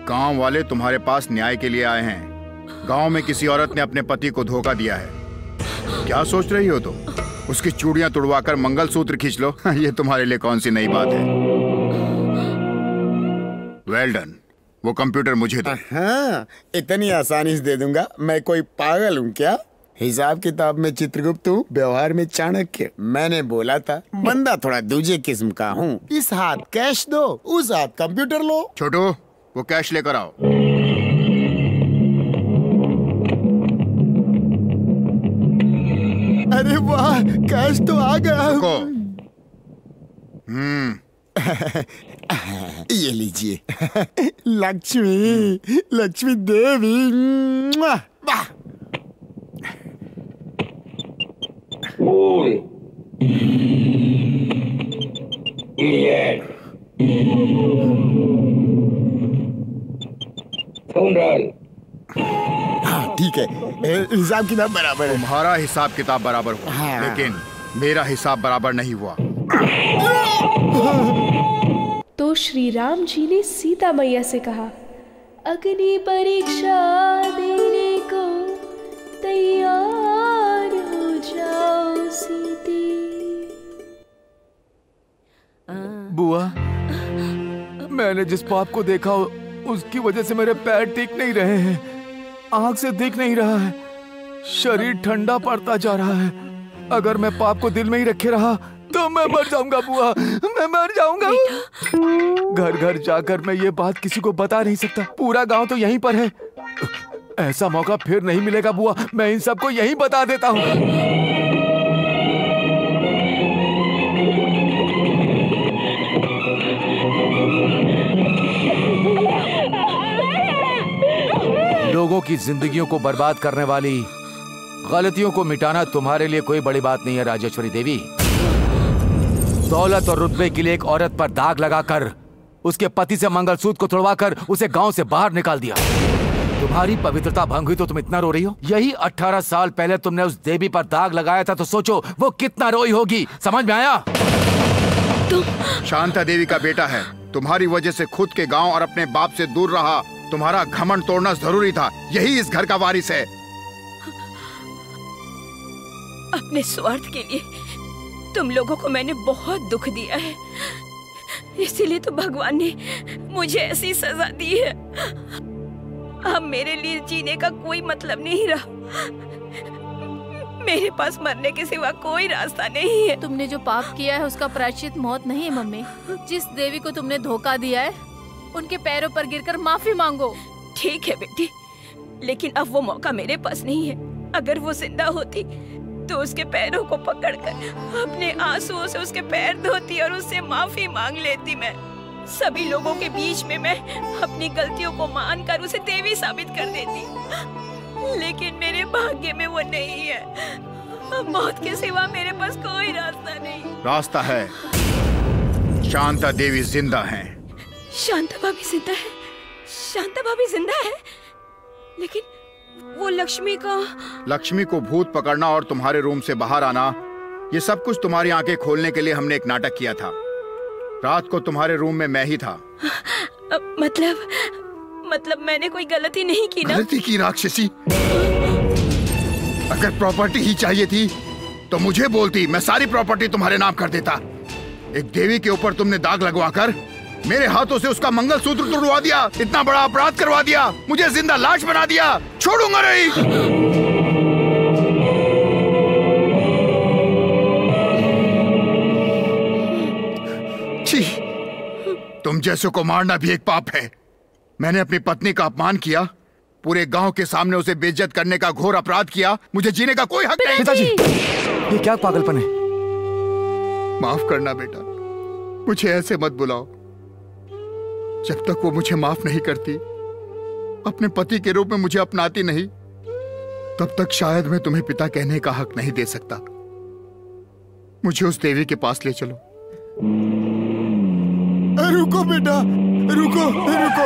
गांव वाले तुम्हारे पास न्याय के लिए आए हैं। गांव में किसी औरत ने अपने पति को धोखा दिया है। क्या सोच रही हो तुम? उसकी चूड़ियां तुड़वाकर मंगलसूत्र खींच लो। ये तुम्हारे लिए कौन सी नई बात है? Well done. वो कंप्यूटर मुझे दो। हाँ, इतनी आसानी से दे दूंगा। मैं कोई पागल हूँ क्या? हिसाब किताब में चित्रगुप्त हूँ, व्यवहार में चाणक्य। मैंने बोला था बंदा थोड़ा दूजे किस्म का हूँ। इस हाथ कैश दो, उस हाथ कंप्यूटर लो। छोटू, वो कैश लेकर आओ। अरे वाह, कैश तो आ गया। ये लीजिए। लक्ष्मी, लक्ष्मी देवी। वाह। हाँ ठीक है, हिसाब किताब बराबर है। तुम्हारा हिसाब किताब बराबर हुआ, हाँ। लेकिन मेरा हिसाब बराबर नहीं हुआ। तो श्री राम जी ने सीता मैया से कहा, अग्नि परीक्षा देने को तैयार हो जाओ सीते। बुआ, मैंने जिस पाप को देखा उसकी वजह से मेरे पैर टिक नहीं रहे हैं, आंख से दिख नहीं रहा है, शरीर ठंडा पड़ता जा रहा है। अगर मैं पाप को दिल में ही रखे रहा तो मैं मर जाऊंगा बुआ, मैं मर जाऊंगा। घर घर जाकर मैं ये बात किसी को बता नहीं सकता। पूरा गांव तो यहीं पर है। ऐसा मौका फिर नहीं मिलेगा बुआ, मैं इन सबको यहीं बता देता हूँ। लोगों की जिंदगियों को बर्बाद करने वाली गलतियों को मिटाना तुम्हारे लिए कोई बड़ी बात नहीं है राजेश्वरी देवी। दौलत और रुतबे के लिए एक औरत पर दाग लगाकर उसके पति से मंगलसूत्र को तोड़वाकर उसे गांव से बाहर निकाल दिया। तुम्हारी पवित्रता भंग हुई तो तुम इतना रो रही हो? यही 18 साल पहले तुमने उस देवी पर दाग लगाया था तो सोचो वो कितना रोई होगी। समझ में आया? शांता देवी का बेटा है, तुम्हारी वजह से खुद के गांव और अपने बाप से दूर रहा। तुम्हारा घमंड तोड़ना जरूरी था। यही इस घर का वारिस है। अपने स्वार्थ के लिए तुम लोगों को मैंने बहुत दुख दिया है, इसीलिए तो भगवान ने मुझे ऐसी सजा दी है। अब मेरे लिए जीने का कोई मतलब नहीं रहा। मेरे पास मरने के सिवा कोई रास्ता नहीं है। तुमने जो पाप किया है उसका प्रायश्चित मौत नहीं है मम्मी। जिस देवी को तुमने धोखा दिया है उनके पैरों पर गिरकर माफी मांगो। ठीक है बेटी, लेकिन अब वो मौका मेरे पास नहीं है। अगर वो जिंदा होती तो उसके पैरों को पकड़कर अपने आंसुओं से उसके पैर धोती और उससे माफी मांग लेती। मैं सभी लोगों के बीच में मैं अपनी गलतियों को मानकर उसे देवी साबित कर देती, लेकिन मेरे भाग्य में वो नहीं है। मौत के सिवा मेरे पास कोई रास्ता नहीं। रास्ता है। शांता देवी जिंदा हैं। शांता भाभी जिंदा है? शांता भाभी जिंदा है? लेकिन वो लक्ष्मी का? लक्ष्मी को भूत पकड़ना और तुम्हारे रूम से बाहर आना, ये सब कुछ तुम्हारी आंखें खोलने के लिए हमने एक नाटक किया था। रात को तुम्हारे रूम में मैं ही था। मतलब मैंने कोई गलती नहीं की ना? गलती की राक्षसी? अगर प्रॉपर्टी ही चाहिए थी तो मुझे बोलती, मैं सारी प्रॉपर्टी तुम्हारे नाम कर देता। एक देवी के ऊपर तुमने दाग लगवाकर मेरे हाथों से उसका मंगलसूत्र तोड़वा दिया। इतना बड़ा अपराध करवा दिया, मुझे जिंदा लाश बना दिया। छोड़ूंगा नहीं। छी, तुम जैसों को मारना भी एक पाप है। मैंने अपनी पत्नी का अपमान किया, पूरे गांव के सामने उसे बेइज्जत करने का घोर अपराध किया। मुझे जीने का कोई हक नहीं। पिताजी, ये क्या पागलपन है? माफ करना बेटा, मुझे ऐसे मत बुलाओ। जब तक वो मुझे माफ नहीं करती, अपने पति के रूप में मुझे अपनाती नहीं, तब तक शायद मैं तुम्हें पिता कहने का हक नहीं दे सकता। मुझे उस देवी के पास ले चलो। रुको बेटा, रुको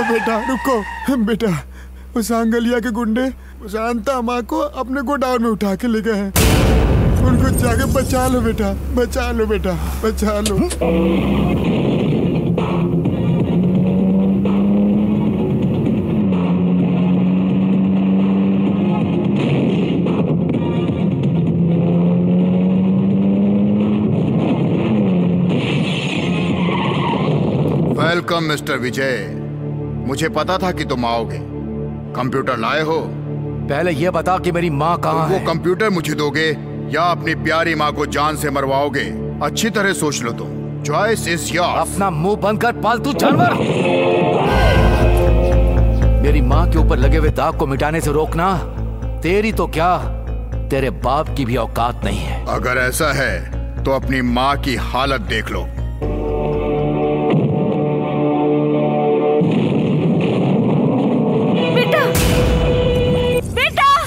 बेटा, रुको बेटा। उस आंगलिया के गुंडे शांता माँ को अपने गोडाउन में उठा के ले गए हैं। उनको जाके बचा लो बेटा, बचा लो बेटा, बचा लो। वेलकम मिस्टर विजय। मुझे पता था कि तुम आओगे। कंप्यूटर लाए हो? पहले ये बता कि मेरी माँ कहाँ है? वो कंप्यूटर मुझे दोगे या अपनी प्यारी माँ को जान से मरवाओगे? अच्छी तरह सोच लो तुम। Choice is yours. अपना मुंह बंद कर पालतू जानवर। मेरी माँ के ऊपर लगे हुए दाग को मिटाने से रोकना तेरी तो क्या, तेरे बाप की भी औकात नहीं है। अगर ऐसा है तो अपनी माँ की हालत देख लो।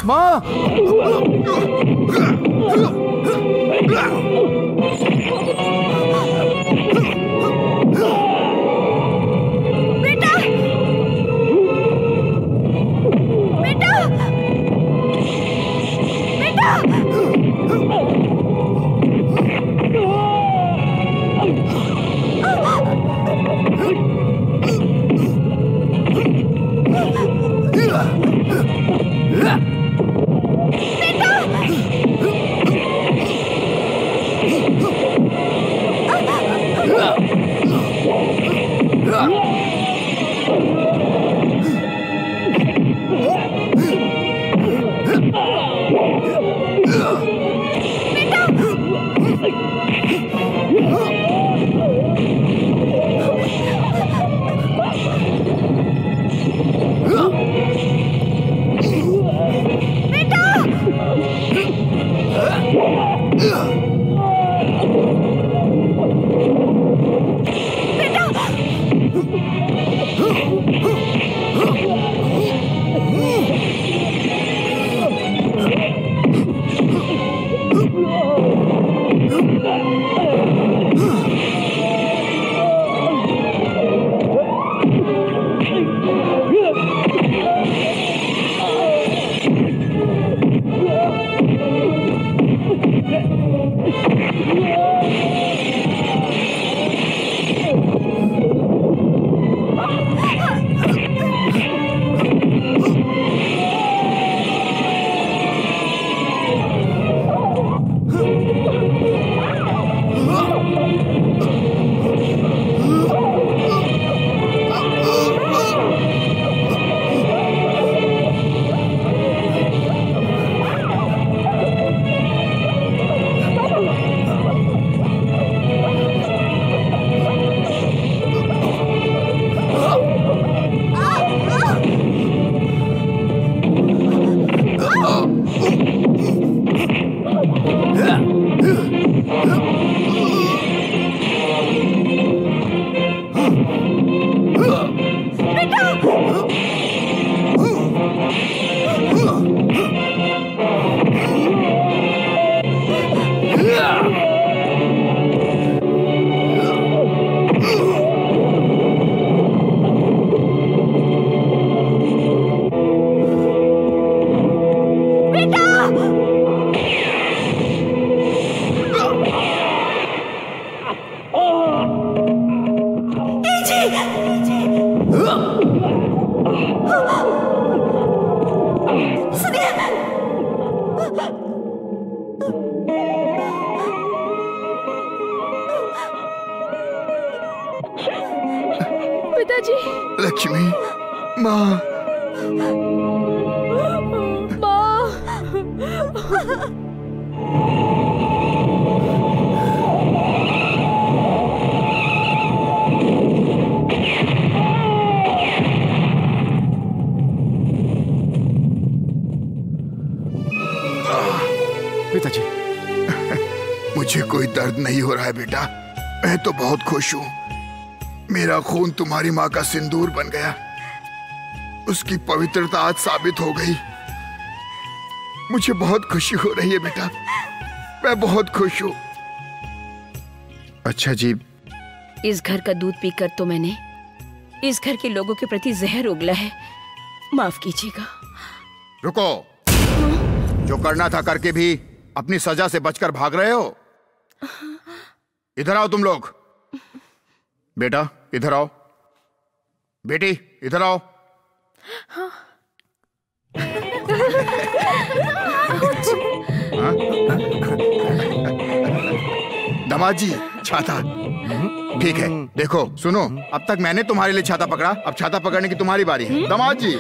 माँ! पिताजी। लक्ष्मी, माँ। पिताजी, मुझे कोई दर्द नहीं हो रहा है बेटा। मैं तो बहुत खुश हूँ। मेरा खून तुम्हारी माँ का सिंदूर बन गया। उसकी पवित्रता आज साबित हो गई। मुझे बहुत खुशी हो रही है बेटा। मैं बहुत खुश हूँ। अच्छा जी, इस घर का दूध पीकर तो मैंने इस घर के लोगों के प्रति जहर उगला है। माफ कीजिएगा। रुको। जो करना था करके भी अपनी सजा से बचकर भाग रहे हो। इधर आओ तुम लोग। बेटा इधर आओ। बेटी इधर आओ। हाँ। दामाद जी, छाता। ठीक है, देखो सुनो, अब तक मैंने तुम्हारे लिए छाता पकड़ा, अब छाता पकड़ने की तुम्हारी बारी है। दामाद जी।